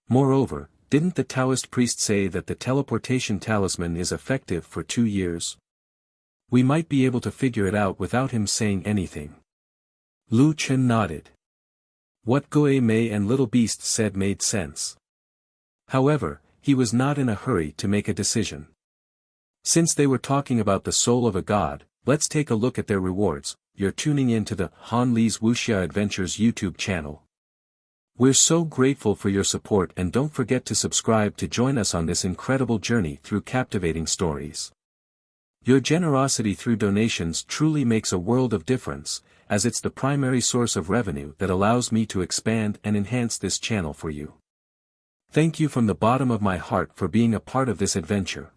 Moreover, didn't the Taoist priest say that the teleportation talisman is effective for 2 years? We might be able to figure it out without him saying anything. Lu Chen nodded. What Goe Mei and Little Beast said made sense. However, he was not in a hurry to make a decision. Since they were talking about the soul of a god, let's take a look at their rewards. You're tuning in to the Han Li's Wuxia Adventures YouTube channel. We're so grateful for your support, and don't forget to subscribe to join us on this incredible journey through captivating stories. Your generosity through donations truly makes a world of difference, as it's the primary source of revenue that allows me to expand and enhance this channel for you. Thank you from the bottom of my heart for being a part of this adventure.